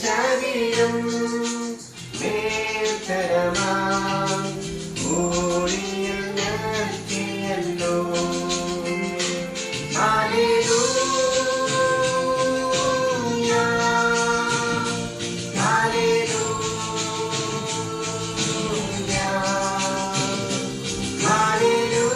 ശരീരം മേൽത്തരമാം ഊഴിയിൽ നിർത്തിയല്ലോ. ഹല്ലേലൂയ, ഹല്ലേലൂയ, ഹല്ലേലൂയ,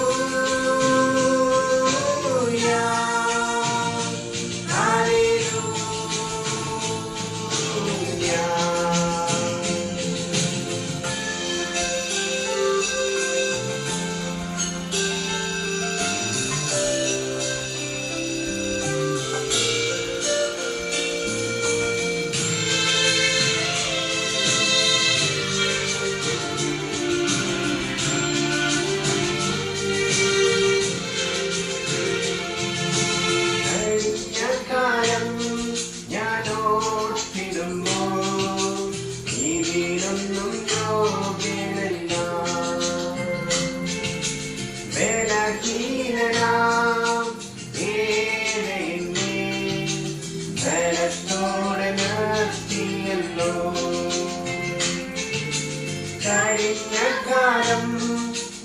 കഴിഞ്ഞ കാലം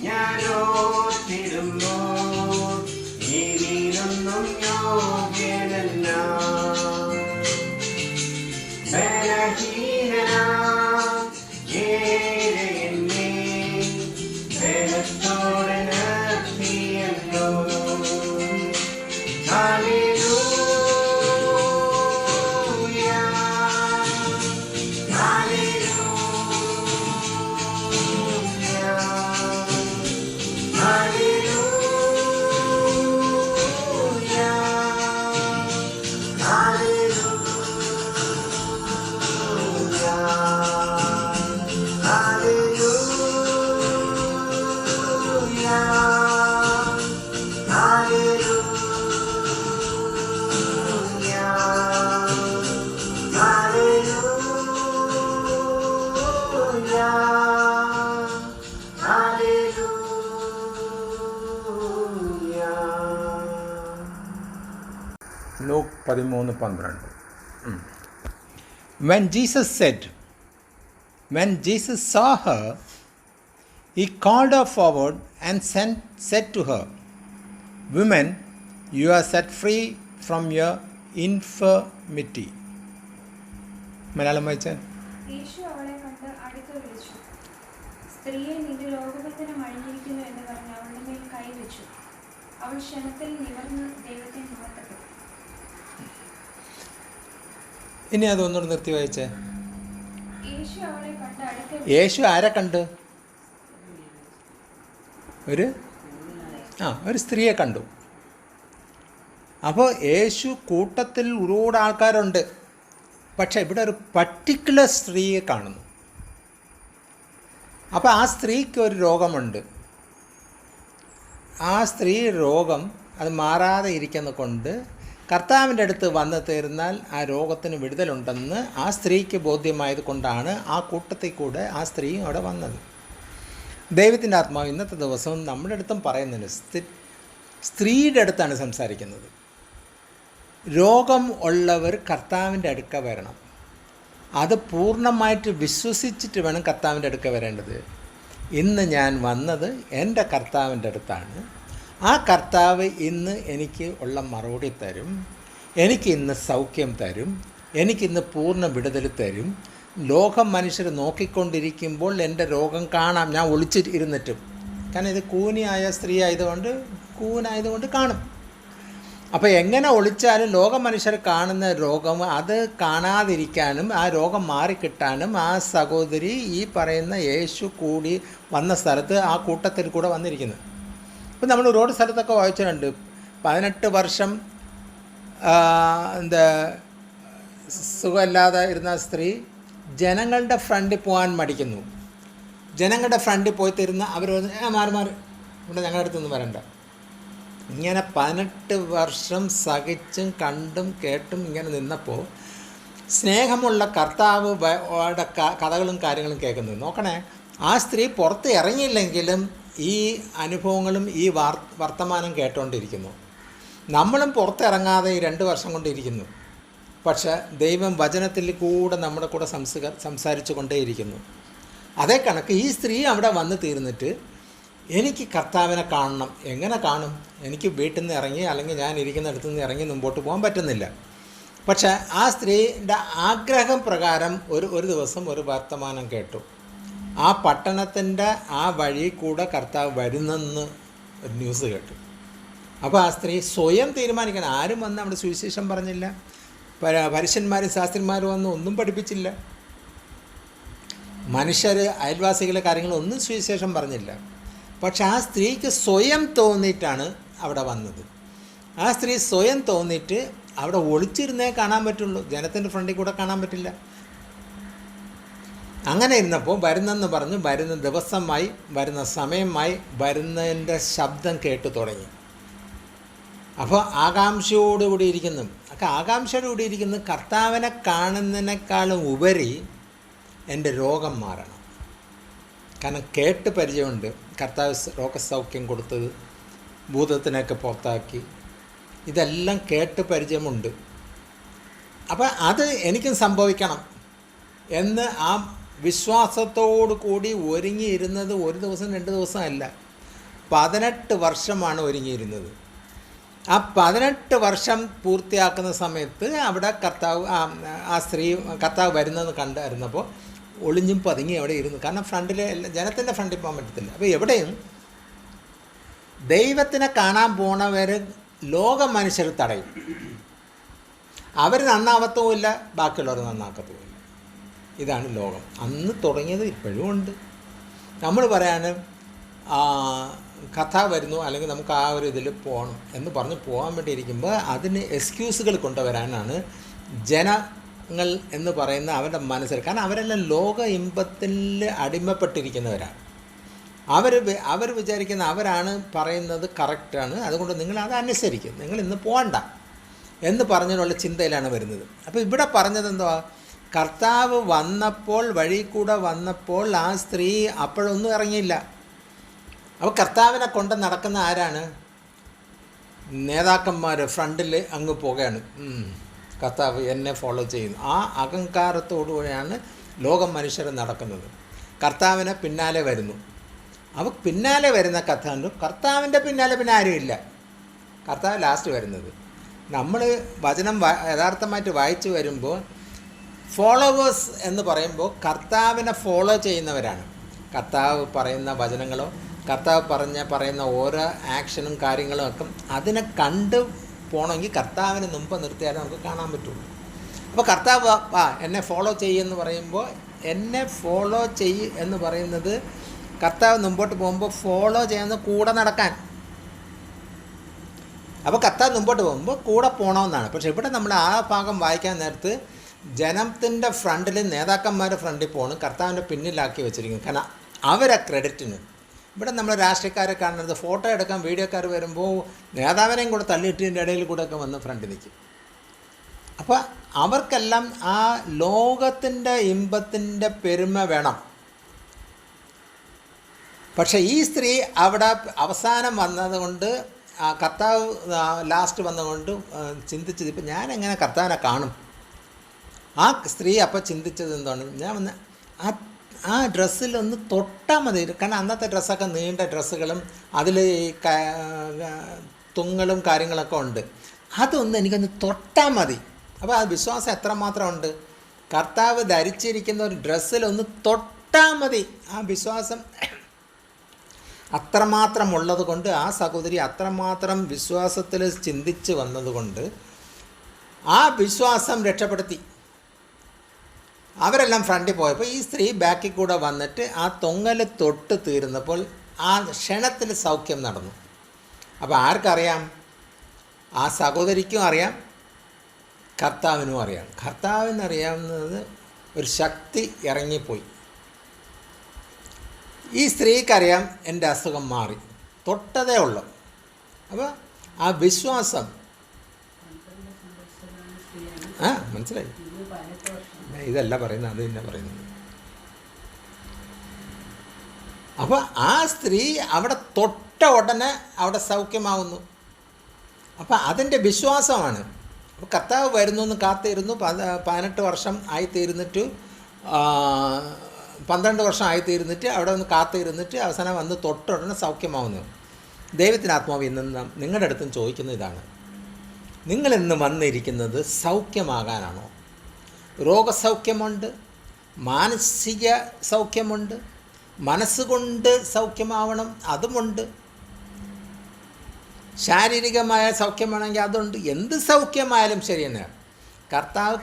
ഞാനോർത്തിടുന്നു, ഇതിനൊന്നും യോഗ്യനല്ല. ബലഹീനനാം എന്നെ ബലത്തോടെ നിർത്തിയല്ലോ. ഹല്ലേലൂയ, ഹല്ലേലൂയ, ഹല്ലേലൂയ, Luke 13:12. When Jesus saw her, he called her forward and said to her, "Woman, you are set free from your infirmity." Malayalam വായിച്ചാൽ. യേശു അവളെ കണ്ട് അടുത്ത് വിളിച്ചു. സ്ത്രീയെ, നിന്റെ രോഗത്തിന് മഴിഞ്ഞിരിക്കുന്നു എന്ന് പറഞ്ഞ് അവളുടെ മേൽ കൈവച്ചു. അവൾ ക്ഷണത്തിൽ നിവർന്ന് ദൈവത്തെ മഹത്വപ്പെട്ടു. ഇനി അതൊന്നുകൂടെ നിർത്തി വായിച്ചേ. യേശു അവളെ കണ്ട് അടുത്ത് യേശു ആരെ കണ്ട്? ഒരു സ്ത്രീയെ കണ്ടു. അപ്പോൾ യേശു കൂട്ടത്തിൽ ഒരുപാട് ആൾക്കാരുണ്ട്, പക്ഷേ ഇവിടെ ഒരു പർട്ടിക്കുലർ സ്ത്രീയെ കാണുന്നു. അപ്പോൾ ആ സ്ത്രീക്ക് ഒരു രോഗമുണ്ട്. ആ സ്ത്രീ രോഗം അത് മാറാതെ ഇരിക്കുന്ന കൊണ്ട് കർത്താവിൻ്റെ അടുത്ത് വന്നു തീർന്നാൽ ആ രോഗത്തിന് വിടുതലുണ്ടെന്ന് ആ സ്ത്രീക്ക് ബോധ്യമായത് കൊണ്ടാണ് ആ കൂട്ടത്തിൽ കൂടെ ആ സ്ത്രീയും അവിടെ വന്നത്. ദൈവത്തിൻ്റെ ആത്മാവ് ഇന്നത്തെ ദിവസവും നമ്മുടെ അടുത്തും പറയുന്നുണ്ട്, സ്ത്രീയുടെ അടുത്താണ് സംസാരിക്കുന്നത്. രോഗം ഉള്ളവർ കർത്താവിൻ്റെ അടുക്ക വരണം. അത് പൂർണ്ണമായിട്ട് വിശ്വസിച്ചിട്ട് വേണം കർത്താവിൻ്റെ അടുക്ക വരേണ്ടത്. ഇന്ന് ഞാൻ വന്നത് എൻ്റെ കർത്താവിൻ്റെ അടുത്താണ്. ആ കർത്താവ് ഇന്ന് എനിക്ക് ഉള്ള മറുപടി തരും, എനിക്കിന്ന് സൗഖ്യം തരും, എനിക്കിന്ന് പൂർണ്ണ വിടുതൽ തരും. ലോകം മനുഷ്യർ നോക്കിക്കൊണ്ടിരിക്കുമ്പോൾ എൻ്റെ രോഗം കാണാം, ഞാൻ ഒളിച്ചിട്ട് ഇരുന്നിട്ടും. കാരണം ഇത് കൂനിയായ സ്ത്രീ ആയതുകൊണ്ട് കൂനായതുകൊണ്ട് കാണും. അപ്പോൾ എങ്ങനെ ഒളിച്ചാലും ലോക മനുഷ്യർ കാണുന്ന രോഗം അത് കാണാതിരിക്കാനും ആ രോഗം മാറിക്കിട്ടാനും ആ സഹോദരി ഈ പറയുന്ന യേശു കൂടി വന്ന സ്ഥലത്ത് ആ കൂട്ടത്തിൽ കൂടെ വന്നിരിക്കുന്നത്. ഇപ്പം നമ്മൾ റോഡ് സ്ഥലത്തൊക്കെ വായിച്ചിട്ടുണ്ട്, 18 വർഷം സുഖമില്ലാതെ ഇരുന്ന സ്ത്രീ ജനങ്ങളുടെ ഫ്രണ്ടിൽ പോകാൻ മടിക്കുന്നു. ജനങ്ങളുടെ ഫ്രണ്ടിൽ പോയി തരുന്ന അവർ മാറി ഇവിടെ ഞങ്ങളുടെ അടുത്തൊന്നും വരണ്ട. ഇങ്ങനെ 18 വർഷം സഹിച്ചും കണ്ടും കേട്ടും ഇങ്ങനെ നിന്നപ്പോൾ സ്നേഹമുള്ള കർത്താവ് കഥകളും കാര്യങ്ങളും കേൾക്കുന്നത് നോക്കണേ. ആ സ്ത്രീ പുറത്ത് ഇറങ്ങിയില്ലെങ്കിലും ഈ അനുഭവങ്ങളും ഈ വർത്തമാനം കേട്ടുകൊണ്ടിരിക്കുന്നു. നമ്മളും പുറത്തിറങ്ങാതെ ഈ 2 വർഷം കൊണ്ടിരിക്കുന്നു. പക്ഷേ ദൈവം വചനത്തിൽ കൂടെ നമ്മുടെ കൂടെ സംസാരിച്ചു കൊണ്ടേയിരിക്കുന്നു. അതേ കണക്ക് ഈ സ്ത്രീ അവിടെ വന്ന് തീർന്നിട്ട് എനിക്ക് കർത്താവിനെ കാണണം. എങ്ങനെ കാണും? എനിക്ക് വീട്ടിൽ നിന്ന് ഇറങ്ങി അല്ലെങ്കിൽ ഞാൻ ഇരിക്കുന്നിടത്തു നിന്ന് ഇറങ്ങി മുമ്പോട്ട് പോകാൻ പറ്റുന്നില്ല. പക്ഷേ ആ സ്ത്രീയുടെ ആഗ്രഹം പ്രകാരം ഒരു ദിവസം ഒരു വർത്തമാനം കേട്ടു. ആ പട്ടണത്തിൻ്റെ ആ വഴി കൂടെ കർത്താവ് വരുന്നെന്ന് ഒരു ന്യൂസ് കേട്ടു. അപ്പോൾ ആ സ്ത്രീ സ്വയം തീരുമാനിക്കണം. ആരും വന്ന് അവിടെ സുവിശേഷം പറഞ്ഞില്ല, പരീശന്മാരും ശാസ്ത്രിമാരും വന്ന് ഒന്നും പഠിപ്പിച്ചില്ല, മനുഷ്യർ അയൽവാസികളെ കാര്യങ്ങളൊന്നും സുവിശേഷം പറഞ്ഞില്ല. പക്ഷെ ആ സ്ത്രീക്ക് സ്വയം തോന്നിയിട്ടാണ് അവിടെ വന്നത്. ആ സ്ത്രീ സ്വയം തോന്നിയിട്ട് അവിടെ ഒളിച്ചിരുന്നേ കാണാൻ പറ്റുള്ളൂ, ജനത്തിൻ്റെ ഫ്രണ്ടിൽ കൂടെ കാണാൻ പറ്റില്ല. അങ്ങനെ ഇരുന്നപ്പോൾ വരുന്നെന്ന് പറഞ്ഞ് വരുന്ന ദിവസമായി, വരുന്ന സമയമായി, വരുന്നതിൻ്റെ ശബ്ദം കേട്ടു തുടങ്ങി. അപ്പോൾ ആകാംക്ഷയോടുകൂടി ഇരിക്കുന്നു. ആകാംക്ഷയോടുകൂടി ഇരിക്കുന്നു, കർത്താവിനെ കാണുന്നതിനേക്കാളും ഉപരി എൻ്റെ രോഗം മാറണം. കാരണം കേട്ട് പരിചയമുണ്ട്, കർത്താവ് രോഗസൗഖ്യം കൊടുത്തത്, ഭൂതത്തിനൊക്കെ പുറത്താക്കി, ഇതെല്ലാം കേട്ട് പരിചയമുണ്ട്. അപ്പോൾ അത് എനിക്കും സംഭവിക്കണം എന്ന് ആ വിശ്വാസത്തോടു കൂടി ഒരുങ്ങിയിരുന്നത് ഒരു ദിവസം 2 ദിവസമല്ല, 18 വർഷമാണ് ഒരുങ്ങിയിരുന്നത്. ആ 18 വർഷം പൂർത്തിയാക്കുന്ന സമയത്ത് അവിടെ ആ സ്ത്രീ കർത്താവ് വരുന്നതെന്ന് കണ്ടായിരുന്നപ്പോൾ ഒളിഞ്ഞും പതുങ്ങി അവിടെ ഇരുന്നു. കാരണം ഫ്രണ്ടിൽ ജനത്തിൻ്റെ ഫ്രണ്ടിൽ പോകാൻ പറ്റത്തില്ല. അപ്പോൾ എവിടെയും ദൈവത്തിനെ കാണാൻ പോണവർ ലോക മനുഷ്യർ തടയും. അവർ നന്നാവത്തുമില്ല, ബാക്കിയുള്ളവർ നന്നാക്കത്തുമില്ല. ഇതാണ് ലോകം. അന്ന് തുടങ്ങിയത് ഇപ്പോഴും ഉണ്ട്. നമ്മൾ പറയാൻ കഥ വരുന്നു അല്ലെങ്കിൽ നമുക്ക് ആ ഒരു ഇതിൽ പോകണം എന്ന് പറഞ്ഞ് പോകാൻ വേണ്ടി ഇരിക്കുമ്പോൾ അതിന് എക്സ്ക്യൂസുകൾ കൊണ്ടുവരാനാണ് ജനങ്ങൾ എന്ന് പറയുന്ന അവരുടെ മനസ്സിൽ. കാരണം അവരെല്ലാം ലോക ഇമ്പത്തിൽ അടിമപ്പെട്ടിരിക്കുന്നവരാണ്. അവർ വിചാരിക്കുന്ന അവരാണ് പറയുന്നത് കറക്റ്റാണ്, അതുകൊണ്ട് നിങ്ങൾ അത് അനുസരിക്കും, നിങ്ങൾ ഇന്ന് പോകണ്ട എന്ന് പറഞ്ഞതിനുള്ള ചിന്തയിലാണ് വരുന്നത്. അപ്പോൾ ഇവിടെ പറഞ്ഞത് എന്തുവാ? കർത്താവ് വന്നപ്പോൾ, വഴി കൂടെ വന്നപ്പോൾ ആ സ്ത്രീ അപ്പോഴൊന്നും ഇറങ്ങിയില്ല. അപ്പോൾ കർത്താവിനെ കൊണ്ട് നടക്കുന്ന ആരാണ്? നേതാക്കന്മാർ ഫ്രണ്ടിൽ അങ്ങ് പോകുകയാണ്. കർത്താവ് എന്നെ ഫോളോ ചെയ്യുന്നു. ആ അഹങ്കാരത്തോടുകൂടിയാണ് ലോകം മനുഷ്യർ നടക്കുന്നത്. കർത്താവിനെ പിന്നാലെ വരുന്നു. അപ്പോൾ പിന്നാലെ വരുന്ന കർത്താവിൻ്റെ പിന്നാലെ പിന്നെ ആരുമില്ല. കർത്താവ് ലാസ്റ്റ് വരുന്നത്. നമ്മൾ വചനം യഥാർത്ഥമായിട്ട് വായിച്ചു വരുമ്പോൾ ഫോളോവേഴ്സ് എന്ന് പറയുമ്പോൾ കർത്താവിനെ ഫോളോ ചെയ്യുന്നവരാണ്. കർത്താവ് പറയുന്ന വചനങ്ങളോ കർത്താവ് പറയുന്ന ഓരോ ആക്ഷനും കാര്യങ്ങളും ഒക്കെ അതിനെ കണ്ട് പോകണമെങ്കിൽ കർത്താവിനെ മുമ്പ് നിർത്തിയാലേ നമുക്ക് കാണാൻ പറ്റുള്ളൂ. അപ്പോൾ കർത്താവ് എന്നെ ഫോളോ ചെയ്യുമെന്ന് പറയുമ്പോൾ എന്നെ ഫോളോ ചെയ്യ് എന്ന് പറയുന്നത് കർത്താവ് മുമ്പോട്ട് പോകുമ്പോൾ ഫോളോ ചെയ്യുന്ന കൂടെ നടക്കാൻ. അപ്പോൾ കർത്താവ് മുമ്പോട്ട് പോകുമ്പോൾ കൂടെ പോകണമെന്നാണ്. പക്ഷേ ഇവിടെ നമ്മൾ ആ ഭാഗം വായിക്കാൻ നേരത്ത് ജനത്തിൻ്റെ ഫ്രണ്ടിൽ നേതാക്കന്മാരുടെ ഫ്രണ്ടിൽ പോകണം, കർത്താവിൻ്റെ പിന്നിലാക്കി വെച്ചിരിക്കുന്നു. കാരണം അവരെ ക്രെഡിറ്റിന്. ഇവിടെ നമ്മൾ രാഷ്ട്രീയക്കാരെ കാണുന്നത് ഫോട്ടോ എടുക്കാൻ വീഡിയോക്കാർ വരുമ്പോൾ നേതാവിനെയും കൂടെ തള്ളിയിട്ടിൻ്റെ ഇടയിൽ കൂടെയൊക്കെ വന്ന് ഫ്രണ്ടിൽ നിൽക്കും. അപ്പോൾ അവർക്കെല്ലാം ആ ലോകത്തിൻ്റെ ഇമ്പത്തിൻ്റെ പെരുമ വേണം. പക്ഷേ ഈ സ്ത്രീ അവിടെ അവസാനം വന്നതുകൊണ്ട് കർത്താവ് ലാസ്റ്റ് വന്നതുകൊണ്ട് ചിന്തിച്ചത് ഇപ്പം ഞാൻ എങ്ങനെ കർത്താവിനെ കാണും? ആ സ്ത്രീ അപ്പം ചിന്തിച്ചത് എന്താണ്? ഞാൻ വന്ന് ആ ഡ്രസ്സിലൊന്ന് തൊട്ടാൽ മതി. കാരണം അന്നത്തെ ഡ്രസ്സൊക്കെ നീണ്ട ഡ്രസ്സുകളും അതിൽ തുങ്ങലും കാര്യങ്ങളൊക്കെ ഉണ്ട്. അതൊന്ന് എനിക്കൊന്ന് തൊട്ടാൽ മതി. അപ്പോൾ ആ വിശ്വാസം എത്രമാത്രം ഉണ്ട്? കർത്താവ് ധരിച്ചിരിക്കുന്ന ഒരു ഡ്രസ്സിലൊന്ന് തൊട്ടാൽ മതി. ആ വിശ്വാസം അത്രമാത്രം ഉള്ളത് കൊണ്ട് ആ സഹോദരി അത്രമാത്രം വിശ്വാസത്തിൽ ചിന്തിച്ച് വന്നതുകൊണ്ട് ആ വിശ്വാസം രക്ഷപ്പെടുത്തി. അവരെല്ലാം ഫ്രണ്ടിൽ പോയപ്പോൾ ഈ സ്ത്രീ ബാക്കിൽ കൂടെ വന്നിട്ട് ആ തൊങ്ങൽ തൊട്ട് തീർന്നപ്പോൾ ആ ക്ഷണത്തിൽ സൗഖ്യം നടന്നു. അപ്പോൾ ആർക്കറിയാം? ആ സഹോദരിക്കും അറിയാം, കർത്താവിനും അറിയാം. കർത്താവിനറിയാവുന്നത് ഒരു ശക്തി ഇറങ്ങിപ്പോയി. ഈ സ്ത്രീക്കറിയാം എൻ്റെ അസുഖം മാറി, തൊട്ടതേ ഉള്ളൂ. അപ്പോൾ ആ വിശ്വാസം മനസ്സിലായി. ഇതല്ല പറയുന്നത്, അത് തന്നെ പറയുന്നത്. അപ്പോൾ ആ സ്ത്രീ അവിടെ തൊട്ട ഉടനെ അവിടെ സൗഖ്യമാവുന്നു. അപ്പം അതിൻ്റെ വിശ്വാസമാണ്. അപ്പോൾ കർത്താവ് വരുന്നു എന്ന് കാത്തിരുന്നു. 18 വർഷം ആയിത്തീർന്നിട്ട് 12 വർഷം ആയിത്തീർന്നിട്ട് അവിടെ ഒന്ന് കാത്തിരുന്നിട്ട് അവസാനം വന്ന് തൊട്ടുടനെ സൗഖ്യമാവുന്നു. ദൈവത്തിൻ്റെ ആത്മാവ് ഇന്ന് നിങ്ങളുടെ അടുത്തും ചോദിക്കുന്നത് ഇതാണ്: നിങ്ങളിന്ന് വന്നിരിക്കുന്നത് സൗഖ്യമാകാനാണോ? രോഗസൗഖ്യമുണ്ട്, മാനസിക സൗഖ്യമുണ്ട്, മനസ്സുകൊണ്ട് സൗഖ്യമാവണം അതുമുണ്ട്, ശാരീരികമായ സൗഖ്യമാണെങ്കിൽ അതുണ്ട്. എന്ത് സൗഖ്യമായാലും ശരി തന്നെയാണ്.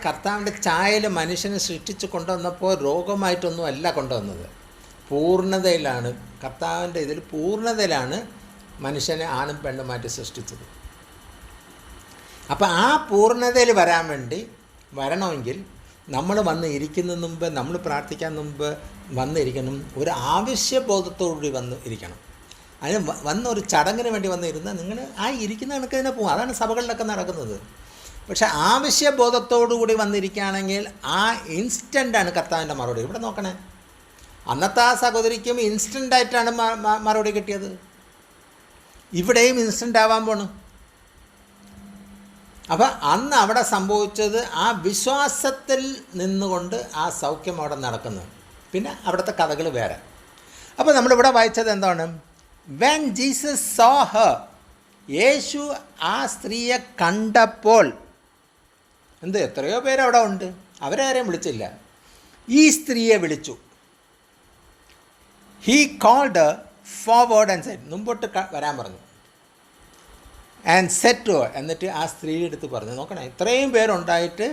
കർത്താവിൻ്റെ ഛായയിൽ മനുഷ്യനെ സൃഷ്ടിച്ച് കൊണ്ടുവന്നപ്പോൾ രോഗമായിട്ടൊന്നും അല്ല കൊണ്ടുവന്നത്. പൂർണ്ണതയിലാണ്, കർത്താവിൻ്റെ ഇതിൽ പൂർണ്ണതയിലാണ് മനുഷ്യനെ ആണും പെണ്ണുമായിട്ട് സൃഷ്ടിച്ചത്. അപ്പോൾ ആ പൂർണ്ണതയിൽ വരണമെങ്കിൽ നമ്മൾ വന്ന് ഇരിക്കുന്നതിന് മുമ്പ്, നമ്മൾ പ്രാർത്ഥിക്കാൻ മുമ്പ് വന്നിരിക്കണം. ഒരു ആവശ്യബോധത്തോടുകൂടി വന്ന് ഇരിക്കണം. അതിന് വന്നൊരു ചടങ്ങിന് വേണ്ടി വന്നിരുന്നാൽ നിങ്ങൾ ആ ഇരിക്കുന്ന കണക്ക് തന്നെ പോകും. അതാണ് സഭകളിലൊക്കെ നടക്കുന്നത്. പക്ഷേ ആവശ്യബോധത്തോടുകൂടി വന്നിരിക്കുകയാണെങ്കിൽ ആ ഇൻസ്റ്റൻ്റാണ് കർത്താവിൻ്റെ മറുപടി. ഇവിടെ നോക്കണേ, അന്നത്തെ ആ സഹോദരിക്കും ഇൻസ്റ്റൻ്റായിട്ടാണ് മറുപടി കിട്ടിയത്. ഇവിടെയും ഇൻസ്റ്റൻ്റ് ആവാൻ പോണു. അപ്പോൾ അന്ന് അവിടെ സംഭവിച്ചത് ആ വിശ്വാസത്തിൽ നിന്നുകൊണ്ട് ആ സൗഖ്യം അവിടെ നടക്കുന്നു. പിന്നെ അവിടുത്തെ കഥകൾ വേറെ. അപ്പോൾ നമ്മളിവിടെ വായിച്ചത് എന്താണ്? വെൻ ജീസസ് സോ ഹർ, യേശു ആ സ്ത്രീയെ കണ്ടപ്പോൾ എത്രയോ പേര് അവിടെ ഉണ്ട്, അവരാരെയും വിളിച്ചില്ല. ഈ സ്ത്രീയെ വിളിച്ചു. He called forward and said, മുമ്പോട്ട് വരാൻ പറഞ്ഞു. ആൻഡ് സെറ്റ്, എന്നിട്ട് ആ സ്ത്രീയുടെ അടുത്ത് പറഞ്ഞു. നോക്കണേ, ഇത്രയും പേരുണ്ടായിട്ട്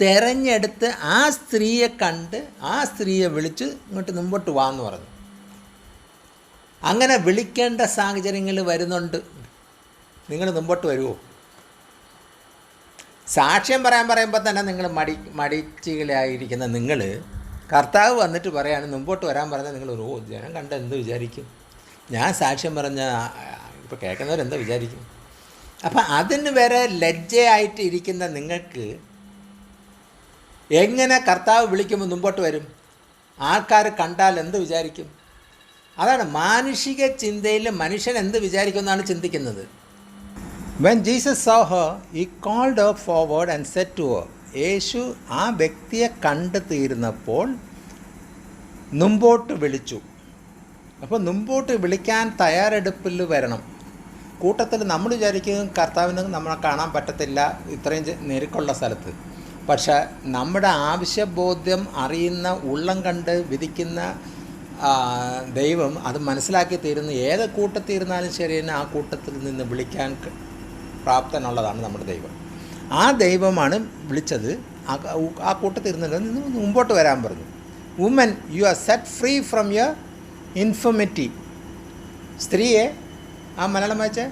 തിരഞ്ഞെടുത്ത് ആ സ്ത്രീയെ കണ്ട് ആ സ്ത്രീയെ വിളിച്ച് ഇങ്ങോട്ട് മുമ്പോട്ട് വാന്ന് പറഞ്ഞു. അങ്ങനെ വിളിക്കേണ്ട സാഹചര്യങ്ങൾ വരുന്നുണ്ട്. നിങ്ങൾ മുമ്പോട്ട് വരുമോ? സാക്ഷ്യം പറയുമ്പോൾ തന്നെ നിങ്ങൾ മടിച്ചികളായിരിക്കുന്ന നിങ്ങൾ, കർത്താവ് വന്നിട്ട് പറയാണ് മുമ്പോട്ട് വരാൻ പറഞ്ഞാൽ നിങ്ങൾ ജനം കണ്ട എന്ത് വിചാരിക്കും? ഞാൻ സാക്ഷ്യം പറഞ്ഞ ഇപ്പോൾ കേൾക്കുന്നവരെന്താ വിചാരിക്കും? അപ്പം അതിന് വരെ ലജ്ജയായിട്ട് ഇരിക്കുന്ന നിങ്ങൾക്ക് എങ്ങനെ കർത്താവ് വിളിക്കുമ്പോൾ മുമ്പോട്ട് വരും? ആൾക്കാർ കണ്ടാൽ എന്ത് വിചാരിക്കും? അതാണ് മാനുഷിക ചിന്തയിൽ മനുഷ്യൻ എന്ത് വിചാരിക്കുമെന്നാണ് ചിന്തിക്കുന്നത്. When Jesus saw her, he called her forward and said to her, യേശു ആ വ്യക്തിയെ കണ്ടു തീർന്നപ്പോൾ മുമ്പോട്ട് വിളിച്ചു. അപ്പോൾ മുമ്പോട്ട് വിളിക്കാൻ തയ്യാറെടുപ്പിൽ വരണം. കൂട്ടത്തിൽ നമ്മൾ വിചാരിക്കും കർത്താവിന് നമ്മളെ കാണാൻ പറ്റത്തില്ല ഇത്രയും ഞെരുക്കുള്ള സ്ഥലത്ത്. പക്ഷേ നമ്മുടെ ആവശ്യബോധ്യം അറിയുന്ന, ഉള്ളം കണ്ട് വിധിക്കുന്ന ദൈവം അത് മനസ്സിലാക്കി തീരുന്ന ഏത് കൂട്ടത്തിരുന്നാലും ശരി തന്നെ ആ കൂട്ടത്തിൽ നിന്ന് വിളിക്കാൻ പ്രാപ്തനുള്ളതാണ് നമ്മുടെ ദൈവം. ആ ദൈവമാണ് വിളിച്ചത്. ആ കൂട്ടത്തിരുന്നിട്ട് മുമ്പോട്ട് വരാൻ പറഞ്ഞു. Woman, you are set free from your infirmity. സ്ത്രീയെ, ആ മലയാളം വായിച്ചേ,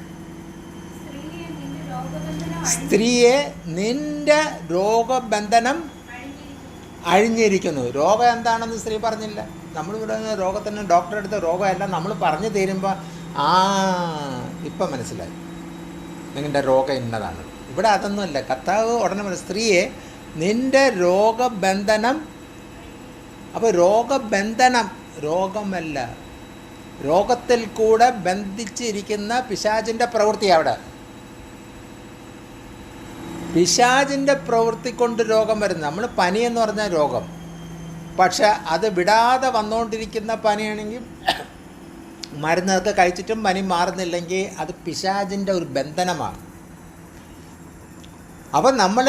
സ്ത്രീയെ നിൻ്റെ രോഗബന്ധനം അഴിഞ്ഞിരിക്കുന്നു. രോഗം എന്താണെന്ന് സ്ത്രീ പറഞ്ഞില്ല. നമ്മളിവിടെ രോഗത്തിന് ഡോക്ടറെ അടുത്ത രോഗമല്ല നമ്മൾ പറഞ്ഞു തീരുമ്പോൾ ഇപ്പം മനസ്സിലായി നിങ്ങളുടെ രോഗം ഇന്നതാണ്. ഇവിടെ അതൊന്നുമല്ല. കർത്താവ് ഉടനെ പറഞ്ഞു, സ്ത്രീയെ നിൻ്റെ രോഗബന്ധനം. അപ്പോൾ രോഗബന്ധനം രോഗമല്ല, രോഗത്തിൽ കൂടെ ബന്ധിച്ചിരിക്കുന്ന പിശാചിൻ്റെ പ്രവൃത്തി. അവിടെ പിശാചിൻ്റെ പ്രവൃത്തി കൊണ്ട് രോഗം വരുന്നത്. നമ്മൾ പനിയെന്ന് പറഞ്ഞാൽ രോഗം, പക്ഷെ അത് വിടാതെ വന്നുകൊണ്ടിരിക്കുന്ന പനിയാണെങ്കിൽ മരുന്നൊക്കെ കഴിച്ചിട്ടും പനി മാറുന്നില്ലെങ്കിൽ അത് പിശാചിൻ്റെ ഒരു ബന്ധനമാണ്. അപ്പം നമ്മൾ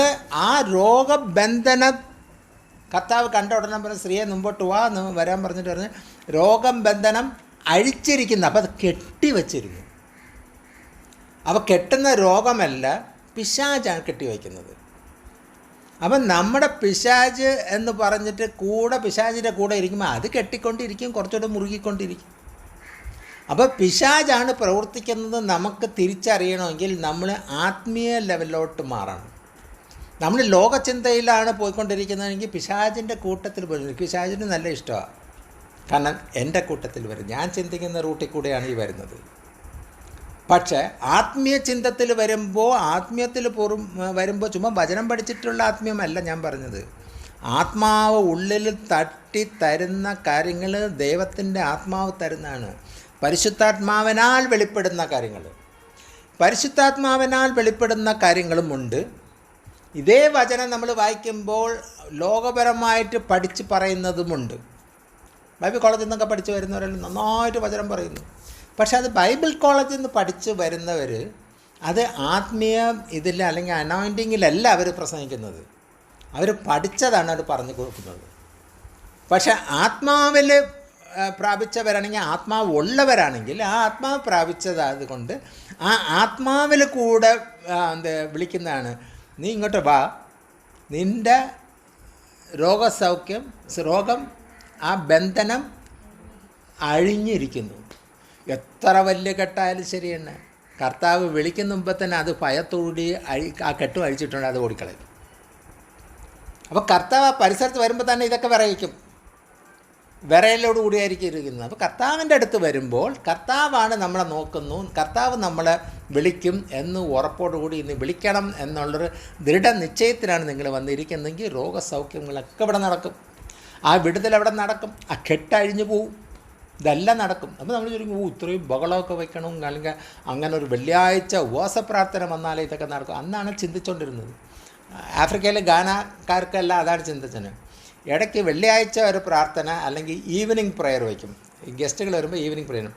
ആ രോഗബന്ധനം കർത്താവ് കണ്ട ഉടനെ പറഞ്ഞ സ്ത്രീയെ മുമ്പോട്ട് വരാൻ പറഞ്ഞിട്ട് പറഞ്ഞ് രോഗം ബന്ധനം അഴിച്ചിരിക്കുന്നു. അപ്പം അത് കെട്ടിവച്ചിരുന്നു. അപ്പോൾ കെട്ടുന്ന രോഗമല്ല, പിശാചാണ് കെട്ടിവയ്ക്കുന്നത്. അപ്പം നമ്മുടെ പിശാച് എന്ന് പറഞ്ഞിട്ട് പിശാചിൻ്റെ കൂടെ ഇരിക്കുമ്പോൾ അത് കെട്ടിക്കൊണ്ടിരിക്കും, കുറച്ചുകൂടെ മുറുകിക്കൊണ്ടിരിക്കും. അപ്പോൾ പിശാചാണ് പ്രവർത്തിക്കുന്നത്. നമുക്ക് തിരിച്ചറിയണമെങ്കിൽ നമ്മൾ ആത്മീയ ലെവലിലോട്ട് മാറണം. നമ്മൾ ലോകചിന്തയിലാണ് പോയിക്കൊണ്ടിരിക്കുന്നതെങ്കിൽ പിശാചിൻ്റെ കൂട്ടത്തിൽ പോയി. പിശാചിന് നല്ല ഇഷ്ടമാണ്, കാരണം എൻ്റെ കൂട്ടത്തിൽ വരും, ഞാൻ ചിന്തിക്കുന്ന റൂട്ടിൽ കൂടെയാണ് ഈ വരുന്നത്. പക്ഷേ ആത്മീയ ചിന്തത്തിൽ ആത്മീയത്തിൽ വരുമ്പോൾ ചുമ്മാ വചനം പഠിച്ചിട്ടുള്ള ആത്മീയമല്ല ഞാൻ പറഞ്ഞത്. ആത്മാവ് ഉള്ളിൽ തട്ടി തരുന്ന കാര്യങ്ങൾ ദൈവത്തിൻ്റെ ആത്മാവ് തരുന്നതാണ്. പരിശുദ്ധാത്മാവിനാൽ വെളിപ്പെടുന്ന കാര്യങ്ങൾ, പരിശുദ്ധാത്മാവിനാൽ വെളിപ്പെടുന്ന കാര്യങ്ങളുമുണ്ട്. ഇതേ വചനം നമ്മൾ വായിക്കുമ്പോൾ ലോകപരമായിട്ട് പഠിച്ച് പറയുന്നതുമുണ്ട്. ബൈബിൾ കോളേജിൽ നിന്നൊക്കെ പഠിച്ച് വരുന്നവരെല്ലാം നന്നായിട്ട് വചനം പറയുന്നു. പക്ഷെ അത് ബൈബിൾ കോളേജിൽ നിന്ന് പഠിച്ച് വരുന്നവർ അത് ആത്മീയ ഇതിൽ അല്ലെങ്കിൽ അനോയിൻറ്റിങ്ങിലല്ല അവർ പ്രസംഗിക്കുന്നത്. അവർ പഠിച്ചതാണ് അവർ പറഞ്ഞു കൊടുക്കുന്നത്. പക്ഷെ ആത്മാവിൽ പ്രാപിച്ചവരാണെങ്കിൽ, ആത്മാവ് ഉള്ളവരാണെങ്കിൽ, ആ ആത്മാവ് പ്രാപിച്ചതായത് കൊണ്ട് ആ ആത്മാവിൽ കൂടെ വിളിക്കുന്നതാണ്, നീ ഇങ്ങോട്ട് വാ, നിൻ്റെ രോഗം ആ ബന്ധനം അഴിഞ്ഞിരിക്കുന്നു. എത്ര വലിയ കെട്ടായാലും ശരി തന്നെ, കർത്താവ് വിളിക്കുന്ന മുമ്പ് തന്നെ അത് ഭയത്തോടി ആ കെട്ടും അഴിച്ചിട്ടുണ്ട്, അത് ഓടിക്കളയും. അപ്പോൾ കർത്താവ് പരിസരത്ത് വരുമ്പോൾ തന്നെ ഇതൊക്കെ വിറയലോട് കൂടിയായിരിക്കും ഇരിക്കുന്നത്. അപ്പോൾ കർത്താവിൻ്റെ അടുത്ത് വരുമ്പോൾ കർത്താവാണ് നമ്മളെ നോക്കുന്നു, കർത്താവ് നമ്മളെ വിളിക്കും എന്ന് ഉറപ്പോടുകൂടി ഇന്ന് വിളിക്കണം എന്നുള്ളൊരു ദൃഢനിശ്ചയത്തിലാണ് നിങ്ങൾ വന്നിരിക്കുന്നതെങ്കിൽ രോഗസൗഖ്യങ്ങളൊക്കെ ഇവിടെ നടക്കും, ആ വിടുതൽ അവിടെ നടക്കും, ആ കെട്ടഴിഞ്ഞു പോവും, ഇതെല്ലാം നടക്കും. അപ്പോൾ നമ്മൾ ചോദിക്കും, ഇത്രയും ബഹളമൊക്കെ വയ്ക്കണം, അല്ലെങ്കിൽ അങ്ങനെ ഒരു വെള്ളിയാഴ്ച ഉപവാസപ്രാർത്ഥന വന്നാലേ ഇതൊക്കെ നടക്കും. അന്നാണ് ചിന്തിച്ചുകൊണ്ടിരുന്നത്. ആഫ്രിക്കയിലെ ഗാനക്കാർക്കെല്ലാം അതാണ് ചിന്തിച്ചത്. ഇടയ്ക്ക് വെള്ളിയാഴ്ച ഒരു പ്രാർത്ഥന അല്ലെങ്കിൽ ഈവനിങ് പ്രെയർ വയ്ക്കും. ഗസ്റ്റുകൾ വരുമ്പോൾ ഈവനിങ് പ്രെയർ,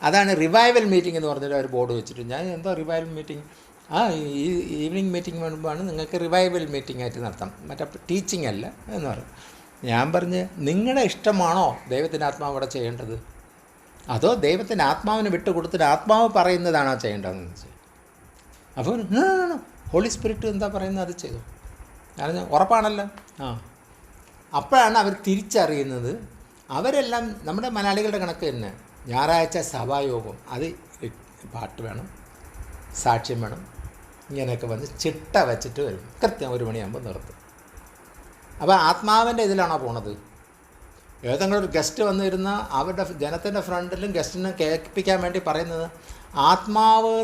അതാണ് റിവൈവൽ മീറ്റിംഗ് എന്ന് പറഞ്ഞിട്ട് ഒരു ബോർഡ് വെച്ചിട്ട്, ഞാൻ എന്തോ റിവൈവൽ മീറ്റിംഗ്, ഈ ഈവനിങ് മീറ്റിംഗ് വരുമ്പോഴാണ് നിങ്ങൾക്ക് റിവൈവൽ മീറ്റിംഗ് ആയിട്ട് നടത്താം, മറ്റേ ടീച്ചിങ് അല്ല എന്ന് പറയും. ഞാൻ പറഞ്ഞ്, നിങ്ങളുടെ ഇഷ്ടമാണോ ദൈവത്തിൻ്റെ ആത്മാവ് അവിടെ ചെയ്യേണ്ടത്, അതോ ദൈവത്തിൻ്റെ ആത്മാവിന് വിട്ട് കൊടുത്തിട്ട് ആത്മാവ് പറയുന്നതാണോ ചെയ്യേണ്ടതെന്ന് വെച്ചാൽ, അപ്പോൾ ഹോളി സ്പിരിറ്റ് എന്താ പറയുന്നത് അത് ചെയ്തു. ഞാൻ ഉറപ്പാണല്ലോ. അപ്പോഴാണ് അവർ തിരിച്ചറിയുന്നത്. അവരെല്ലാം നമ്മുടെ മലയാളികളുടെ കണക്ക് തന്നെ, ഞായറാഴ്ച സഭായോഗം, അത് പാട്ട് വേണം, സാക്ഷ്യം വേണം, ഇങ്ങനെയൊക്കെ വന്ന് ചിട്ട വെച്ചിട്ട് വരും. കൃത്യം 1 മണിയാകുമ്പോൾ നിർത്തും. അപ്പോൾ ആത്മാവിൻ്റെ ഇതിലാണോ പോണത്? ഏതെങ്കിലും ഒരു ഗസ്റ്റ് വന്നിരുന്ന അവരുടെ ജനത്തിൻ്റെ ഫ്രണ്ടിലും ഗസ്റ്റിനെ കേൾപ്പിക്കാൻ വേണ്ടി പറയുന്നത്, ആത്മാവ്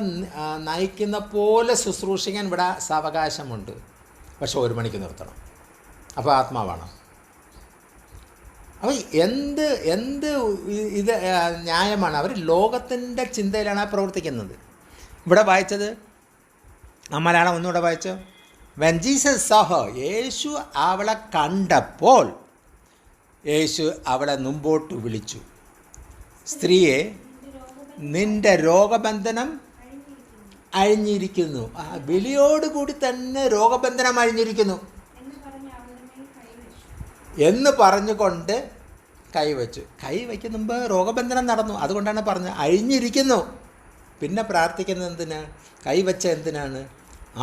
നയിക്കുന്ന പോലെ ശുശ്രൂഷിക്കാൻ ഇവിടെ സാവകാശമുണ്ട്, പക്ഷെ 1 മണിക്ക് നിർത്തണം. അപ്പോൾ ആത്മാവാണ്. അപ്പോൾ എന്ത് ഇത് ന്യായമാണ്? അവർ ലോകത്തിൻ്റെ ചിന്തയിലാണ് പ്രവർത്തിക്കുന്നത്. ഇവിടെ വായിച്ചത് മലയാളം ഒന്നുകൂടെ വായിച്ചോ. വെൻ ജീസസ് സോ ഹർ, യേശു അവളെ കണ്ടപ്പോൾ യേശു അവളെ മുമ്പോട്ട് വിളിച്ചു, സ്ത്രീയെ, നിൻ്റെ രോഗബന്ധനം അഴിഞ്ഞിരിക്കുന്നു. വിളിയോടുകൂടി തന്നെ രോഗബന്ധനം അഴിഞ്ഞിരിക്കുന്നു എന്ന് പറഞ്ഞുകൊണ്ട് കൈവച്ചു. കൈവയ്ക്കുന്ന മുമ്പ് രോഗബന്ധനം നടന്നു, അതുകൊണ്ടാണ് പറഞ്ഞത് അഴിഞ്ഞിരിക്കുന്നു. പിന്നെ പ്രാർത്ഥിക്കുന്നത് എന്തിനാ? കൈവച്ച എന്തിനാണ്?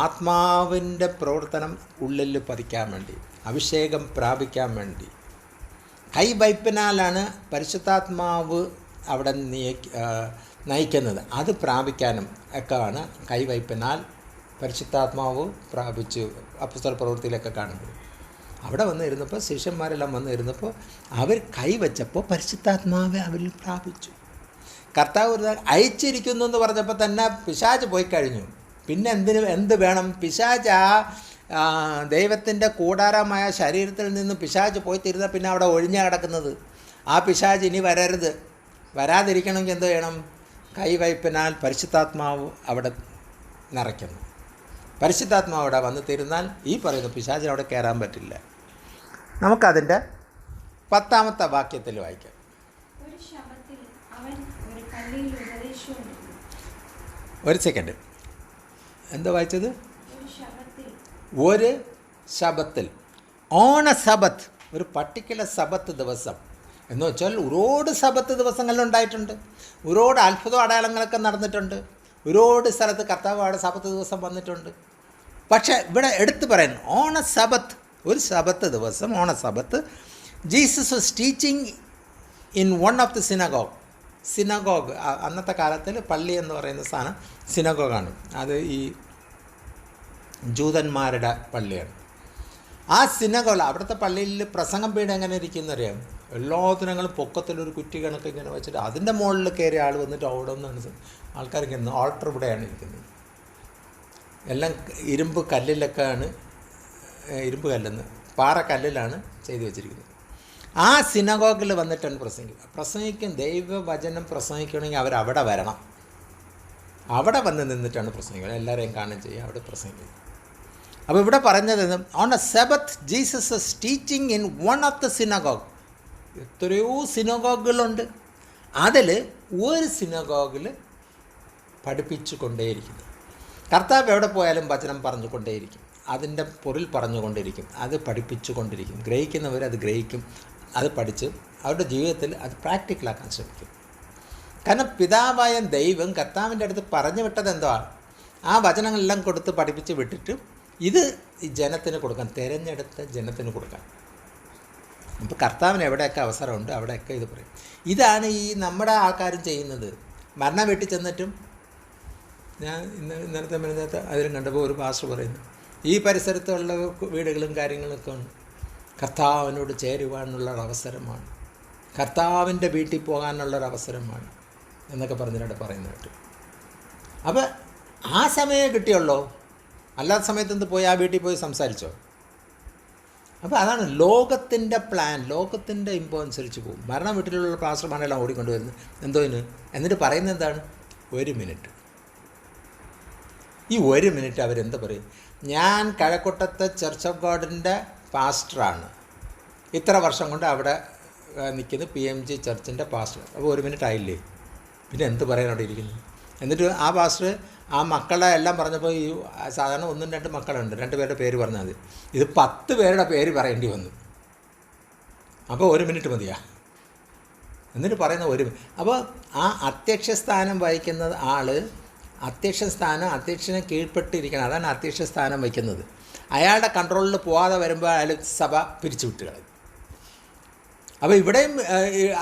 ആത്മാവിൻ്റെ പ്രവർത്തനം ഉള്ളിൽ പതിക്കാൻ വേണ്ടി, അഭിഷേകം പ്രാപിക്കാൻ വേണ്ടി. കൈവയ്പിനാലാണ് പരിശുദ്ധാത്മാവ് അവിടെ നയിക്കുന്നത്. അത് പ്രാപിക്കാനും ഒക്കെയാണ് കൈവയ്പിനാൽ പരിശുദ്ധാത്മാവ് പ്രാപിച്ചു. അപ്പോസ്തല പ്രവൃത്തിയിലൊക്കെ കാണുന്നത്. അവിടെ വന്നിരുന്നപ്പോൾ ശിഷ്യന്മാരെല്ലാം വന്നിരുന്നപ്പോൾ അവർ കൈവച്ചപ്പോൾ പരിശുദ്ധാത്മാവെ അവരിൽ പ്രാപിച്ചു. കർത്താവ് ഒരു അയച്ചിരിക്കുന്നു എന്ന് പറഞ്ഞപ്പോൾ തന്നെ പിശാച് പോയി കഴിഞ്ഞു. പിന്നെ എന്ത് വേണം? പിശാച് ആ ദൈവത്തിൻ്റെ കൂടാരമായ ശരീരത്തിൽ നിന്ന് പിശാച് പോയി തീരുന്ന പിന്നെ അവിടെ ഒഴിഞ്ഞാണ് കിടക്കുന്നത്. ആ പിശാച് ഇനി വരാതിരിക്കണമെങ്കിൽ എന്ത് ചെയ്യണം? കൈവയ്പിനാൽ പരിശുദ്ധാത്മാവ് അവിടെ നിറയ്ക്കണം. പരിശുദ്ധാത്മാവ് അവിടെ വന്ന് തീരുന്നാൽ ഈ പറയുന്ന പിശാചിന് അവിടെ കയറാൻ പറ്റില്ല. നമുക്കതിൻ്റെ 10ാമത്തെ വാക്യത്തിൽ വായിക്കാം. ഒരു സെക്കൻഡ്, എന്താ വായിച്ചത്? ഒരു ശബത്തിൽ, ഓണ സബത്ത്, ഒരു പർട്ടിക്കുലർ സബത്ത് ദിവസം എന്ന് വെച്ചാൽ ഒരുപാട് സബത്ത് ദിവസങ്ങളിലുണ്ടായിട്ടുണ്ട്. ഒരുപാട് അത്ഭുത അടയാളങ്ങളൊക്കെ നടന്നിട്ടുണ്ട്. ഒരുപാട് സ്ഥലത്ത് കർത്താവ് അവിടെ സബത്ത് ദിവസം വന്നിട്ടുണ്ട്. പക്ഷേ ഇവിടെ എടുത്തു പറയുന്നു ഓണ സബത്ത്, ഒരു സബത്ത് ദിവസം, ഓണ Sabbath, Jesus was teaching in one of the synagogue. അന്നത്തെ കാലത്തിൽ പള്ളി എന്ന് പറയുന്ന സാധനം സിനഗോഗാണ്. അത് ഈ ജൂതന്മാരുടെ പള്ളിയാണ്. ആ സിനഗോഗ്, അവിടുത്തെ പള്ളിയിൽ പ്രസംഗം പീഠം എങ്ങനെ ഇരിക്കുന്നറിയാം? എല്ലാത്തിനങ്ങളും പൊക്കത്തിലൊരു കുറ്റി കണക്ക് ഇങ്ങനെ വെച്ചിട്ട് അതിൻ്റെ മുകളിൽ കയറിയ ആൾ വന്നിട്ട് അവിടെ ഒന്നാണ് ആൾക്കാർക്ക് ഇന്ന് ഓൾട്ടർ ഇവിടെയാണ് ഇരിക്കുന്നത്. എല്ലാം ഇരുമ്പ് കല്ലിലൊക്കെയാണ്, ഇരുമ്പ് കല്ലെന്ന് പാറക്കല്ലിലാണ് ചെയ്തു വെച്ചിരിക്കുന്നത്. ആ സിനഗോഗിൽ വന്നിട്ടാണ് പ്രസംഗിക്കും. ദൈവവചനം പ്രസംഗിക്കണമെങ്കിൽ അവരവിടെ വരണം. അവിടെ വന്ന് നിന്നിട്ടാണ് പ്രസംഗിക്കുന്നത്. എല്ലാവരെയും കാണുകയും ചെയ്യുക, അവിടെ പ്രസംഗിക്കുന്നത്. അപ്പോൾ ഇവിടെ പറഞ്ഞത് on A സെബത്ത് Jesus is teaching in one of the synagogue. എത്രയോ സിനഗോഗുകളുണ്ട്, അതിൽ ഒരു സിനഗോഗിൽ പഠിപ്പിച്ചു കൊണ്ടേയിരിക്കുന്നു. കർത്താവ് എവിടെ പോയാലും വചനം പറഞ്ഞുകൊണ്ടേയിരിക്കും, അതിൻ്റെ പൊരുൾ പറഞ്ഞുകൊണ്ടിരിക്കും, അത് പഠിപ്പിച്ചു കൊണ്ടിരിക്കും. ഗ്രഹിക്കുന്നവർ അത് ഗ്രഹിക്കും, അത് പഠിച്ച് അവരുടെ ജീവിതത്തിൽ അത് പ്രാക്ടിക്കലാക്കാൻ ശ്രമിക്കും. കാരണം പിതാവായ ദൈവം കർത്താവിൻ്റെ അടുത്ത് പറഞ്ഞു വിട്ടത് എന്താണ്? ആ വചനങ്ങളെല്ലാം കൊടുത്ത് പഠിപ്പിച്ച് വിട്ടിട്ട് ഇത് ഈ ജനത്തിന് കൊടുക്കാൻ, തിരഞ്ഞെടുത്ത ജനത്തിന് കൊടുക്കാൻ. അപ്പോൾ കർത്താവിന് എവിടെയൊക്കെ അവസരമുണ്ട് അവിടെയൊക്കെ ഇത് പറയും. ഇതാണ് ഈ നമ്മുടെ ആൾക്കാരും ചെയ്യുന്നത്. മരണ വീട്ടിൽ ചെന്നിട്ടും, ഞാൻ ഇന്നലത്തെ അതിലും കണ്ടപ്പോൾ ഒരു പാസ്റ്റർ പറയുന്നു, ഈ പരിസരത്തുള്ള വീടുകളും കാര്യങ്ങളൊക്കെ ഉണ്ട്, കർത്താവിനോട് ചേരുവാനുള്ളൊരവസരമാണ്, കർത്താവിൻ്റെ വീട്ടിൽ പോകാനുള്ളൊരവസരമാണ് എന്നൊക്കെ പറഞ്ഞിട്ട് പറയുന്നത്. അപ്പോൾ ആ സമയമേ കിട്ടിയുള്ളൂ, അല്ലാത്ത സമയത്തൊന്ന് പോയി ആ വീട്ടിൽ പോയി സംസാരിച്ചോ? അപ്പോൾ അതാണ് ലോകത്തിൻ്റെ പ്ലാൻ, ലോകത്തിൻ്റെ ഇമ്പോ അനുസരിച്ച് പോകും. മരണ വീട്ടിലുള്ള പാസ്റ്റർമാരെല്ലാം ഓടിക്കൊണ്ടുവരുന്നത് എന്തോന്ന്, എന്നിട്ട് പറയുന്നത് എന്താണ്? 1 മിനിറ്റ്. ഈ 1 മിനിറ്റ് അവരെന്ത് പറയും? ഞാൻ കഴക്കൂട്ടത്തെ ചർച്ച് ഓഫ് ഗോഡിൻ്റെ പാസ്റ്ററാണ്, ഇത്ര വർഷം കൊണ്ട് അവിടെ നിൽക്കുന്ന PMG ചർച്ചിൻ്റെ പാസ്റ്റർ. അപ്പോൾ 1 മിനിറ്റ് ആയില്ലേ? പിന്നെ എന്ത് പറയാൻ അവിടെ ഇരിക്കുന്നു? എന്നിട്ട് ആ പാസ്റ്റർ ആ മക്കളെ എല്ലാം പറഞ്ഞപ്പോൾ, ഈ സാധാരണ 1-2 മക്കളുണ്ട്, 2 പേരുടെ പേര് പറഞ്ഞാൽ മതി. ഇത് 10 പേരുടെ പേര് പറയേണ്ടി വന്നു. അപ്പോൾ 1 മിനിറ്റ് മതിയാ? എന്നിട്ട് പറയുന്ന 1 മിനിറ്റ്. അപ്പോൾ ആ അധ്യക്ഷ സ്ഥാനം വഹിക്കുന്ന ആൾ, അധ്യക്ഷനെ കീഴ്പ്പെട്ടിരിക്കണം. അതാണ് അധ്യക്ഷ സ്ഥാനം വയ്ക്കുന്നത്. അയാളുടെ കൺട്രോളിൽ പോകാതെ വരുമ്പോൾ അയാൾ സഭ പിരിച്ചു വിട്ട് കളയും. അപ്പോൾ ഇവിടെയും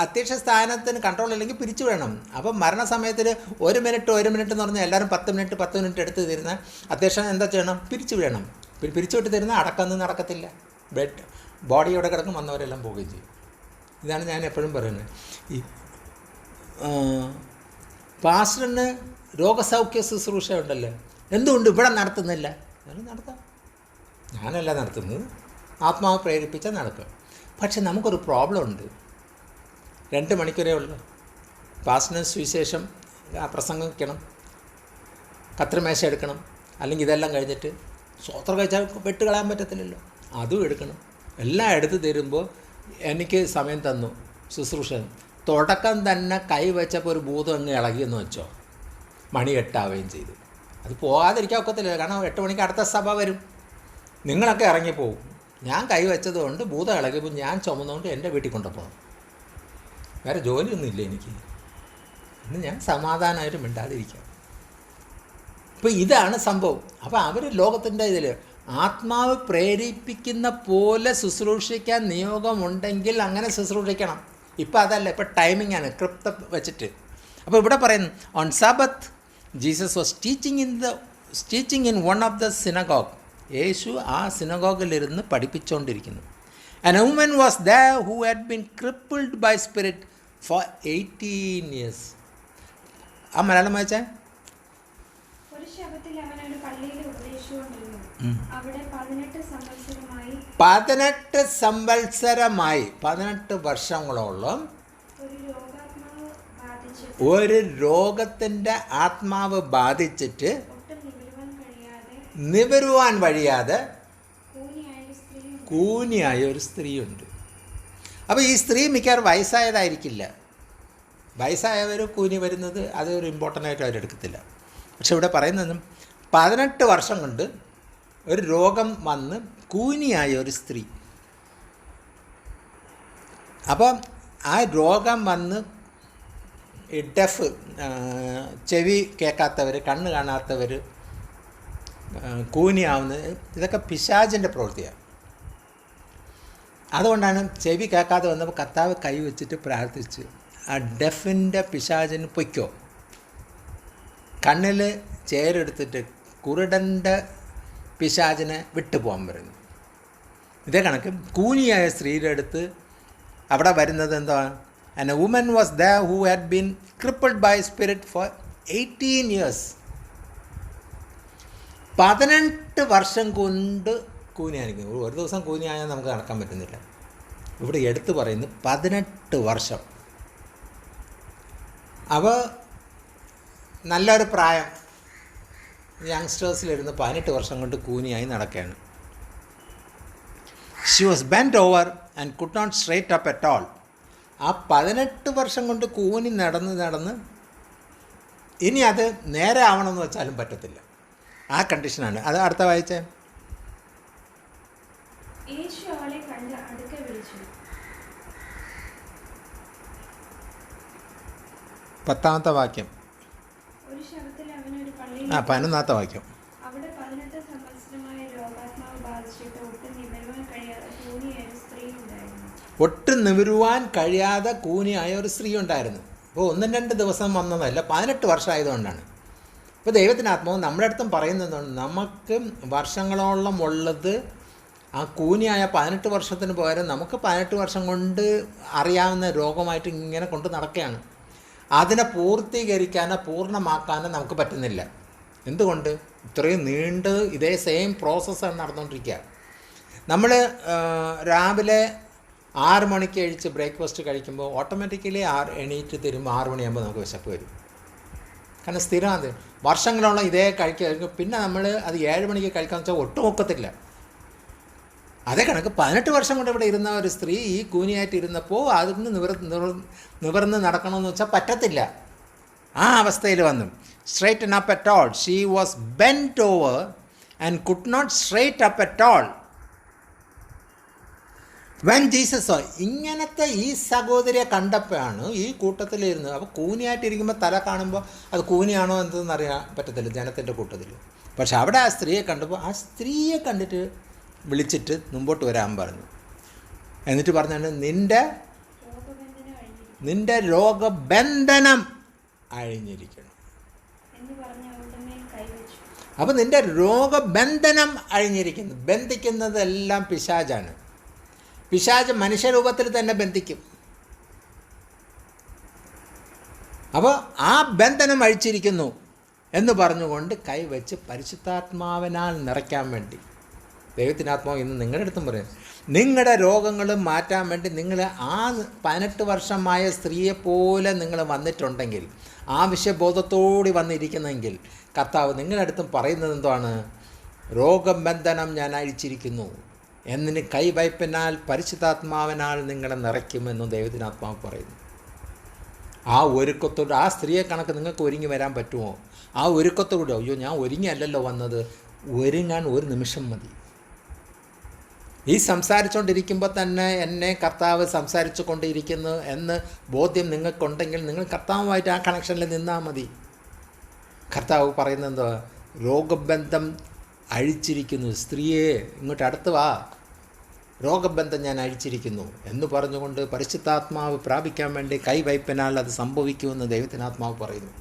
അധ്യക്ഷ സ്ഥാനത്തിന് കൺട്രോൾ ഇല്ലെങ്കിൽ പിരിച്ചു വിടണം. അപ്പം മരണസമയത്തിൽ 1 മിനിറ്റ് എന്ന് പറഞ്ഞാൽ എല്ലാവരും 10 മിനിറ്റ് എടുത്ത് തരുന്ന അധ്യക്ഷൻ എന്താ ചെയ്യണം? പിരിച്ചു വിടണം. പിരിച്ചു വിട്ട് തരുന്ന അടക്കം നടക്കത്തില്ല. ബോഡി ഇവിടെ കിടക്കും, വന്നവരെല്ലാം പോവുകയും ചെയ്യും. ഇതാണ് ഞാൻ എപ്പോഴും പറയുന്നത്. ഈ പാസ്റ്ററിന് രോഗസൗഖ്യ ശുശ്രൂഷ ഉണ്ടല്ലോ, എന്തുകൊണ്ട് ഇവിടെ നടത്തുന്നില്ല? നടത്താം, ഞാനല്ല നടത്തുന്നത്, ആത്മാവ് പ്രേരിപ്പിച്ചാൽ നടക്കുക. പക്ഷെ നമുക്കൊരു പ്രോബ്ലം ഉണ്ട്. 2 മണിക്കൂരേ ഉള്ളൂ. പാസ്റ്ററിന് സുവിശേഷം പ്രസംഗം വയ്ക്കണം, കത്രിമേശ എടുക്കണം, അല്ലെങ്കിൽ ഇതെല്ലാം കഴിഞ്ഞിട്ട് സ്വോത്രം കഴിച്ചാൽ വെട്ട് കളയാൻ പറ്റത്തില്ലല്ലോ, അതും എടുക്കണം. എല്ലാം എടുത്ത് തരുമ്പോൾ എനിക്ക് സമയം തന്നു ശുശ്രൂഷ. തുടക്കം തന്നെ കൈ വെച്ചപ്പോൾ ഒരു ഭൂതം അങ്ങ് ഇളകിയെന്ന് വെച്ചോ, മണി 8 ആവുകയും ചെയ്തു. അത് പോകാതിരിക്കാൻ ഒക്കത്തില്ല, കാരണം 8 മണിക്ക് അടുത്ത സഭ വരും, നിങ്ങളൊക്കെ ഇറങ്ങിപ്പോവും. ഞാൻ കൈ വെച്ചതുകൊണ്ട് ഭൂതം ഇളകിയപ്പോൾ ഞാൻ ചുമന്നുകൊണ്ട് എൻ്റെ വീട്ടിൽ കൊണ്ടുപോകണം. വേറെ ജോലിയൊന്നുമില്ല എനിക്ക്, എന്ന് ഞാൻ സമാധാനമായിട്ട് മിണ്ടാതിരിക്കാം. അപ്പോൾ ഇതാണ് സംഭവം. അപ്പോൾ അവർ ലോകത്തിൻ്റെ ഇതിൽ ആത്മാവ് പ്രേരിപ്പിക്കുന്ന പോലെ ശുശ്രൂഷിക്കാൻ നിയോഗമുണ്ടെങ്കിൽ അങ്ങനെ ശുശ്രൂഷിക്കണം. ഇപ്പോൾ അതല്ല, ഇപ്പോൾ ടൈമിംഗ് ആണ്, ക്രിപ്ത വെച്ചിട്ട്. അപ്പോൾ ഇവിടെ പറയുന്നു, on sabbath Jesus was teaching in one of the synagogue. യേശു ആ സിനഗോഗിലിരുന്ന് പഠിപ്പിച്ചുകൊണ്ടിരിക്കുന്നു. And a woman was there who had been crippled by spirit for 18 years. ആ മലയാളം വായിച്ചാൽ, ഒരു ശബ്ദത്തിൽ അവൻ ഒരു പള്ളിയിൽ ഉപദേശിച്ചുകൊണ്ടിരുന്നു. അവിടെ 18 സംവത്സരമായി 18 വർഷങ്ങളോളം ഒരു രോഗത്തിൻ്റെ ആത്മാവ് ബാധിച്ചിട്ട് നിവരുവാൻ വഴിയാതെ കൂനിയായ ഒരു സ്ത്രീയുണ്ട്. അപ്പോൾ ഈ സ്ത്രീ മിക്കവാറും വയസ്സായതായിരിക്കില്ല. വയസ്സായവർ കൂനി വരുന്നത് അതൊരു ഇമ്പോർട്ടൻ്റ് ആയിട്ട് അവരെടുക്കത്തില്ല. പക്ഷെ ഇവിടെ പറയുന്നതും 18 വർഷം കൊണ്ട് ഒരു രോഗം വന്ന് കൂനിയായ ഒരു സ്ത്രീ. അപ്പം ആ രോഗം വന്ന് ഡെഫ്, ചെവി കേൾക്കാത്തവർ, കണ്ണ് കാണാത്തവർ, കൂനിയാവുന്നത്, ഇതൊക്കെ പിശാചിൻ്റെ പ്രവൃത്തിയാണ്. അതുകൊണ്ടാണ് ചെവി കേൾക്കാതെ വന്നപ്പോൾ കർത്താവ് കൈ വെച്ചിട്ട് പ്രാർത്ഥിച്ച് ആ ഡെഫിൻ്റെ പിശാചിന് പൊയ്ക്കോ. കണ്ണിൽ ചേരെടുത്തിട്ട് കുരുടൻ്റെ പിശാചിനെ വിട്ടുപോകാൻ പറയുന്നു. ഇതേ കണക്ക് കൂനിയായ സ്ത്രീയുടെ അടുത്ത് അവിടെ വരുന്നത് എന്താ? And a woman was there who had been crippled by spirit for 18 years. 18 വർഷം കൊണ്ട് കൂനിയായിരിക്കുന്നു. ഒരു ദിവസം കൂനിയായാൽ നമുക്ക് നടക്കാൻ പറ്റുന്നില്ല. ഇവിടെ എടുത്തു പറയുന്നു 18 വർഷം. അപ്പോൾ നല്ലൊരു പ്രായം, യങ്സ്റ്റേഴ്സിലിരുന്ന് 18 വർഷം കൊണ്ട് കൂനിയായി നടക്കുകയാണ്. She was bend over and could not straight up at all. ആ 18 വർഷം കൊണ്ട് കൂനി നടന്ന് ഇനി അത് നേരെ ആവണമെന്ന് വെച്ചാലും പറ്റത്തില്ല. ആ കണ്ടീഷനാണ്. അത് അടുത്ത വായിച്ചേ. യേശു അവളെ കണ്ട് അടുക്ക വിളിച്ചു. 10ാമത്തെ വാക്യം. ഒരു ശവത്തിൽ അവനൊരു പള്ളിയിൽ 11ാമത്തെ വാക്യം. അവിടെ 18 സംവത്സരമായ രോഗാത്മാവ് ബാധിച്ചിട്ട് ഒട്ടും നിവരുവാൻ കഴിയാതെ കൂനിയായ ഒരു സ്ത്രീ ഉണ്ടായിരുന്നു. ഒട്ടും നിവരുവാൻ കഴിയാതെ കൂനിയായ ഒരു സ്ത്രീ ഉണ്ടായിരുന്നു. അപ്പോൾ 1-2 ദിവസം വന്നതല്ല, 18 വർഷമായതുകൊണ്ടാണ്. ഇപ്പോൾ ദൈവത്തിൻ്റെ ആത്മാവ് നമ്മുടെ അടുത്തും പറയുന്നതുകൊണ്ട് നമുക്ക് വർഷങ്ങളോളം ഉള്ളത് ആ കൂനിയായ 18 വർഷത്തിന് പകരം നമുക്ക് 18 വർഷം കൊണ്ട് അറിയാവുന്ന രോഗമായിട്ട് ഇങ്ങനെ കൊണ്ട് നടക്കുകയാണ്. അതിനെ പൂർത്തീകരിക്കാനോ പൂർണ്ണമാക്കാനോ നമുക്ക് പറ്റുന്നില്ല. എന്തുകൊണ്ട്? ഇത്രയും നീണ്ട് ഇതേ സെയിം പ്രോസസ്സാണ് നടന്നുകൊണ്ടിരിക്കുക. നമ്മൾ രാവിലെ 6 മണിക്ക് കഴിച്ച് ബ്രേക്ക്ഫാസ്റ്റ് കഴിക്കുമ്പോൾ ഓട്ടോമാറ്റിക്കലി എണീറ്റ് തരുമ്പോൾ 6 മണിയാകുമ്പോൾ നമുക്ക് വിശപ്പ് വരും. കാരണം സ്ഥിരം അത് വർഷങ്ങളോളം ഇതേ കഴിക്കുക. പിന്നെ നമ്മൾ അത് 7 മണിക്ക് കഴിക്കാമെന്ന് വെച്ചാൽ ഒട്ടും ഒക്കത്തില്ല. അതേ കണക്ക് 18 വർഷം കൊണ്ട് ഇവിടെ ഇരുന്ന ഒരു സ്ത്രീ ഈ കൂനിയായിട്ട് ഇരുന്നപ്പോൾ അതിന് നിവർന്ന് നടക്കണമെന്ന് വെച്ചാൽ പറ്റത്തില്ല. ആ അവസ്ഥയിൽ വന്നു. Straighten up at all. She was bend over and could not straight up at all. When Jesus ഇങ്ങനത്തെ ഈ സഹോദരിയെ കണ്ടപ്പോഴാണ് ഈ കൂട്ടത്തിലിരുന്നത്. അപ്പോൾ കൂനിയായിട്ടിരിക്കുമ്പോൾ തല കാണുമ്പോൾ അത് കൂനിയാണോ എന്തെന്ന് അറിയാൻ പറ്റത്തില്ല ജനത്തിൻ്റെ കൂട്ടത്തിൽ. പക്ഷെ അവിടെ ആ സ്ത്രീയെ കണ്ടപ്പോൾ ആ സ്ത്രീയെ കണ്ടിട്ട് വിളിച്ചിട്ട് മുമ്പോട്ട് വരാൻ പറഞ്ഞു. എന്നിട്ട് പറഞ്ഞാണ് നിൻ്റെ രോഗബന്ധനം അഴിഞ്ഞിരിക്കണം എന്ന് പറഞ്ഞ് അവളുടെ മേൽ കൈവച്ചു. അപ്പോൾ നിൻ്റെ രോഗബന്ധനം അഴിഞ്ഞിരിക്കുന്നു. ബന്ധിക്കുന്നതെല്ലാം പിശാചാണ്. പിശാച് മനുഷ്യരൂപത്തിൽ തന്നെ ബന്ധിക്കും. അപ്പോൾ ആ ബന്ധനം അഴിച്ചിരിക്കുന്നു എന്ന് പറഞ്ഞുകൊണ്ട് കൈവച്ച് പരിശുദ്ധാത്മാവിനാൽ നിറയ്ക്കാൻ വേണ്ടി ദൈവത്തിൻ്റെ ആത്മാവ് ഇന്ന് നിങ്ങളുടെ അടുത്തും പറയും. നിങ്ങളുടെ രോഗങ്ങൾ മാറ്റാൻ വേണ്ടി നിങ്ങൾ ആ 18 വർഷമായ സ്ത്രീയെപ്പോലെ നിങ്ങൾ വന്നിട്ടുണ്ടെങ്കിൽ, ആവശ്യബോധത്തോടെ വന്നിരിക്കുന്നെങ്കിൽ കർത്താവ് നിങ്ങളുടെ അടുത്തും പറയുന്നത് എന്താണ്? രോഗബന്ധനം ഞാൻ അഴിച്ചിരിക്കുന്നു, എന്നിന് കൈവയ്പിനാൽ പരിശുദ്ധാത്മാവിനാൽ നിങ്ങളെ നിറയ്ക്കുമെന്ന് ദൈവത്തിൻ്റെ ആത്മാവ് പറയുന്നു. ആ ഒരുക്കത്തോട് ആ സ്ത്രീയെ കണക്ക് നിങ്ങൾക്ക് ഒരുങ്ങി വരാൻ പറ്റുമോ? ആ ഒരുക്കത്തോടെ അയ്യോ ഞാൻ ഒരുങ്ങിയല്ലല്ലോ വന്നത്, ഒരുങ്ങാൻ ഒരു നിമിഷം മതി. ഈ സംസാരിച്ചുകൊണ്ടിരിക്കുമ്പോൾ തന്നെ എന്നെ കർത്താവ് സംസാരിച്ചു കൊണ്ടിരിക്കുന്നു എന്ന് ബോധ്യം നിങ്ങൾക്കുണ്ടെങ്കിൽ നിങ്ങൾ കർത്താവുമായിട്ട് ആ കണക്ഷനിൽ നിന്നാൽ മതി. കർത്താവ് പറയുന്നത് എന്താ? രോഗബന്ധം അഴിച്ചിരിക്കുന്നു, സ്ത്രീയെ ഇങ്ങോട്ട് അടുത്ത് വാ, രോഗബന്ധം ഞാൻ അഴിച്ചിരിക്കുന്നു എന്ന് പറഞ്ഞുകൊണ്ട് പരിശുദ്ധാത്മാവ് പ്രാപിക്കാൻ വേണ്ടി കൈവയ്പിനാൽ അത് സംഭവിക്കുമെന്ന് ദൈവത്തിനാത്മാവ് പറയുന്നു.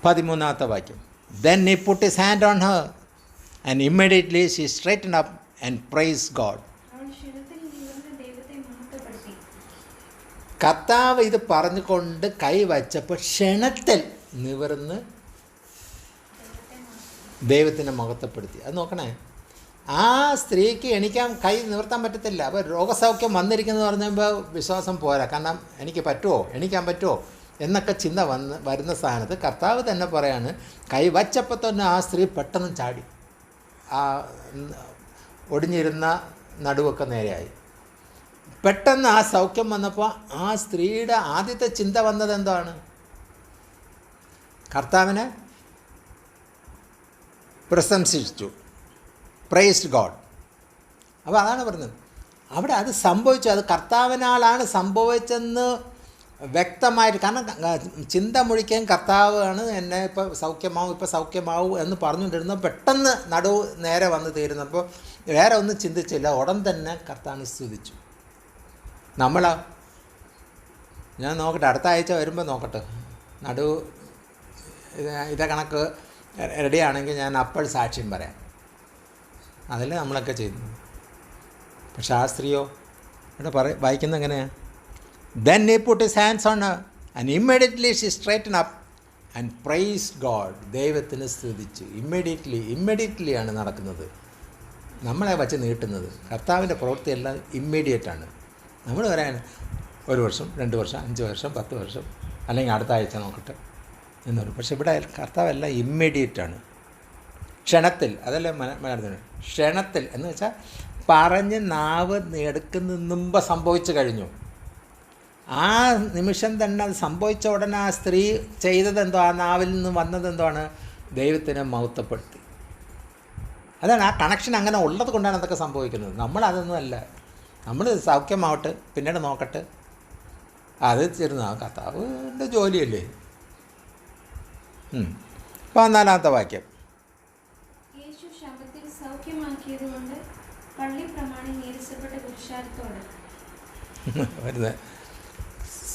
13ാമത്തെ വാക്യം. Then he put his hand on her and immediately she straightened up and praised God. അവൾ ക്ഷണത്തിൽ നിവർന്ന് ദൈവത്തെ മഹത്വപ്പെടുത്തി. കർത്താവ് ഇത് പറഞ്ഞുകൊണ്ട് കൈ വച്ചപ്പോൾ ക്ഷണത്തിൽ നിവർന്ന് ദൈവത്തിനെ മഹത്വപ്പെടുത്തി. അത് നോക്കണേ, ആ സ്ത്രീക്ക് എണീക്കാൻ കൈ നിവർത്താൻ പറ്റത്തില്ല. അപ്പോൾ രോഗസൗഖ്യം വന്നിരിക്കുന്നത് പറഞ്ഞപ്പോൾ വിശ്വാസം പോരാ. കാരണം എനിക്ക് പറ്റുമോ, എണീക്കാൻ പറ്റുമോ എന്നൊക്കെ ചിന്ത വരുന്ന സ്ഥാനത്ത് കർത്താവ് തന്നെ പറയാണ്, കൈ വച്ചപ്പോൾ തന്നെ ആ സ്ത്രീ പെട്ടെന്ന് ചാടി, ആ ഒടിഞ്ഞിരുന്ന നടുവൊക്കെ നേരെയായി. പെട്ടെന്ന് ആ സൗഖ്യം വന്നപ്പോൾ ആ സ്ത്രീയുടെ ആദ്യത്തെ ചിന്ത വന്നത് എന്താണ്? കർത്താവിനെ പ്രശംസിച്ചു, പ്രൈസ്ഡ് ഗോഡ്. അപ്പോൾ അതാണ് പറഞ്ഞത്. അവിടെ അത് സംഭവിച്ചു, അത് കർത്താവിനാലാണ് സംഭവിച്ചെന്ന് വ്യക്തമായിട്ട്. കാരണം ചിന്ത മുഴിക്കാൻ കർത്താവാണ് എന്നെ ഇപ്പോൾ സൗഖ്യമാവും എന്ന് പറഞ്ഞുകൊണ്ടിരുന്നു. പെട്ടെന്ന് നടുവ് നേരെ വന്ന് തീരുന്നപ്പോൾ വേറെ ഒന്നും ചിന്തിച്ചില്ല, ഉടൻ തന്നെ കർത്താവിനെ സ്തുതിച്ചു. നമ്മളാ ഞാൻ നോക്കട്ടെ, അടുത്ത ആഴ്ച വരുമ്പോൾ നോക്കട്ടെ, നടുവ് ഇതേ കണക്ക് റെഡിയാണെങ്കിൽ ഞാൻ അപ്പോൾ സാക്ഷ്യം പറയാം. അതിൽ നമ്മളൊക്കെ ചെയ്യുന്നു. പക്ഷെ ആ സ്ത്രീയോ ഇവിടെ വായിക്കുന്നത് എങ്ങനെയാണ്? Then he put his hands on her and immediately she straightened up and praised God. ദൈവത്തിന് സ്തുതിച്ചു. ഇമ്മീഡിയറ്റ്ലി ആണ് നടക്കുന്നത്. നമ്മളെ വച്ച് നീട്ടുന്നത് കർത്താവിൻ്റെ പ്രവൃത്തിയെല്ലാം ഇമ്മീഡിയറ്റാണ്. നമ്മൾ പറയാൻ 1 വർഷം, 2 വർഷം, 5 വർഷം, 10 വർഷം, അല്ലെങ്കിൽ അടുത്ത ആഴ്ച നോക്കട്ടെ. എന്ന് പറയും. പക്ഷെ ഇവിടെ കർത്താവെല്ലാം ഇമ്മീഡിയറ്റാണ്, ക്ഷണത്തിൽ. അതല്ലേ മലയാളത്തിൽ ക്ഷണത്തിൽ എന്ന് വെച്ചാൽ പറഞ്ഞ് നാവ് എടുക്കുന്നതിന് മുമ്പ് സംഭവിച്ചു കഴിഞ്ഞു. ആ നിമിഷം തന്നെ അത് സംഭവിച്ച ഉടനെ ആ സ്ത്രീ ചെയ്തതെന്തോ, ആ നാവിൽ നിന്ന് വന്നതെന്താണ്? ദൈവത്തിനെ മഹത്വപ്പെടുത്തി. അതാണ് ആ കണക്ഷൻ അങ്ങനെ ഉള്ളത് കൊണ്ടാണ് അതൊക്കെ സംഭവിക്കുന്നത്. നമ്മളതൊന്നും അല്ല. നമ്മൾ സൗഖ്യമാവട്ടെ പിന്നീട് നോക്കട്ടെ, അത് ചേരുന്ന കർത്താവിൻ്റെ ജോലിയല്ലേ. 14-ാമത്തെ വാക്യം. യേശു ശബ്ദത്തിൽ സൗഖ്യമാക്കിയതുകൊണ്ട് പള്ളി പ്രമാണി നീരസപ്പെട്ട പുരുഷാരത്തോട് വരുന്നത്,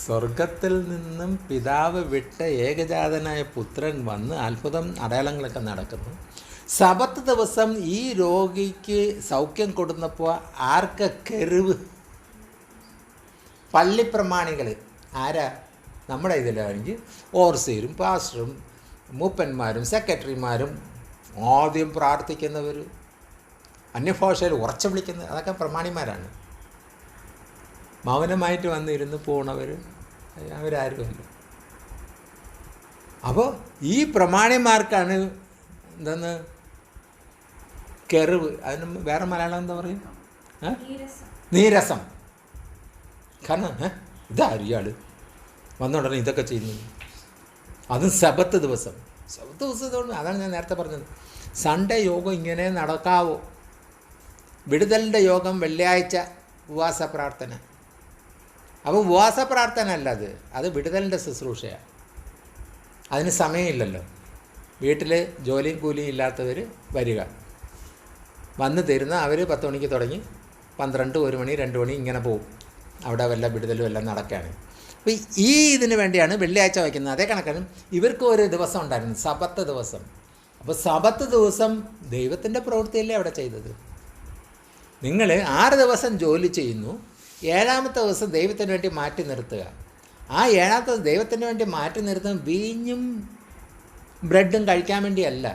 സ്വർഗത്തിൽ നിന്നും പിതാവ് വിട്ട ഏകജാതനായ പുത്രൻ വന്ന് അത്ഭുതം അടയാളങ്ങളൊക്കെ നടക്കുന്നു. സബത്ത് ദിവസം ഈ രോഗിക്ക് സൗഖ്യം കൊടുത്തപ്പോൾ ആർക്കൊക്കെ എറിവ്? പള്ളിപ്രമാണികൾ. ആരാ? നമ്മുടെ ഇതിലാണെങ്കിൽ ഓവർസീരും പാസ്റ്ററും മൂപ്പന്മാരും സെക്രട്ടറിമാരും ആദ്യം പ്രാർത്ഥിക്കുന്നവർ, അന്യഭാഷയിൽ ഉറച്ചു വിളിക്കുന്നത്, അതൊക്കെ പ്രമാണിമാരാണ്. മൗനമായിട്ട് വന്നിരുന്ന് പോണവർ അവരാരുമല്ല. അപ്പോൾ ഈ പ്രമാണിമാർക്കാണ് എന്തെന്ന് കെറിവ്. അതിന് വേറെ മലയാളം എന്താ പറയും? നീരസം. കാരണം ഇതാരും ഇയാൾ വന്ന ഉടനെ ഇതൊക്കെ ചെയ്യുന്നത്, അതും സബത്ത് ദിവസം. സബത്ത് ദിവസത്തോട് അതാണ് ഞാൻ നേരത്തെ പറഞ്ഞത്. സൺഡേ യോഗം ഇങ്ങനെ നടക്കാവോ? വിടുതലിൻ്റെ യോഗം വെള്ളിയാഴ്ച ഉപവാസ പ്രാർത്ഥന. അപ്പോൾ ഉപവാസ പ്രാർത്ഥന അല്ല അത് വിടുതലിൻ്റെ ശുശ്രൂഷയാണ്. അതിന് സമയമില്ലല്ലോ. വീട്ടിൽ ജോലിയും കൂലിയും ഇല്ലാത്തവർ വരിക, വന്ന് തരുന്ന അവർ 10 മണിക്ക് തുടങ്ങി 12, 1 മണി, 2 മണി ഇങ്ങനെ പോവും. അവിടെ വല്ല വിടുതലും എല്ലാം നടക്കുകയാണ്. അപ്പോൾ ഈ ഇതിന് വേണ്ടിയാണ് വെള്ളിയാഴ്ച വയ്ക്കുന്നത്. അതേ കണക്കാണ് ഇവർക്ക് ഒരു ദിവസം ഉണ്ടായിരുന്നു, സബത്ത് ദിവസം. അപ്പോൾ സബത്ത് ദിവസം ദൈവത്തിൻ്റെ പ്രവൃത്തിയല്ലേ അവിടെ ചെയ്തത്. നിങ്ങൾ 6 ദിവസം ജോലി ചെയ്യുന്നു, 7-ാമത്തെ ദിവസം ദൈവത്തിന് വേണ്ടി മാറ്റി നിർത്തുക. ആ 7-ാമത്തെ ദിവസം ദൈവത്തിന് വേണ്ടി മാറ്റി നിർത്തുന്ന വീഞ്ഞും ബ്രെഡും കഴിക്കാൻ വേണ്ടിയല്ല.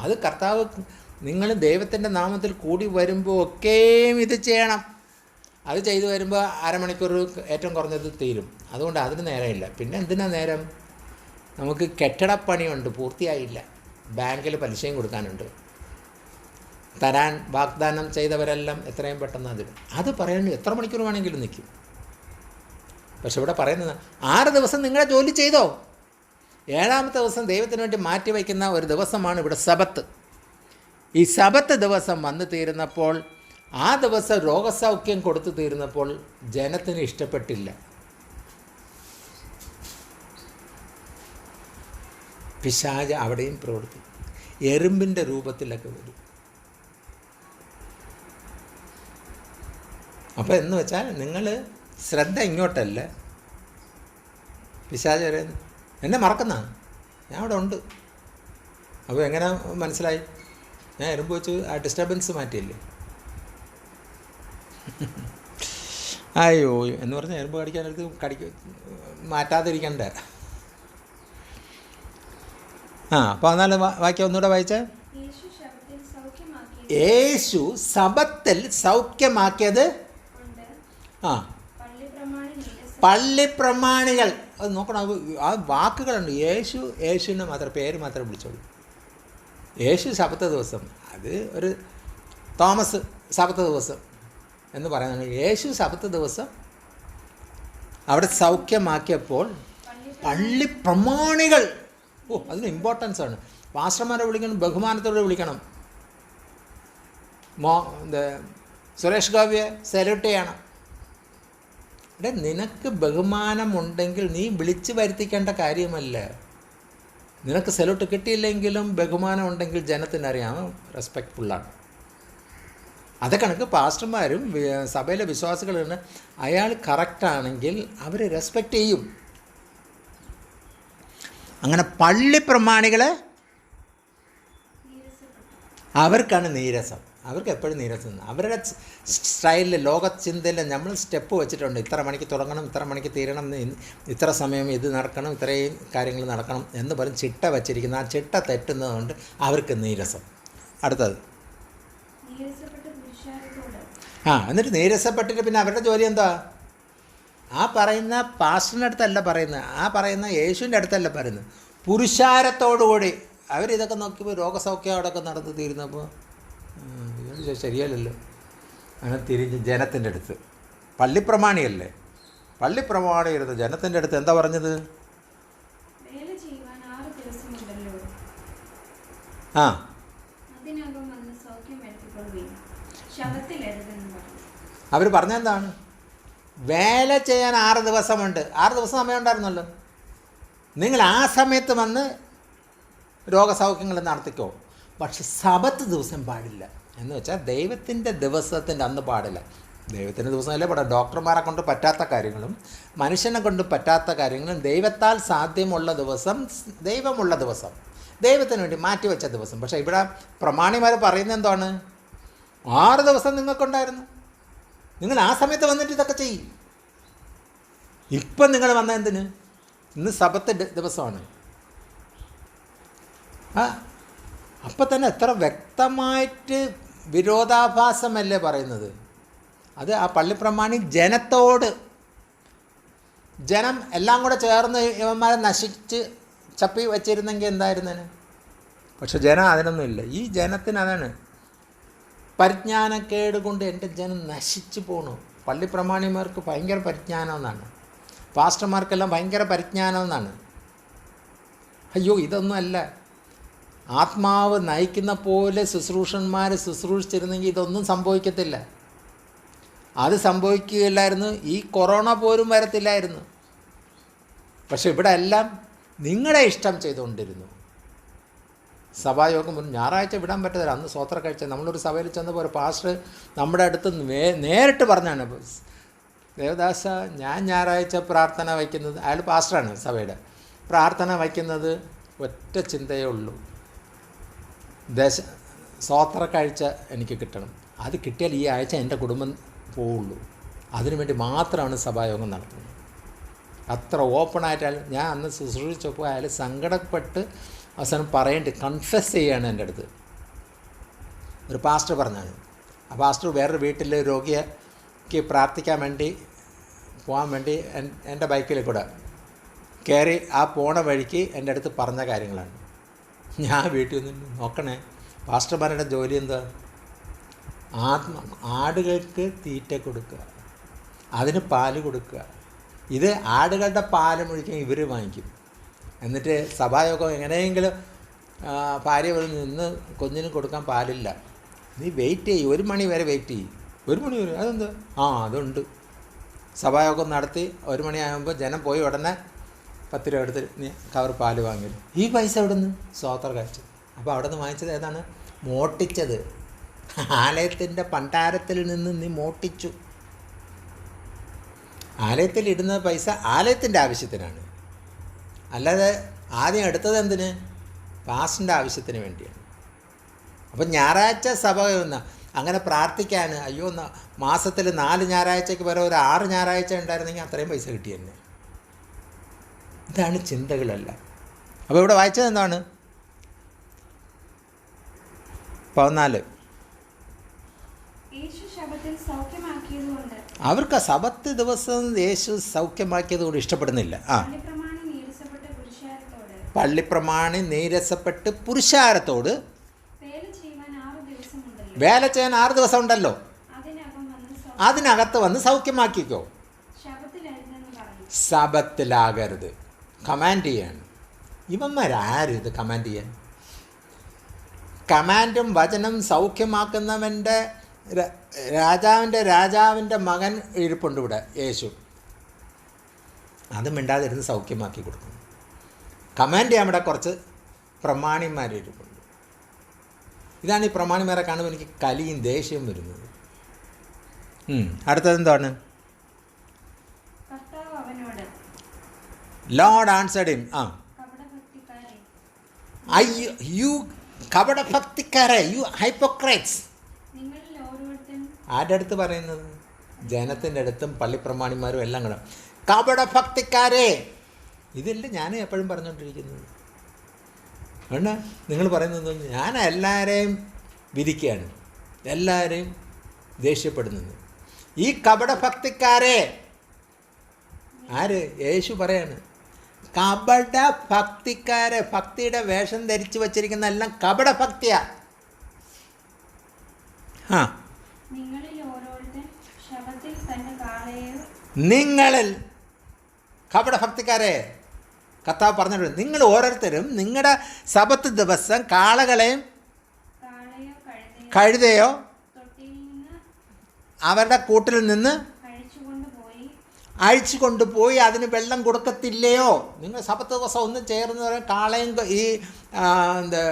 അത് കർത്താവ് നിങ്ങൾ ദൈവത്തിൻ്റെ നാമത്തിൽ കൂടി വരുമ്പോൾ ഒക്കെയും ഇത് ചെയ്യണം. അത് ചെയ്തു വരുമ്പോൾ അരമണിക്കൂർ ഏറ്റവും കുറഞ്ഞത് തീരും. അതുകൊണ്ട് അതിന് നേരമില്ല. പിന്നെ എന്തിനാ നേരം? നമുക്ക് കെട്ടിടപ്പണിയുണ്ട്, പൂർത്തിയായില്ല. ബാങ്കിൽ പലിശയും കൊടുക്കാനുണ്ട്. തരാൻ വാഗ്ദാനം ചെയ്തവരെല്ലാം എത്രയും പെട്ടെന്ന് അത് പറയാൻ എത്ര മണിക്കൂർ വേണമെങ്കിലും നിൽക്കും. പക്ഷെ ഇവിടെ പറയുന്നത് 6 ദിവസം നിങ്ങളെ ജോലി ചെയ്തോ, 7-ാമത്തെ ദിവസം ദൈവത്തിന് വേണ്ടി മാറ്റി വയ്ക്കുന്ന ഒരു ദിവസമാണ് ഇവിടെ സബത്ത്. ഈ സബത്ത് ദിവസം വന്നു തീരുന്നപ്പോൾ, ആ ദിവസം രോഗസൗഖ്യം കൊടുത്തു തീരുന്നപ്പോൾ ജനത്തിന് ഇഷ്ടപ്പെട്ടില്ല. പിശാച് അവിടെയും പ്രവർത്തിക്കും. എറുമ്പിൻ്റെ രൂപത്തിലൊക്കെ വരും. അപ്പോൾ എന്ന് വെച്ചാൽ നിങ്ങൾ ശ്രദ്ധ ഇങ്ങോട്ടല്ല. പിശാച് പറയുന്നത് എന്നെ മറക്കുന്ന, ഞാൻ അവിടെ ഉണ്ട്. അപ്പോൾ എങ്ങനെ മനസ്സിലായി? ഞാൻ എറുമ്പ് വെച്ച് ആ ഡിസ്റ്റർബൻസ് മാറ്റിയില്ലേ. അയ്യോ എന്ന് പറഞ്ഞാൽ എറുമ്പ് കടിക്കാനെടുത്ത് മാറ്റാതിരിക്കണ്ടേ. അപ്പോൾ എന്നാലും വാക്യം ഒന്നുകൂടെ വായിച്ചേ. യേശു സബത്തിൽ സൗഖ്യമാക്കിയത് പള്ളിപ്രമാണികൾ. അത് നോക്കണം, ആ വാക്കുകളുണ്ട്. യേശുവിനെ മാത്രം പേര് മാത്രം വിളിച്ചോളൂ. യേശു സബത്ത് ദിവസം, അത് ഒരു തോമസ് സബത്ത് ദിവസം എന്ന് പറയുന്നത്. യേശു സബത്ത് ദിവസം അവിടെ സൗഖ്യമാക്കിയപ്പോൾ പള്ളിപ്രമാണികൾ, അതിന് ഇമ്പോർട്ടൻസ് ആണ്. പാസ്റ്റർമാരെ വിളിക്കണം, ബഹുമാനത്തോടെ വിളിക്കണം. സുരേഷ് ഗോപിയെ സെല്യൂട്ട് ചെയ്യണം. നിനക്ക് ബഹുമാനമുണ്ടെങ്കിൽ നീ വിളിച്ചു വരുത്തിക്കേണ്ട കാര്യമല്ല. നിനക്ക് സെല്യൂട്ട് കിട്ടിയില്ലെങ്കിലും ബഹുമാനം ഉണ്ടെങ്കിൽ ജനത്തിനറിയാം റെസ്പെക്റ്റ്ഫുള്ളാണ്. അതേ കണക്ക് പാസ്റ്റർമാരും സഭയിലെ വിശ്വാസികളാണ്. അയാൾ കറക്റ്റാണെങ്കിൽ അവർ റെസ്പെക്റ്റ് ചെയ്യും. അങ്ങനെ പള്ളിപ്രമാണികളെ അവർക്കാണ് നീരസം. അവർക്ക് എപ്പോഴും നീരസം. അവരുടെ സ്റ്റൈലിൽ, ലോകചിന്തയിൽ നമ്മൾ സ്റ്റെപ്പ് വെച്ചിട്ടുണ്ട്. ഇത്ര മണിക്ക് തുടങ്ങണം, ഇത്ര മണിക്ക് തീരണം, ഇത്ര സമയം ഇത് നടക്കണം, ഇത്രയും കാര്യങ്ങൾ നടക്കണം എന്ന് പറഞ്ഞ് ചിട്ട വച്ചിരിക്കുന്ന ആ ചിട്ട തെറ്റുന്നതുകൊണ്ട് അവർക്ക് നീരസം. അടുത്തത് എന്നിട്ട് നീരസപ്പെട്ടിട്ട് പിന്നെ അവരുടെ ജോലി എന്താ? ആ പറയുന്ന പാസ്റ്ററിൻ്റെ അടുത്തല്ല പറയുന്നത്, ആ പറയുന്ന യേശുവിൻ്റെ അടുത്തല്ല പറയുന്നത്, പുരുഷാരത്തോടുകൂടി അവരിതൊക്കെ നോക്കിയപ്പോൾ രോഗസൗഖ്യം അവിടെയൊക്കെ നടന്നു തീരുന്നപ്പോൾ ഇത് ശരിയല്ലല്ലോ. അങ്ങനെ തിരിഞ്ഞ് ജനത്തിൻ്റെ അടുത്ത്, പള്ളിപ്രമാണിയല്ലേ, പള്ളിപ്രമാണിയിരുന്ന ജനത്തിൻ്റെ അടുത്ത് എന്താ പറഞ്ഞത്? വേല ചെയ്യുവാൻ 6 ദിവസമുണ്ടല്ലോ, ആ അതിനകം വന്ന് സൗഖ്യം വരുത്തിക്കൊള്ളുകയും ശവത്തിലരുതെന്ന് പറഞ്ഞു. അവർ പറഞ്ഞെന്താണ്? വേല ചെയ്യാൻ 6 ദിവസമുണ്ട്. 6 ദിവസം സമയം ഉണ്ടായിരുന്നല്ലോ. നിങ്ങൾ ആ സമയത്ത് വന്ന് രോഗസൗഖ്യങ്ങൾ നടത്തിക്കോ. പക്ഷെ സബത്ത് ദിവസം പാടില്ല. എന്ന് വെച്ചാൽ ദൈവത്തിൻ്റെ ദിവസത്തിൻ്റെ അന്ന് പാടില്ല. ദൈവത്തിൻ്റെ ദിവസമല്ലേ പാടാം. ഡോക്ടർമാരെ കൊണ്ട് പറ്റാത്ത കാര്യങ്ങളും മനുഷ്യനെ കൊണ്ട് പറ്റാത്ത കാര്യങ്ങളും ദൈവത്താൽ സാധ്യമുള്ള ദിവസം, ദൈവമുള്ള ദിവസം, ദൈവത്തിന് വേണ്ടി മാറ്റിവെച്ച ദിവസം. പക്ഷേ ഇവിടെ പ്രമാണിമാർ പറയുന്നത് എന്താണ്? 6 ദിവസം നിങ്ങൾക്കുണ്ടായിരുന്നു, നിങ്ങൾ ആ സമയത്ത് വന്നിട്ട് ഇതൊക്കെ ചെയ്യും. ഇപ്പം നിങ്ങൾ വന്ന എന്തിന്? ഇന്ന് സബത്ത് ദിവസമാണ്. അപ്പം തന്നെ എത്ര വ്യക്തമായിട്ട് വിരോധാഭാസമല്ലേ പറയുന്നത്. അത് ആ പള്ളിപ്രമാണി ജനത്തോട്, ജനം എല്ലാം കൂടെ ചേർന്ന് ഇവന്മാരെ നശിച്ച് ചപ്പി വച്ചിരുന്നെങ്കിൽ എന്തായിരുന്നേന്? പക്ഷെ ജനം അതിനൊന്നുമില്ല. ഈ ജനത്തിന് അതാണ് പരിജ്ഞാനക്കേട് കൊണ്ട് എൻ്റെ ജനം നശിച്ചു പോണു. പള്ളിപ്രമാണിമാർക്ക് ഭയങ്കര പരിജ്ഞാനം എന്നാണ്, പാസ്റ്റർമാർക്കെല്ലാം ഭയങ്കര പരിജ്ഞാനം എന്നാണ്. അയ്യോ, ഇതൊന്നും അല്ല. ആത്മാവ് നയിക്കുന്ന പോലെ ശുശ്രൂഷന്മാർ ശുശ്രൂഷിച്ചിരുന്നെങ്കിൽ ഇതൊന്നും സംഭവിക്കത്തില്ല. അത് സംഭവിക്കുകയില്ലായിരുന്നു, ഈ കൊറോണ പോലും വരത്തില്ലായിരുന്നു. പക്ഷെ ഇവിടെ എല്ലാം നിങ്ങളുടെ ഇഷ്ടം ചെയ്തുകൊണ്ടിരുന്നു. സഭായോഗം ഞായറാഴ്ച വിടാൻ പറ്റത്തില്ല. അന്ന് സ്വോത്ര കഴിച്ച നമ്മളൊരു സഭയിൽ ചെന്നപ്പോൾ ഒരു പാസ്റ്റർ നമ്മുടെ അടുത്ത് നേരിട്ട് പറഞ്ഞാണ്, ദേവദാസ, ഞാൻ ഞായറാഴ്ച പ്രാർത്ഥന വയ്ക്കുന്നത്, അയാൾ പാസ്റ്ററാണ് സഭയുടെ, പ്രാർത്ഥന വയ്ക്കുന്നത് ഒറ്റ ചിന്തയേ ഉള്ളൂ, സ്വോത്ര കാഴ്ച എനിക്ക് കിട്ടണം. അത് കിട്ടിയാൽ ഈ ആഴ്ച എൻ്റെ കുടുംബം പോവുള്ളൂ. അതിനുവേണ്ടി മാത്രമാണ് സഭായോഗം നടത്തുന്നത്. അത്ര ഓപ്പണായിട്ട് ഞാൻ അന്ന് ശുശ്രൂഷിച്ചപ്പോൾ അയാൾ സങ്കടപ്പെട്ട് അവസാനം പറയേണ്ടി കൺഫെസ് ചെയ്യാണ് എൻ്റെ അടുത്ത്. ഒരു പാസ്റ്റർ പറഞ്ഞാണ്. ആ പാസ്റ്റർ വേറൊരു വീട്ടിൽ രോഗിക്ക് പ്രാർത്ഥിക്കാൻ വേണ്ടി പോകാൻ വേണ്ടി എൻ്റെ ബൈക്കിൽ കൂടെ കയറി ആ പോണ വഴിക്ക് എൻ്റെ അടുത്ത് പറഞ്ഞ കാര്യങ്ങളാണ്. ഞാൻ വീട്ടിൽ നിന്ന് നോക്കണേ, പാസ്റ്റർമാരുടെ ജോലി എന്താ? ആടുകൾക്ക് തീറ്റ കൊടുക്കുക, അതിന് പാല് കൊടുക്കുക. ഇത് ആടുകളുടെ പാല് മുഴിക്കാൻ ഇവർ വാങ്ങിക്കും. എന്നിട്ട് സഭായോഗം എങ്ങനെയെങ്കിലും ഭാര്യ നിന്ന് കുഞ്ഞിന് കൊടുക്കാൻ പാലില്ല, നീ വെയിറ്റ് ചെയ്യും, 1 മണി വരെ വെയിറ്റ് ചെയ്യും. 1 മണി വരെ അതെന്താ? അതുണ്ട്. സഭായോഗം നടത്തി 1 മണിയാകുമ്പോൾ ജനം പോയി ഉടനെ 10 രൂപ എടുത്ത് നീ കവർ പാല് വാങ്ങി. ഈ പൈസ എവിടെ നിന്ന്? സ്വോത്ര കാഴ്ച. അപ്പോൾ അവിടെ നിന്ന് വാങ്ങിച്ചത് ഏതാണ്? മോട്ടിച്ചത്. ആലയത്തിൻ്റെ പണ്ടാരത്തിൽ നിന്ന് നീ മോട്ടിച്ചു. ആലയത്തിൽ ഇടുന്ന പൈസ ആലയത്തിൻ്റെ ആവശ്യത്തിനാണ്, അല്ലാതെ ആദ്യം എടുത്തത് എന്തിന്? പാസ്റ്റിൻ്റെ ആവശ്യത്തിന് വേണ്ടിയാണ്. അപ്പം ഞായറാഴ്ച സഭ അങ്ങനെ പ്രാർത്ഥിക്കാൻ, അയ്യോ മാസത്തിൽ 4 ഞായറാഴ്ചയ്ക്ക് വരെ ഒരു 6 ഞായറാഴ്ച ഉണ്ടായിരുന്നെങ്കിൽ അത്രയും പൈസ കിട്ടിയെന്നെ. ഇതാണ് ചിന്തകളല്ല. അപ്പോൾ ഇവിടെ വായിച്ചത് എന്താണ്? 14. അവർക്ക് സബത്ത് ദിവസം യേശു സൗഖ്യമാക്കിയത് കൊണ്ട് ഇഷ്ടപ്പെടുന്നില്ല. പള്ളിപ്രമാണി നീരസപ്പെട്ട് പുരുഷാരത്തോട് വേല ചെയ്യാൻ 6 ദിവസം ഉണ്ടല്ലോ, അതിനകത്ത് വന്ന് സൗഖ്യമാക്കിക്കോ. സബത്തിലാകരുത്. കമാൻഡ് ചെയ്യാണ്. ഇവന്മാരാരും ഇത് കമാൻഡ് ചെയ്യാൻ? കമാൻഡും വചനം സൗഖ്യമാക്കുന്നവൻ്റെ രാജാവിൻ്റെ മകൻ ഇരിപ്പുണ്ട് ഇവിടെ, യേശു. അത് മിണ്ടാതിരുന്ന് സൗഖ്യമാക്കി കൊടുക്കുന്നു. കമാൻഡ് ചെയ്യാൻ ഇവിടെ കുറച്ച് പ്രമാണിമാർ ഇരിപ്പുണ്ട്. ഇതാണ് ഈ പ്രമാണിമാരെ കാണുമ്പോൾ എനിക്ക് കലിയും ദേഷ്യവും വരുന്നത്. അടുത്തത് എന്താണ്? Lord answered him. അയ്യോ, യു കപടഭക്തിക്കാരെ, യു ഹൈപ്പോക്രൈറ്റ്സ്. ആരുടെ അടുത്ത് പറയുന്നത്? ജനത്തിൻ്റെ അടുത്തും പള്ളിപ്രമാണിമാരും എല്ലാം കൂടെ കപടഭക്തിക്കാരെ. ഇതല്ല ഞാൻ എപ്പോഴും പറഞ്ഞുകൊണ്ടിരിക്കുന്നത്. വേണ്ട, നിങ്ങൾ പറയുന്നത് ഞാൻ എല്ലാവരെയും വിധിക്കുകയാണ്, എല്ലാവരെയും ദേഷ്യപ്പെടുന്നത്. ഈ കപടഭക്തിക്കാരെ ആര്? യേശു പറയാണ്. കപട ഭക്തിക്കാരെ, ഭക്തിയുടെ വേഷം ധരിച്ചു വച്ചിരിക്കുന്ന എല്ലാം കപട ഭക്തിയാ. ആ, നിങ്ങളിൽ ഓരോരുത്തൻ ശബത്തിൽ തന്റെ കാളയോ നിങ്ങളിൽ കപട ഭക്തിക്കാരെ കർത്താവ് പറഞ്ഞിട്ടുണ്ട്, നിങ്ങൾ ഓരോരുത്തരും നിങ്ങളുടെ സബത്ത് ദിവസം കാളകളെയും കാളയോ കഴുതയോ തൊട്ടിയിൽ നിന്ന് അവരുടെ കൂട്ടിൽ നിന്ന് അഴിച്ചുകൊണ്ടുപോയി അഴിച്ചു കൊണ്ടുപോയി അതിന് വെള്ളം കൊടുക്കത്തില്ലയോ? നിങ്ങൾ സബത്ത് ദിവസം ഒന്ന് ചേർന്ന് പറയാൻ കാളയും ഈ എന്താ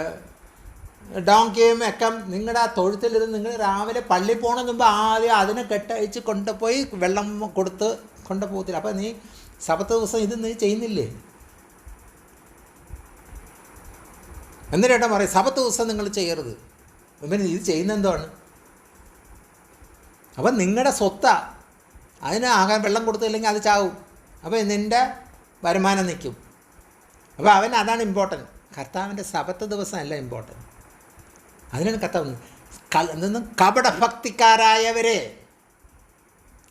ഡോങ്കിയും ഒക്കെ നിങ്ങളുടെ ആ തൊഴുത്തിലിരുന്ന് നിങ്ങൾ രാവിലെ പള്ളി പോകണമെന്ന് മുമ്പ് ആദ്യം അതിനെ കെട്ടഴിച്ച് കൊണ്ടുപോയി വെള്ളം കൊടുത്ത് കൊണ്ടുപോകത്തില്ല. അപ്പം നീ സബത്ത് ദിവസം ഇത് നീ ചെയ്യുന്നില്ലേ? എന്നിട്ട് പറയും സബത്ത് ദിവസം നിങ്ങൾ ചെയ്യരുത്. പിന്നെ ഇത് ചെയ്യുന്ന എന്താണ്? അപ്പം നിങ്ങളുടെ സ്വത്താ, അതിന് ആകാൻ വെള്ളം കൊടുത്തില്ലെങ്കിൽ അത് ചാവും. അപ്പോൾ നിൻ്റെ വരുമാനം നിൽക്കും. അപ്പോൾ അവൻ അതാണ് ഇമ്പോർട്ടൻറ്റ്. കർത്താവിൻ്റെ സബത്ത് ദിവസമല്ല ഇമ്പോർട്ടൻറ്റ്. അതിനാണ് കർത്താവ് എന്തെന്നും കപട ഭക്തിക്കാരായവരെ.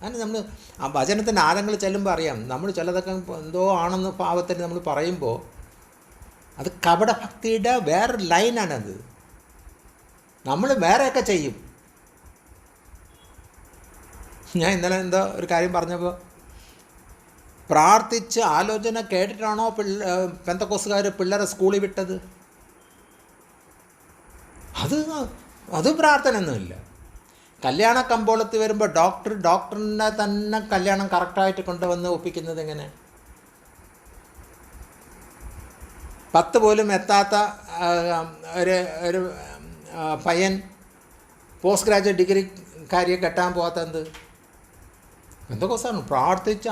അതിന് നമ്മൾ ആ വചനത്തിൻ്റെ ആഴങ്ങൾ ചെല്ലുമ്പോൾ അറിയാം, നമ്മൾ ചിലതൊക്കെ എന്തോ ആണെന്ന് പാവത്തിൽ നമ്മൾ പറയുമ്പോൾ അത് കപട ഭക്തിയുടെ വേറൊരു ലൈനാണത്. നമ്മൾ വേറെയൊക്കെ ചെയ്യും. ഞാൻ ഇന്നലെ എന്തോ ഒരു കാര്യം പറഞ്ഞപ്പോൾ, പ്രാർത്ഥിച്ച് ആലോചന കേട്ടിട്ടാണോ പെന്തക്കോസ്തുകാർ പിള്ളേരെ സ്കൂളിൽ വിട്ടത്? അത് പ്രാർത്ഥനയൊന്നുമില്ല. കല്യാണ കമ്പോളത്തിൽ വരുമ്പോൾ ഡോക്ടറിനെ തന്നെ കല്യാണം കറക്റ്റായിട്ട് കൊണ്ടുവന്ന് ഒപ്പിക്കുന്നത് എങ്ങനെ? 10 പോലും എത്താത്ത ഒരു പയ്യൻ പോസ്റ്റ് ഗ്രാജുവേറ്റ് ഡിഗ്രിക്കാരിയെ കെട്ടാൻ പോകാത്തത് എന്തൊക്കെയാണ്? പ്രാർത്ഥിച്ച്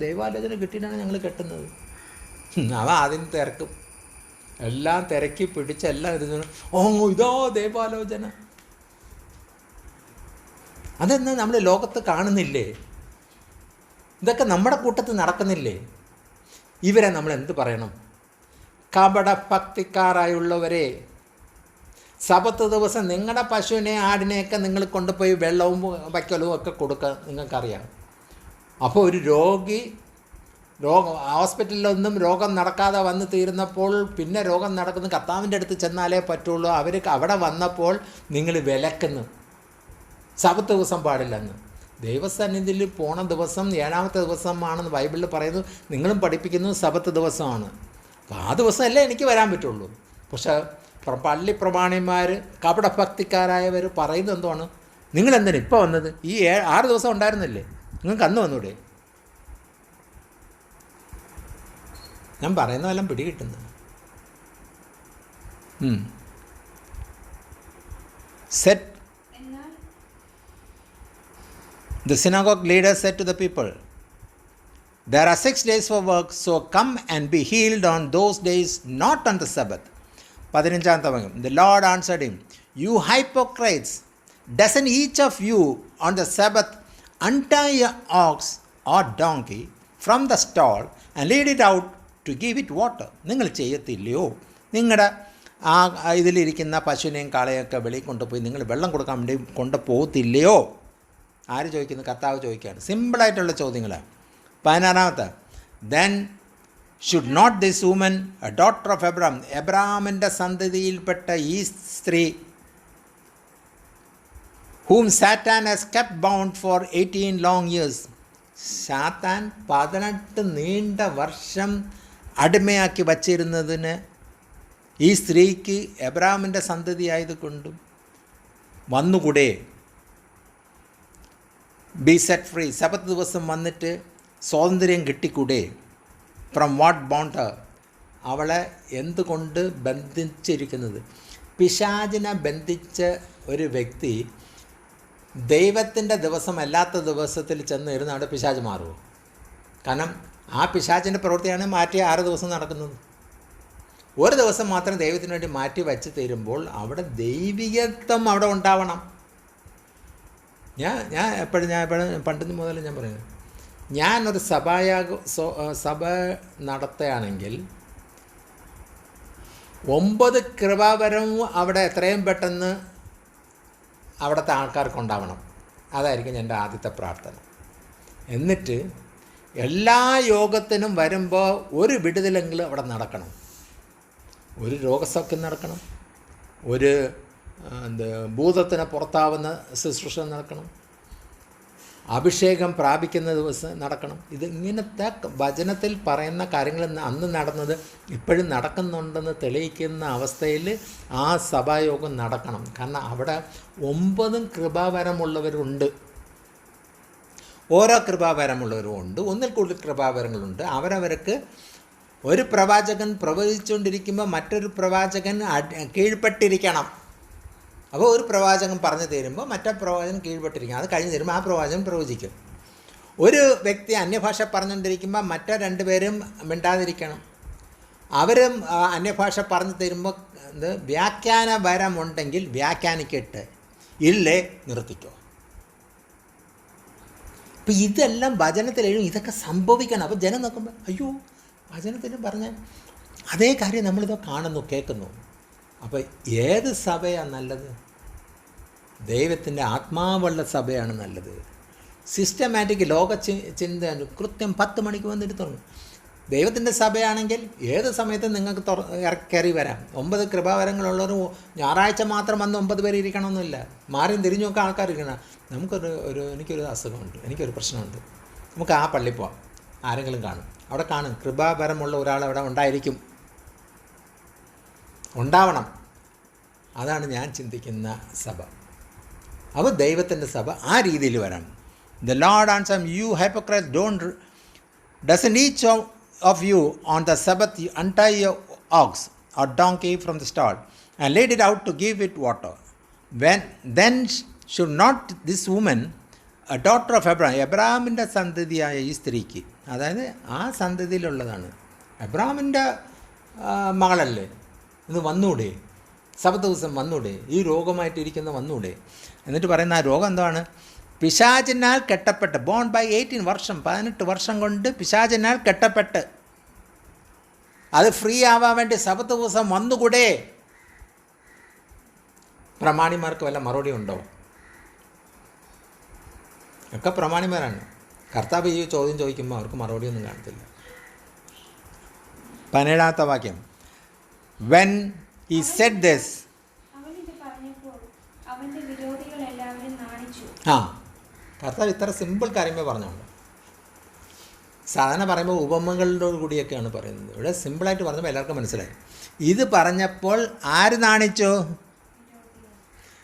ദൈവാലോചന കിട്ടിയിട്ടാണ് ഞങ്ങൾ കെട്ടുന്നത്. അവ ആദ്യം തിരക്കും, എല്ലാം തിരക്കി പിടിച്ച് എല്ലാം ഇരുന്ന് ഇതോ ദൈവാലോചന. അതെന്ന് നമ്മൾ ലോകത്ത് കാണുന്നില്ലേ? ഇതൊക്കെ നമ്മുടെ കൂട്ടത്തിൽ നടക്കുന്നില്ലേ? ഇവരെ നമ്മൾ എന്ത് പറയണം? കപട ഭക്തിക്കാരായുള്ളവരെ, സബത്ത് ദിവസം നിങ്ങളുടെ പശുവിനെ ആടിനെയൊക്കെ നിങ്ങൾ കൊണ്ടുപോയി വെള്ളവും വയ്ക്കലും ഒക്കെ കൊടുക്കുക, നിങ്ങൾക്കറിയാം. അപ്പോൾ ഒരു ഹോസ്പിറ്റലിലൊന്നും രോഗം നടക്കാതെ വന്ന് തീരുന്നപ്പോൾ പിന്നെ രോഗം നടക്കുന്ന കർത്താവിൻ്റെ അടുത്ത് ചെന്നാലേ പറ്റുള്ളൂ. അവർ അവിടെ വന്നപ്പോൾ നിങ്ങൾ വിലക്കുന്നു, സബത്ത് ദിവസം പാടില്ലെന്ന്. ദൈവസന്നിധിയിൽ പോണ ദിവസം 7ാമത്തെ ദിവസമാണെന്ന് ബൈബിളിൽ പറയുന്നു, നിങ്ങളും പഠിപ്പിക്കുന്നു സബത്ത് ദിവസമാണ്. അപ്പോൾ ആ ദിവസമല്ലേ എനിക്ക് വരാൻ പറ്റുള്ളൂ. പക്ഷേ പള്ളി പ്രമാണിമാർ കപട ഭക്തിക്കാരായവർ പറയുന്നത് എന്താണ്? നിങ്ങളെന്തിനാ ഇപ്പോൾ വന്നത്? ഈ 6 ദിവസം ഉണ്ടായിരുന്നില്ലേ? നിങ്ങൾക്ക് അന്ന് വന്നൂടെ? ഞാൻ പറയുന്നതെല്ലാം പിടികിട്ടുന്നു. Set The synagogue leader said to the people, "There are 6 days for work, so come and be healed on those days, not on the Sabbath." 15ാമത്തെ വാക്യം. The Lord answered him, "You hypocrites, doesn't each of you on the Sabbath untie your ox or donkey from the stall and lead it out to give it water?" നിങ്ങൾ ചെയ്യത്തില്ലയോ? നിങ്ങളുടെ ആ ഇതിലിരിക്കുന്ന പശുവിനെയും കാളയൊക്കെ വെളിയിൽ കൊണ്ടുപോയി നിങ്ങൾ വെള്ളം കൊടുക്കാൻ വേണ്ടി കൊണ്ടുപോകത്തില്ലയോ? ആര് ചോദിക്കുന്നു? കർത്താവ് ചോദിക്കുകയാണ്. സിമ്പിളായിട്ടുള്ള ചോദ്യങ്ങളാണ്. 16ാമത്തെ. Then should not this woman, a daughter of Abraham, എബ്രഹാമിൻ്റെ സന്തതിയിൽപ്പെട്ട ഈ സ്ത്രീ, whom Satan has kept bound for 18 long years, സാത്താൻ 18 നീണ്ട വർഷം അടിമയാക്കി വച്ചിരുന്നതിന് ഈ സ്ത്രീക്ക് എബ്രഹാമിൻ്റെ സന്തതി ആയതുകൊണ്ടും വന്നുകൂടെ? ബി സെറ്റ് ഫ്രീ, സബത്ത് ദിവസം വന്നിട്ട് സ്വാതന്ത്ര്യം കിട്ടിക്കൂടെ? ഫ്രം വാട്ട് ബൗണ്ട് ഹർ, അവളെ എന്തുകൊണ്ട് ബന്ധിച്ചിരിക്കുന്നത്? പിശാചിനെ ബന്ധിച്ച ഒരു വ്യക്തി ദൈവത്തിൻ്റെ ദിവസം അല്ലാത്ത ദിവസത്തിൽ ചെന്ന് ഇരുന്ന് അവിടെ പിശാച് മാറുമോ? കാരണം ആ പിശാചിൻ്റെ പ്രവൃത്തിയാണ് മാറ്റി 6 ദിവസം നടക്കുന്നത്. ഒരു ദിവസം മാത്രം ദൈവത്തിന് വേണ്ടി മാറ്റി വച്ച് തരുമ്പോൾ അവിടെ ദൈവികത്വം അവിടെ ഉണ്ടാവണം. ഞാൻ എപ്പോഴും പണ്ട് മുതൽ ഞാൻ പറയുന്നത്, ഞാനൊരു സഭ നടത്തുകയാണെങ്കിൽ 9 കൃപാവരവും അവിടെ എത്രയും പെട്ടെന്ന് അവിടുത്തെ ആൾക്കാർക്ക് ഉണ്ടാവണം. അതായിരിക്കും എൻ്റെ ആദ്യത്തെ പ്രാർത്ഥന. എന്നിട്ട് എല്ലാ യോഗത്തിനും വരുമ്പോൾ ഒരു വിടുതലെങ്കിലും അവിടെ നടക്കണം. ഒരു രോഗസൗഖ്യം നടക്കണം, ഒരു ഭൂതത്തിന് പുറത്താവുന്ന ശുശ്രൂഷ നടക്കണം, അഭിഷേകം പ്രാപിക്കുന്ന ദിവസം നടക്കണം. ഇത് ഇങ്ങനത്തെ വചനത്തിൽ പറയുന്ന കാര്യങ്ങൾ അന്ന് നടന്നത് ഇപ്പോഴും നടക്കുന്നുണ്ടെന്ന് തെളിയിക്കുന്ന അവസ്ഥയിൽ ആ സഭായോഗം നടക്കണം. കാരണം അവിടെ 9 കൃപാവരമുള്ളവരുണ്ട്. ഓരോ കൃപാവരമുള്ളവരും ഉണ്ട്, ഒന്നിൽ കൂടുതൽ കൃപാവരങ്ങളുണ്ട്. അവരവർക്ക് ഒരു പ്രവാചകൻ പ്രവചിച്ചുകൊണ്ടിരിക്കുമ്പോൾ മറ്റൊരു പ്രവാചകൻ കീഴ്പ്പെട്ടിരിക്കണം. അപ്പോൾ ഒരു പ്രവാചകൻ പറഞ്ഞു തരുമ്പോൾ മറ്റേ പ്രവാചകൻ കീഴ്പ്പെട്ടിരിക്കണം. അത് കഴിഞ്ഞ് തരുമ്പോൾ ആ പ്രവാചകൻ പ്രവചിക്കും. ഒരു വ്യക്തി അന്യഭാഷ പറഞ്ഞുകൊണ്ടിരിക്കുമ്പോൾ മറ്റേ 2 പേരും മിണ്ടാതിരിക്കണം. അവരും അന്യഭാഷ പറഞ്ഞു തരുമ്പോൾ വ്യാഖ്യാന വരമുണ്ടെങ്കിൽ വ്യാഖ്യാനിക്കട്ടെ, ഇല്ലേ നിർത്തിക്കോ. അപ്പം ഇതെല്ലാം വചനത്തിൽ എഴുതും. ഇതൊക്കെ സംഭവിക്കണം. അപ്പോൾ ജനം നോക്കുമ്പോൾ അയ്യോ വചനത്തിൽ പറഞ്ഞ അതേ കാര്യം നമ്മളിത് കാണുന്നു, കേൾക്കുന്നു. അപ്പോൾ ഏത് സഭയാണ് നല്ലത്? ദൈവത്തിൻ്റെ ആത്മാവുള്ള സഭയാണ് നല്ലത്. സിസ്റ്റമാറ്റിക് ലോക ചിന്തയാണ്. കൃത്യം 10 മണിക്ക് വന്നിട്ട് തുടങ്ങും. ദൈവത്തിൻ്റെ സഭയാണെങ്കിൽ ഏത് സമയത്തും നിങ്ങൾക്ക് കയറി വരാം. 9 കൃപാവരങ്ങളുള്ളവർ ഞായറാഴ്ച മാത്രം വന്ന് 9 പേര് ഇരിക്കണമെന്നില്ല. മാറിയും തിരിഞ്ഞു നോക്കാൻ ആൾക്കാർ ഇരിക്കണം. എനിക്കൊരു അസുഖമുണ്ട്, എനിക്കൊരു പ്രശ്നമുണ്ട്, നമുക്ക് ആ പള്ളിയിൽ പോവാം. ആരെങ്കിലും കാണും, അവിടെ കാണും. കൃപാവരമുള്ള ഒരാൾ അവിടെ ഉണ്ടായിരിക്കും, ഉണ്ടാവണം. അതാണ് ഞാൻ ചിന്തിക്കുന്ന സഭ. അപ്പോൾ ദൈവത്തിൻ്റെ സഭ ആ രീതിയിൽ വരണം. The Lord answered, "You hypocrites, doesn't each of you on the Sabbath untie your ox or donkey from the stall and laid it out to give it water? Then should not this woman, a daughter of Abraham," എബ്രഹാമിൻ്റെ സന്തതിയായ ഈ സ്ത്രീക്ക്, അതായത് ആ സന്തതിയിലുള്ളതാണ്, എബ്രഹാമിൻ്റെ മകളല്ലേ, ഇത് വന്നൂടെ? Sabbath ദിവസം വന്നൂടെ? ഈ രോഗമായിട്ടിരിക്കുന്ന വന്നൂടെ? എന്നിട്ട് പറയുന്ന ആ രോഗം എന്താണ്? പിശാചിനാൽ കെട്ടപ്പെട്ട്, ബോൺ ബൈ 18 വർഷം, 18 വർഷം കൊണ്ട് പിശാചിനാൽ കെട്ടപ്പെട്ട്, അത് ഫ്രീ ആവാൻ വേണ്ടി സബത്ത് ദിവസം വന്നുകൂടെ? പ്രമാണിമാർക്ക് വല്ല മറുപടി ഉണ്ടോ? ഒക്കെ പ്രമാണിമാരാണ്. കർത്താവ് ഈ ചോദ്യം ചോദിക്കുമ്പോൾ അവർക്ക് മറുപടിയൊന്നും കാണത്തില്ല. 17ാമത്തെ വാക്യം, when he said this, കർത്താവ് ഇത്ര സിമ്പിൾ കാര്യമേ പറഞ്ഞുള്ളൂ. സാധാരണ പറയുമ്പോൾ ഉപമകളോട് കൂടിയൊക്കെയാണ് പറയുന്നത്. ഇവിടെ സിമ്പിളായിട്ട് പറഞ്ഞപ്പോൾ എല്ലാവർക്കും മനസ്സിലായി. ഇത് പറഞ്ഞപ്പോൾ ആര് നാണിച്ചു?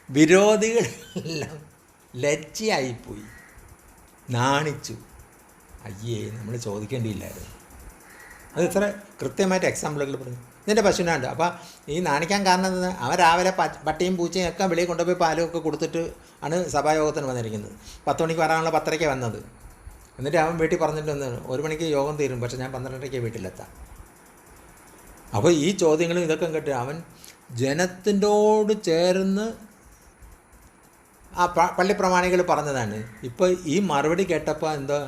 വിരോധികളെല്ലാം ലജ്ജയായിപ്പോയി, നാണിച്ചു. അയ്യേ, നമ്മൾ ചോദിക്കേണ്ടിയില്ലായിരുന്നു. അത് ഇത്ര കൃത്യമായിട്ട് എക്സാമ്പിളുകൾ പറഞ്ഞു. ഇതിൻ്റെ പശുവിനാണ്ട്. അപ്പോൾ ഈ നാണിക്കാൻ കാരണം അവൻ രാവിലെ പട്ടിയും പൂച്ചയും ഒക്കെ വെളിയിൽ കൊണ്ടുപോയി പാലും ഒക്കെ കൊടുത്തിട്ട് ആണ് സഭായോഗത്തിന് വന്നിരിക്കുന്നത്. 10 മണിക്ക് വരാനുള്ള 10:30 വന്നത്. എന്നിട്ട് അവൻ വീട്ടിൽ പറഞ്ഞിട്ട് വന്നതാണ്, 1 മണിക്ക് യോഗം തീരും, പക്ഷേ ഞാൻ 12:30 വീട്ടിലെത്താം. അപ്പോൾ ഈ ചോദ്യങ്ങളും ഇതൊക്കെ കേട്ട് അവൻ ജനത്തിനോട് ചേർന്ന് ആ പള്ളി പ്രമാണികൾ പറഞ്ഞതാണ്. ഇപ്പോൾ ഈ മറുപടി കേട്ടപ്പോൾ എന്താ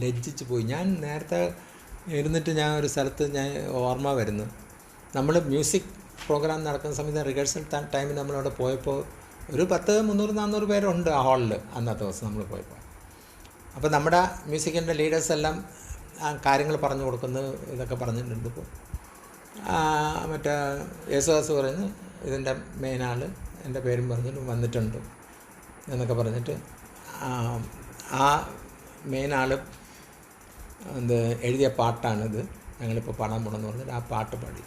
ലജ്ജിച്ചു പോയി. ഞാൻ നേരത്തെ ഇരുന്നിട്ട് ഞാൻ ഒരു സ്ഥലത്ത് ഞാൻ ഓർമ്മ വരുന്നു, നമ്മൾ മ്യൂസിക് പ്രോഗ്രാം നടക്കുന്ന സമയത്ത് റിഹേഴ്സൽ ടൈമിൽ നമ്മളവിടെ പോയപ്പോൾ ഒരു 10, 300, 400 പേരുണ്ട് ആ ഹാളിൽ അന്നത്തെ ദിവസം നമ്മൾ പോയപ്പോൾ. അപ്പോൾ നമ്മുടെ മ്യൂസിക്കിൻ്റെ ലീഡേഴ്സ് എല്ലാം കാര്യങ്ങൾ പറഞ്ഞു കൊടുക്കുന്നു, ഇതൊക്കെ പറഞ്ഞിട്ടുണ്ട്. ഇപ്പോൾ മറ്റേ യേശുദാസ് പറയുന്നു ഇതിൻ്റെ മെയിൻ ആൾ എൻ്റെ പേരും പറഞ്ഞിട്ട് വന്നിട്ടുണ്ട് എന്നൊക്കെ പറഞ്ഞിട്ട് ആ മെയിൻ ആൾ എഴുതിയ പാട്ടാണിത്, ഞങ്ങളിപ്പോൾ പാടാൻ പോകണമെന്ന് പറഞ്ഞിട്ട് ആ പാട്ട് പാടി.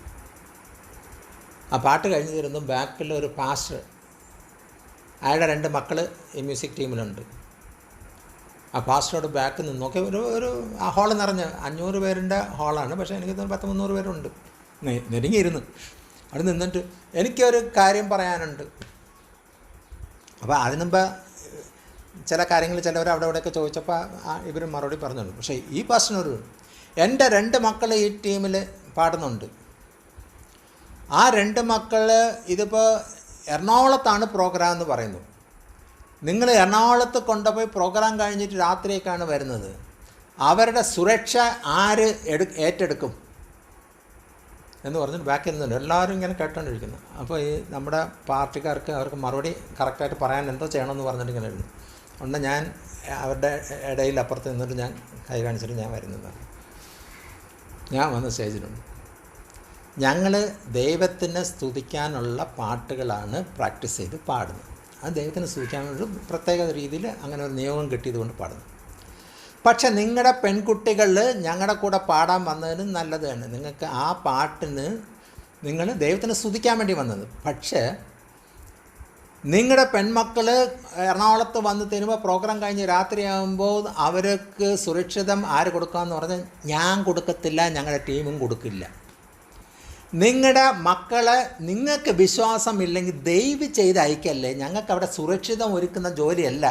ആ പാട്ട് കഴിഞ്ഞ് തരുന്നു. ബാക്കിൽ ഒരു പാസ്റ്റർ, അയാളുടെ 2 മക്കൾ ഈ മ്യൂസിക് ടീമിലുണ്ട്. ആ പാസ്റ്ററോട് ബാക്കിൽ നിന്ന് നോക്കി ഒരു ആ ഹാള് നിറഞ്ഞ് 500 പേരുടെ ഹാളാണ്, പക്ഷേ എനിക്ക് 10-300 പേരുണ്ട്. നെരുങ്ങിയിരുന്നു. അവിടെ നിന്നിട്ട് എനിക്കൊരു കാര്യം പറയാനുണ്ട്. അപ്പോൾ അതിനുമ്പ് ചില കാര്യങ്ങൾ ചിലവർ അവിടെ ഇവിടെയൊക്കെ ചോദിച്ചപ്പോൾ ഇവർ മറുപടി പറഞ്ഞുള്ളൂ. പക്ഷേ ഈ പാസ്റ്ററിനൊരു, എൻ്റെ 2 മക്കൾ ഈ ടീമിൽ പാടുന്നുണ്ട്. ആ 2 മക്കൾ ഇതിപ്പോൾ എറണാകുളത്താണ് പ്രോഗ്രാം എന്ന് പറയുന്നു. നിങ്ങൾ എറണാകുളത്ത് കൊണ്ടുപോയി പ്രോഗ്രാം കഴിഞ്ഞിട്ട് രാത്രിയൊക്കെയാണ് വരുന്നത്. അവരുടെ സുരക്ഷ ആര് ഏറ്റെടുക്കും എന്ന് പറഞ്ഞിട്ട് ബാക്കിൽ നിന്നുണ്ട്. എല്ലാവരും ഇങ്ങനെ കേട്ടോണ്ടിരിക്കുന്നു. അപ്പോൾ ഈ നമ്മുടെ പാർട്ടിക്കാർക്ക് അവർക്ക് മറുപടി കറക്റ്റായിട്ട് പറയാൻ എന്തോ ചെയ്യണമെന്ന് പറഞ്ഞിട്ട് ഇങ്ങനെ ഇരുന്നു. അതുകൊണ്ട് ഞാൻ അവരുടെ ഇടയിൽ അപ്പുറത്ത് നിന്നിട്ട് ഞാൻ കൈ കാണിച്ചിട്ട് ഞാൻ വരുന്നതാണ്. ഞാൻ വന്ന സ്റ്റേജിലുണ്ട്. ഞങ്ങൾ ദൈവത്തിനെ സ്തുതിക്കാനുള്ള പാട്ടുകളാണ് പ്രാക്ടീസ് ചെയ്ത് പാടുന്നത്. അത് ദൈവത്തിനെ സ്തുതിക്കാനുള്ള പ്രത്യേക രീതിയിൽ അങ്ങനെ ഒരു നിയോഗം കിട്ടിയതുകൊണ്ട് പാടുന്നു. പക്ഷെ നിങ്ങളുടെ പെൺകുട്ടികൾ ഞങ്ങളുടെ കൂടെ പാടാൻ വന്നതിന് നല്ലതാണ്. നിങ്ങൾക്ക് ആ പാട്ടിന് നിങ്ങൾ ദൈവത്തിനെ സ്തുതിക്കാൻ വേണ്ടി വന്നത്. പക്ഷേ നിങ്ങളുടെ പെൺമക്കൾ എറണാകുളത്ത് വന്ന് തരുമ്പോൾ പ്രോഗ്രാം കഴിഞ്ഞ് രാത്രിയാകുമ്പോൾ അവർക്ക് സുരക്ഷിതം ആര് കൊടുക്കാമെന്ന് പറഞ്ഞാൽ ഞാൻ കൊടുക്കത്തില്ല, ഞങ്ങളുടെ ടീമും കൊടുക്കില്ല. നിങ്ങളുടെ മക്കളെ നിങ്ങൾക്ക് വിശ്വാസമില്ലെങ്കിൽ ദയവ് ചെയ്ത് അയക്കല്ലേ. ഞങ്ങൾക്ക് അവിടെ സുരക്ഷിതം ഒരുക്കുന്ന ജോലിയല്ല.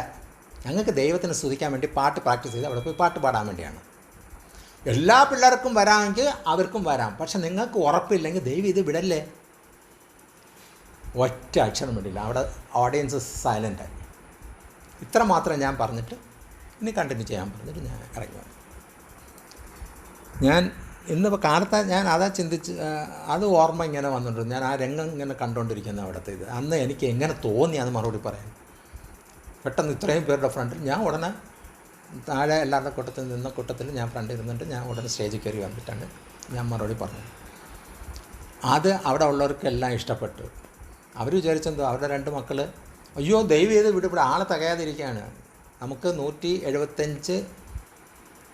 ഞങ്ങൾക്ക് ദൈവത്തിന് സ്തുതിക്കാൻ വേണ്ടി പാട്ട് പ്രാക്ടീസ് ചെയ്ത് അവിടെ പോയി പാട്ട് പാടാൻ വേണ്ടിയാണ്. എല്ലാ പിള്ളേർക്കും വരാമെങ്കിൽ അവർക്കും വരാം. പക്ഷെ നിങ്ങൾക്ക് ഉറപ്പില്ലെങ്കിൽ ദൈവം ഇത് വിടല്ലേ. ഒറ്റ അക്ഷരം വിടില്ല. അവിടെ ഓഡിയൻസ് സൈലൻ്റായി. ഇത്ര മാത്രം ഞാൻ പറഞ്ഞിട്ട് ഇനി കണ്ടിന്യൂ ചെയ്യാൻ പറഞ്ഞിട്ട് ഞാൻ ഇറങ്ങി വന്നു. ഞാൻ ഇന്നിപ്പോൾ കാലത്ത് ഞാൻ അതാ ചിന്തിച്ച് അത് ഓർമ്മ ഇങ്ങനെ വന്നിട്ടുണ്ട്. ഞാൻ ആ രംഗം ഇങ്ങനെ കണ്ടുകൊണ്ടിരിക്കുന്ന അവിടുത്തെ ഇത് അന്ന് എനിക്ക് എങ്ങനെ തോന്നി അത് മറുപടി പറയാൻ. പെട്ടെന്ന് ഇത്രയും പേരുടെ ഫ്രണ്ടിൽ ഞാൻ ഉടനെ താഴെ എല്ലാവരുടെ കൂട്ടത്തിൽ ഞാൻ ഫ്രണ്ടിൽ ഇരുന്നിട്ട് ഞാൻ ഉടനെ സ്റ്റേജിൽ കയറി വന്നിട്ടാണ് ഞാൻ മറുപടി പറഞ്ഞത്. അത് അവിടെ ഉള്ളവർക്കെല്ലാം ഇഷ്ടപ്പെട്ടു. അവർ വിചാരിച്ചെന്തോ അവരുടെ 2 മക്കൾ അയ്യോ ദൈവം ചെയ്ത് ഇവിടെ ആളെ തികയാതിരിക്കുകയാണ്. നമുക്ക് 175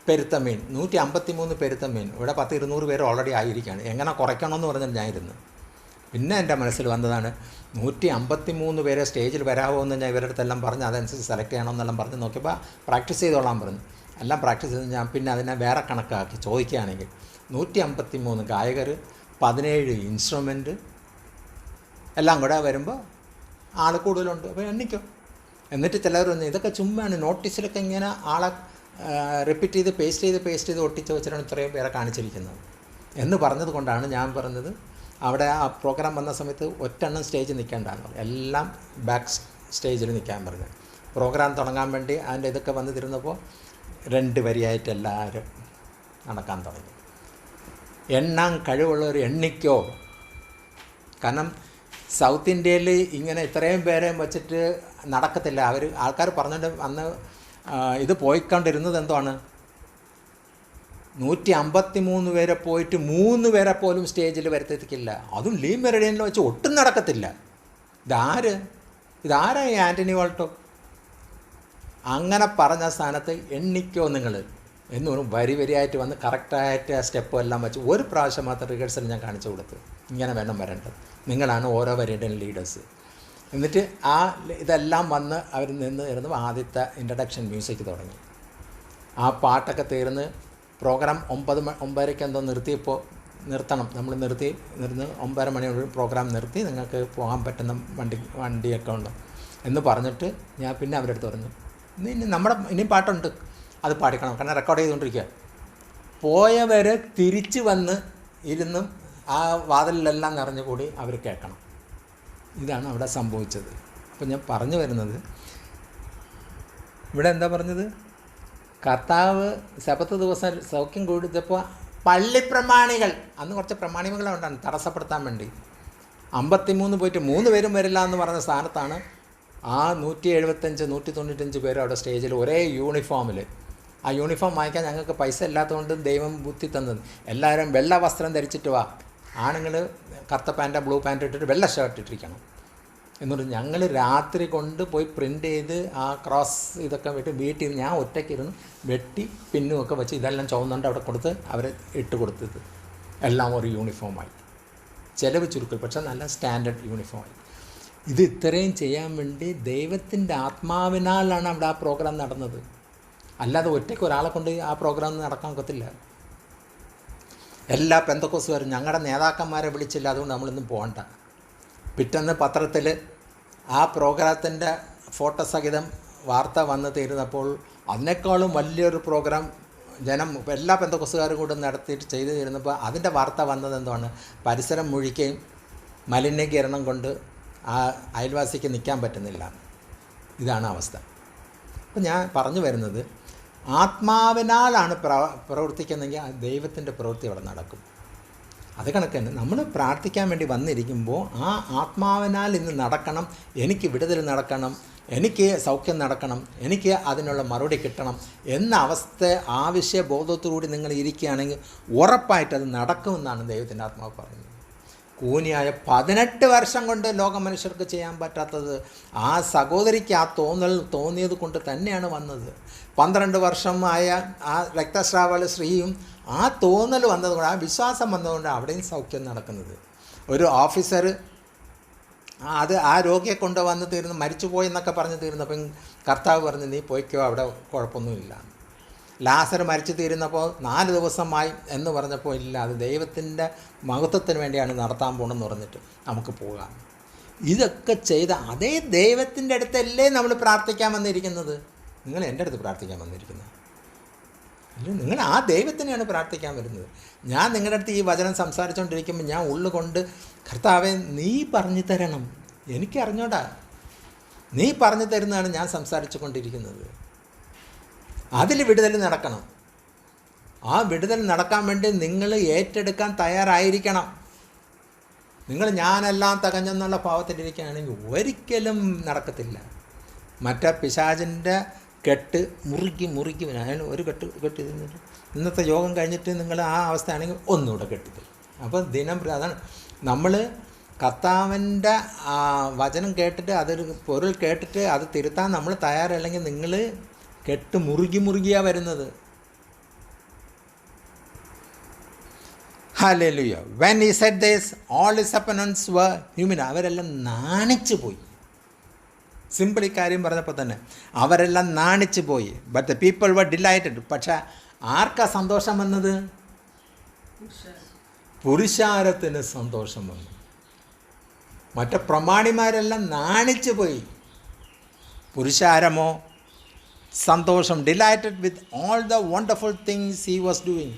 പെരുത്ത മീൻ, 153 പെരുത്ത മീൻ, ഇവിടെ 10-200 പേര് ഓൾറെഡി ആയിരിക്കുകയാണ്. എങ്ങനെ കുറയ്ക്കണമെന്ന് പറഞ്ഞിട്ട് ഞാൻ ഇരുന്ന്. പിന്നെ എൻ്റെ മനസ്സിൽ വന്നതാണ് 153 പേരെ സ്റ്റേജിൽ വരാമോ എന്ന് ഞാൻ ഇവരുടെ അടുത്തെല്ലാം പറഞ്ഞ് അതനുസരിച്ച് സെലക്ട് ചെയ്യണമെന്നെല്ലാം പറഞ്ഞ് നോക്കിയപ്പോൾ പ്രാക്ടീസ് ചെയ്തോളാൻ പറഞ്ഞു. എല്ലാം പ്രാക്ടീസ് ചെയ്ത് ഞാൻ പിന്നെ അതിനെ വേറെ കണക്കാക്കി ചോദിക്കുകയാണെങ്കിൽ 153 ഗായകർ, 17 ഇൻസ്ട്രുമെൻറ്റ് എല്ലാം കൂടെ വരുമ്പോൾ ആൾ കൂടുതലുണ്ട്. അപ്പോൾ എണ്ണിക്കോ. എന്നിട്ട് ചിലർ പറഞ്ഞു ഇതൊക്കെ ചുമ്മാണ്, നോട്ടീസിലൊക്കെ ഇങ്ങനെ ആളെ റിപ്പീറ്റ് ചെയ്ത് പേസ്റ്റ് ചെയ്ത് ഒട്ടിച്ച് വെച്ചിട്ടാണ് ഇത്രയും പേരെ കാണിച്ചിരിക്കുന്നത് എന്ന് പറഞ്ഞത് കൊണ്ടാണ് ഞാൻ പറഞ്ഞത് അവിടെ ആ പ്രോഗ്രാം വന്ന സമയത്ത് ഒറ്റെണ്ണം സ്റ്റേജിൽ നിൽക്കേണ്ടതാണ്, എല്ലാം ബാക്ക് സ്റ്റേജിൽ നിൽക്കാൻ പറഞ്ഞത്. പ്രോഗ്രാം തുടങ്ങാൻ വേണ്ടി അതിൻ്റെ ഇതൊക്കെ വന്ന് തിരുന്നപ്പോൾ 2 വരിയായിട്ട് എല്ലാവരും നടക്കാൻ തുടങ്ങി. എണ്ണാൻ കഴിവുള്ളവർ എണ്ണിക്കോ. കാരണം സൗത്ത് ഇന്ത്യയിൽ ഇങ്ങനെ ഇത്രയും പേരെ വച്ചിട്ട് നടക്കത്തില്ല. ആൾക്കാർ പറഞ്ഞിട്ട് അന്ന് ഇത് പോയിക്കൊണ്ടിരുന്നത് എന്താണ് 153 പേരെ പോയിട്ട് 3 പേരെ പോലും സ്റ്റേജിൽ വരുത്തിക്കില്ല. അതും ലീ മെറിഡിയനിൽ വെച്ച് ഒട്ടും നടക്കത്തില്ല. ഇതാരാ ഈ ആൻ്റണി വാൾട്ടോ? അങ്ങനെ പറഞ്ഞ സ്ഥാനത്ത് എണ്ണിക്കോ നിങ്ങൾ എന്ന് പറഞ്ഞു. വരിയായിട്ട് വന്ന് കറക്റ്റായിട്ട് ആ സ്റ്റെപ്പും എല്ലാം വെച്ച് ഒരു പ്രാവശ്യം മാത്രം റിഹേഴ്സൽ ഞാൻ കാണിച്ചു കൊടുത്തു. ഇങ്ങനെ വേണം വരേണ്ടത്, നിങ്ങളാണ് ഓരോ വരിയുടെയും ലീഡേഴ്സ്. എന്നിട്ട് ആ ഇതെല്ലാം വന്ന് അവർ ഇരുന്ന് ആദ്യത്തെ ഇൻട്രഡക്ഷൻ മ്യൂസിക് തുടങ്ങി. ആ പാട്ടൊക്കെ തീർന്ന് പ്രോഗ്രാം 9:30 എന്തോ നിർത്തിയപ്പോൾ നിർത്തണം. നമ്മൾ നിർന്ന് 9:30 മണിയോട് പ്രോഗ്രാം നിർത്തി, നിങ്ങൾക്ക് പോകാൻ പറ്റുന്ന വണ്ടിയൊക്കെ ഉണ്ട് എന്ന് പറഞ്ഞിട്ട് ഞാൻ പിന്നെ അവരുടെ അടുത്ത് പറഞ്ഞു ഇനിയും പാട്ടുണ്ട്, അത് പാടിക്കണം, കാരണം റെക്കോർഡ് ചെയ്തുകൊണ്ടിരിക്കുക. പോയവർ തിരിച്ച് വന്ന് ഇരുന്നും ആ വാതിലെല്ലാം നിറഞ്ഞുകൂടി അവർ കേൾക്കണം. ഇതാണ് അവിടെ സംഭവിച്ചത്. അപ്പോൾ ഞാൻ പറഞ്ഞു വരുന്നത് ഇവിടെ എന്താ പറഞ്ഞത്, കർത്താവ് ശബത്ത് ദിവസം സൗഖ്യം കൊടുത്തപ്പോൾ പള്ളിപ്രമാണികൾ, അന്ന് കുറച്ച് പ്രമാണികളുണ്ടാണ് തടസ്സപ്പെടുത്താൻ വേണ്ടി, 53 പോയിട്ട് 3 പേരും വരില്ല എന്ന് പറഞ്ഞ സ്ഥാനത്താണ് ആ 175-195 പേരും അവിടെ സ്റ്റേജിൽ ഒരേ യൂണിഫോമിൽ. ആ യൂണിഫോം വാങ്ങിക്കാൻ ഞങ്ങൾക്ക് പൈസ ഇല്ലാത്തതുകൊണ്ട് ദൈവം ബുദ്ധി തന്നത്. എല്ലാവരും വെള്ള വസ്ത്രം ധരിച്ചിട്ട് വാ, ആണുങ്ങൾ കറുത്ത പാൻറ്റ് ബ്ലൂ പാൻറ്റ് ഇട്ടിട്ട് വെള്ള ഷർട്ട് ഇട്ടിരിക്കണം എന്നിട്ട് ഞങ്ങൾ രാത്രി കൊണ്ട് പോയി പ്രിൻ്റ് ചെയ്ത് ആ ക്രോസ് ഇതൊക്കെ വീട്ടിൽ ഞാൻ ഒറ്റയ്ക്കിരുന്ന് വെട്ടി പിന്നുമൊക്കെ വെച്ച് ഇതെല്ലാം ചുവന്നുകൊണ്ട് അവിടെ കൊടുത്ത് അവരെ ഇട്ട് കൊടുത്തത് എല്ലാം ഒരു യൂണിഫോമായി. ചിലവ് ചുരുക്കൽ, പക്ഷേ നല്ല സ്റ്റാൻഡേർഡ് യൂണിഫോമായി. ഇത് ഇത്രയും ചെയ്യാൻ വേണ്ടി ദൈവത്തിൻ്റെ ആത്മാവിനാലാണ് അവിടെ ആ പ്രോഗ്രാം നടന്നത്. അല്ലാതെ ഒറ്റയ്ക്ക് ഒരാളെ കൊണ്ട് ആ പ്രോഗ്രാം നടക്കാൻ ഒക്കത്തില്ല. എല്ലാ പെന്തക്കോസുകാരും ഞങ്ങളുടെ നേതാക്കന്മാരെ വിളിച്ചില്ല, അതുകൊണ്ട് നമ്മളിന്നും പോകണ്ട. പിറ്റേന്ന് പത്രത്തിൽ ആ പ്രോഗ്രാമത്തിൻ്റെ ഫോട്ടോ സഹിതം വാർത്ത വന്ന് തീരുന്നപ്പോൾ അതിനേക്കാളും വലിയൊരു പ്രോഗ്രാം ജനം എല്ലാ പെന്തക്കോസുകാരും കൂടെ നടത്തിയിട്ട് ചെയ്തു തീരുന്നപ്പോൾ അതിൻ്റെ വാർത്ത വന്നത് എന്താണ്, പരിസരം മുഴിക്കുകയും മലിനീകരണം കൊണ്ട് ആ അയൽവാസിക്ക് നിൽക്കാൻ പറ്റുന്നില്ല. ഇതാണ് അവസ്ഥ. അപ്പോൾ ഞാൻ പറഞ്ഞു വരുന്നത്, ആത്മാവിനാലാണ് പ്രവർത്തിക്കുന്നതെങ്കിൽ ആ ദൈവത്തിൻ്റെ പ്രവൃത്തി അവിടെ നടക്കും. അത് കണക്ക് തന്നെ നമ്മൾ പ്രാർത്ഥിക്കാൻ വേണ്ടി വന്നിരിക്കുമ്പോൾ ആ ആത്മാവിനാൽ ഇന്ന് നടക്കണം, എനിക്ക് വിടുതൽ നടക്കണം, എനിക്ക് സൗഖ്യം നടക്കണം, എനിക്ക് അതിനുള്ള മറുപടി കിട്ടണം എന്ന അവസ്ഥ ആവശ്യബോധത്തോടുകൂടി നിങ്ങൾ ഇരിക്കുകയാണെങ്കിൽ ഉറപ്പായിട്ട് അത് നടക്കുമെന്നാണ് ദൈവത്തിൻ്റെ ആത്മാവ് പറയുന്നത്. കൂനിയായ 18 വർഷം കൊണ്ട് ലോക മനുഷ്യർക്ക് ചെയ്യാൻ പറ്റാത്തത് ആ സഹോദരിക്ക് ആ തോന്നിയത് കൊണ്ട് തന്നെയാണ് വന്നത്. 12 വർഷമായ ആ രക്തസ്രാവള സ്ത്രീയും ആ തോന്നൽ വന്നതുകൊണ്ട്, ആ വിശ്വാസം വന്നതുകൊണ്ട് അവിടെയും സൗഖ്യം നടക്കുന്നത്. ഒരു ഓഫീസർ ആ രോഗിയെ കൊണ്ടുവന്ന് തീർന്ന് മരിച്ചു പോയി എന്നൊക്കെ പറഞ്ഞ് തീർന്നപ്പം കർത്താവ് പറഞ്ഞു, നീ പോയിക്കോ, അവിടെ കുഴപ്പമൊന്നുമില്ല. ലാസർ മരിച്ചു തീരുന്നപ്പോൾ 4 ദിവസമായി എന്ന് പറഞ്ഞപ്പോൾ ഇല്ല, അത് ദൈവത്തിൻ്റെ മഹത്വത്തിന് വേണ്ടിയാണ് നടത്താൻ പോകണമെന്ന് പറഞ്ഞിട്ട് നമുക്ക് പോകാം. ഇതൊക്കെ ചെയ്ത അതേ ദൈവത്തിൻ്റെ അടുത്തല്ലേ നമ്മൾ പ്രാർത്ഥിക്കാൻ വന്നിരിക്കുന്നത്. നിങ്ങൾ എൻ്റെ അടുത്ത് പ്രാർത്ഥിക്കാൻ വന്നിരിക്കുന്നത് അല്ല, നിങ്ങൾ ആ ദൈവത്തിനെയാണ് പ്രാർത്ഥിക്കാൻ വരുന്നത്. ഞാൻ നിങ്ങളുടെ അടുത്ത് ഈ വചനം സംസാരിച്ചുകൊണ്ടിരിക്കുമ്പോൾ ഞാൻ ഉള്ളുകൊണ്ട്, കർത്താവെ നീ പറഞ്ഞു തരണം, എനിക്കറിഞ്ഞോടാ, നീ പറഞ്ഞു തരുന്നതാണ് ഞാൻ സംസാരിച്ചു കൊണ്ടിരിക്കുന്നത്. അതിൽ വിടുതൽ നടക്കണം. ആ വിടുതൽ നടക്കാൻ വേണ്ടി നിങ്ങൾ ഏറ്റെടുക്കാൻ തയ്യാറായിരിക്കണം. നിങ്ങൾ ഞാനെല്ലാം തികഞ്ഞെന്നുള്ള ഭാവത്തിലിരിക്കുകയാണെങ്കിൽ ഒരിക്കലും നടക്കത്തില്ല. മറ്റേ പിശാചിൻ്റെ കെട്ട് മുറുക്കി അയാൾ ഒരു കെട്ട് ഇന്നത്തെ യോഗം കഴിഞ്ഞിട്ട് നിങ്ങൾ ആ അവസ്ഥയാണെങ്കിൽ ഒന്നുകൂടെ കെട്ടിത്തരും. അപ്പോൾ അതാണ് നമ്മൾ കർത്താവിൻ്റെ വചനം കേട്ടിട്ട് അതൊരു പൊരുൾ കേട്ടിട്ട് അത് തിരുത്താൻ നമ്മൾ തയ്യാറല്ലെങ്കിൽ നിങ്ങൾ കെട്ട് മുറുകിയാണ് വരുന്നത്. Hallelujah. When he said this, all his opponents were human. അവരെല്ലാം നാണിച്ചു പോയി. സിമ്പിൾ ഈ കാര്യം പറഞ്ഞപ്പോൾ തന്നെ അവരെല്ലാം നാണിച്ചു പോയി. But the people were delighted. പക്ഷേ ആർക്കാ സന്തോഷം വന്നത്? പുരുഷാരത്തിന് സന്തോഷം വന്നു. മറ്റേ പ്രമാണിമാരെല്ലാം നാണിച്ചു പോയി. പുരുഷാരമോ സന്തോഷം. Delighted with all the wonderful things he was doing.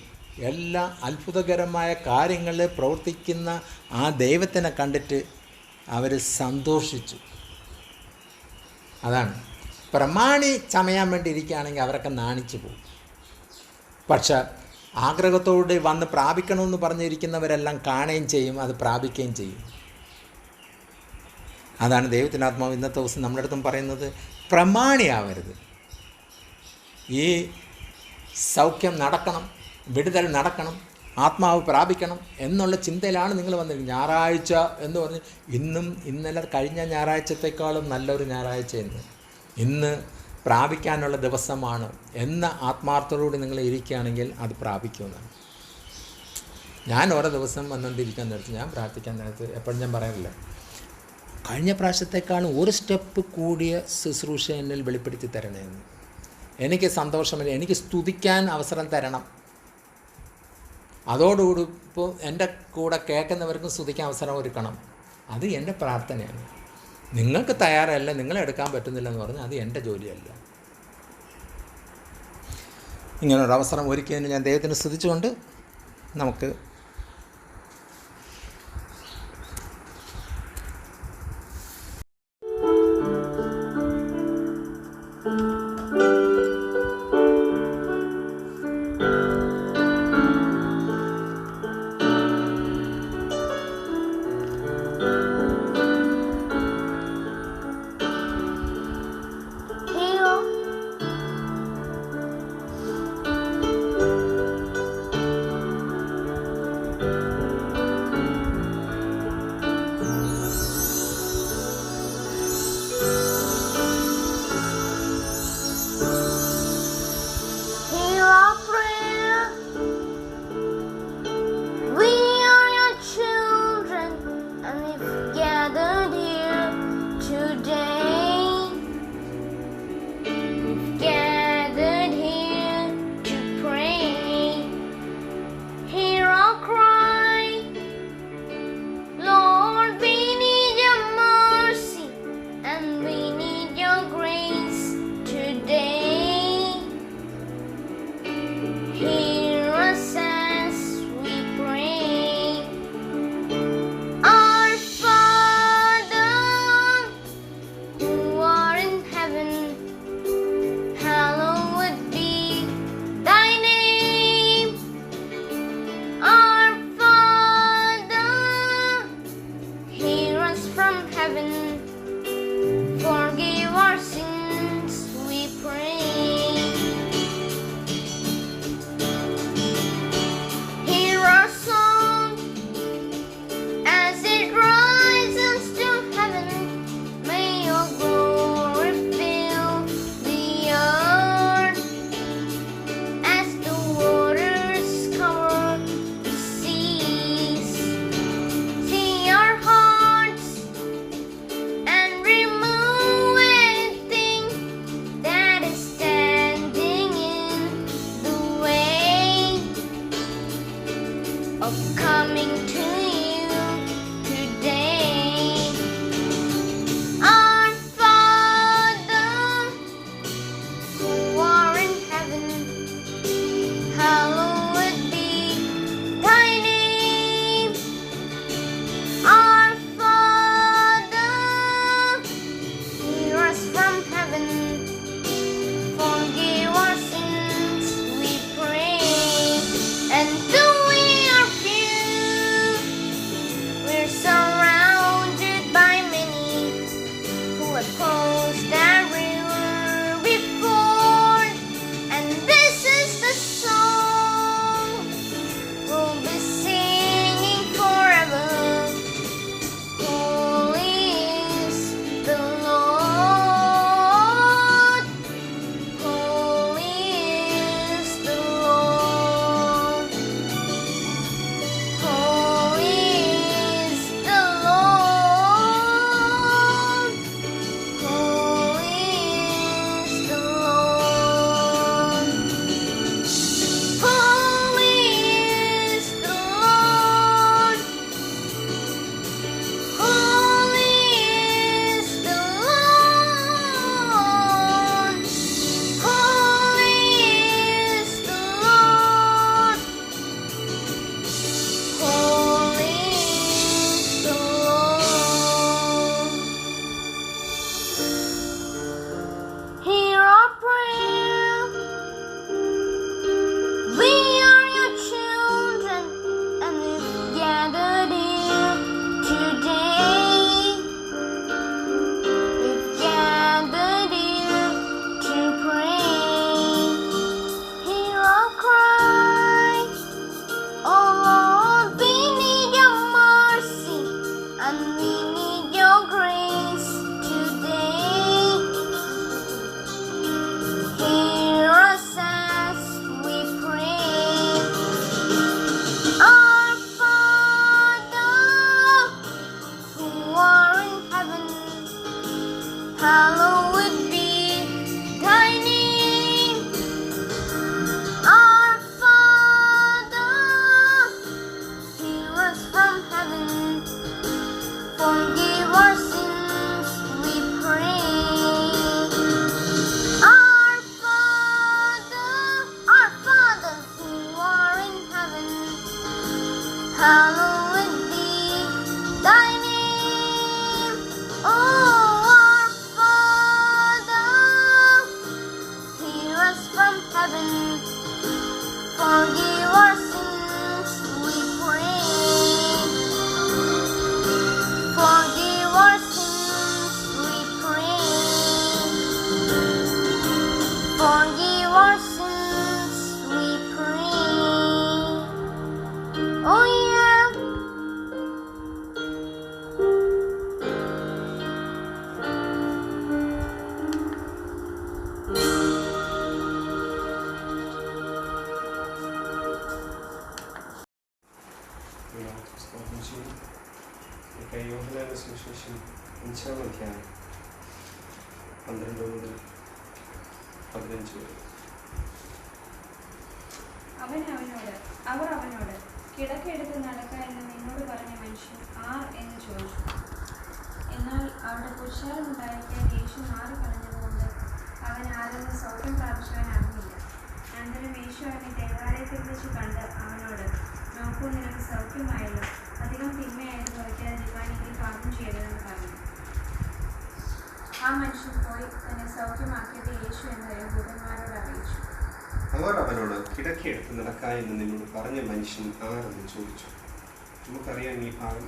എല്ലാ അത്ഭുതകരമായ കാര്യങ്ങൾ പ്രവർത്തിക്കുന്ന ആ ദൈവത്തിനെ കണ്ടിട്ട് അവർ സന്തോഷിച്ചു. അതാണ് പ്രമാണി ചമയാൻ വേണ്ടി ഇരിക്കുകയാണെങ്കിൽ അവരൊക്കെ നാണിച്ചു പോകും. പക്ഷെ ആഗ്രഹത്തോടെ വന്ന് പ്രാപിക്കണമെന്ന് പറഞ്ഞിരിക്കുന്നവരെല്ലാം കാണുകയും ചെയ്യും, അത് പ്രാപിക്കുകയും ചെയ്യും. അതാണ് ദൈവത്തിൻ്റെ ആത്മാവ് ഇന്നത്തെ ദിവസം നമ്മുടെ അടുത്തും പറയുന്നത്, പ്രമാണിയാവരുത്. ഈ സൗഖ്യം നടക്കണം, വിടുതൽ നടക്കണം, ആത്മാവ് പ്രാപിക്കണം എന്നുള്ള ചിന്തയിലാണ് നിങ്ങൾ വന്നിരിക്കുന്നത്. ഞായറാഴ്ച എന്ന് പറഞ്ഞ് ഇന്നലെ കഴിഞ്ഞ ഞായറാഴ്ചത്തേക്കാളും നല്ലൊരു ഞായറാഴ്ച ഇന്ന് പ്രാപിക്കാനുള്ള ദിവസമാണ് എന്ന ആത്മാർത്ഥതയോടെ നിങ്ങൾ ഇരിക്കുകയാണെങ്കിൽ അത് പ്രാപിക്കുമെന്നാണ്. ഞാൻ ഓരോ ദിവസം വന്നുകൊണ്ടിരിക്കാൻ നേരത്ത്, ഞാൻ പ്രാർത്ഥിക്കാൻ നേരത്ത് എപ്പോഴും ഞാൻ പറയാറില്ല, കഴിഞ്ഞ പ്രാവശ്യത്തേക്കാളും ഒരു സ്റ്റെപ്പ് കൂടിയ ശുശ്രൂഷ എന്നിൽ വെളിപ്പെടുത്തി തരണേന്ന്. എനിക്ക് സന്തോഷമില്ല, എനിക്ക് സ്തുതിക്കാൻ അവസരം തരണം. അതോടുകൂടി ഇപ്പോൾ എൻ്റെ കൂടെ കേൾക്കുന്നവർക്കും സ്തുതിക്കാൻ അവസരം ഒരുക്കണം. അത് എൻ്റെ പ്രാർത്ഥനയാണ്. നിങ്ങൾക്ക് തയ്യാറല്ല, നിങ്ങളെടുക്കാൻ പറ്റുന്നില്ല എന്ന് പറഞ്ഞാൽ അത് എൻ്റെ ജോലിയല്ല. ഇങ്ങനൊരു അവസരം ഒരുക്കിയതിന് ഞാൻ ദൈവത്തിന് സ്തുതിച്ചുകൊണ്ട് നമുക്ക് heaven, forgive our sins, we pray. Forgive our sins, we pray. Forgive our sins, we pray. Oh yeah. യോഹന്നാന്റെ സുവിശേഷം 5-ാം അധ്യായം 12 മുതൽ 15 വരെ. അവർ അവനോട് കിടക്കെടുത്ത് നടക്ക എന്ന് നിന്നോട് പറഞ്ഞ മനുഷ്യൻ ആർ എന്ന് ചോദിച്ചു. എന്നാൽ അവിടെ പുരുഷാരമുണ്ടായിരിക്കാൻ യേശു മാറി കളഞ്ഞതുകൊണ്ട് അവൻ ആരെന്ന് സൗഖ്യം പ്രാപിച്ചവൻ അറിഞ്ഞില്ല. അനന്തരം യേശു അവനെ ദേവാലയത്തിൽ വെച്ച് കണ്ട് അവനോട്, നോക്കൂ, നിനക്ക് സൗഖ്യമായല്ലോ, അധികം തിന്മയായത് വഹിക്കാതിരിക്കാനെങ്കിൽ പാപം ചെയ്യരുതെന്ന് പറഞ്ഞു. ആ മനുഷ്യൻ പോയി തന്നെ സൗഖ്യമാക്കിയത് യേശു എന്ന് യഹൂദന്മാരോട് അറിയിച്ചു. അവർ അവനോട് കിടക്കെടുത്ത് നടക്കാ എന്ന് നിന്നോട് പറഞ്ഞ മനുഷ്യൻ ആരെന്ന് ചോദിച്ചു. നമുക്കറിയാം ഈ ഭാഗം.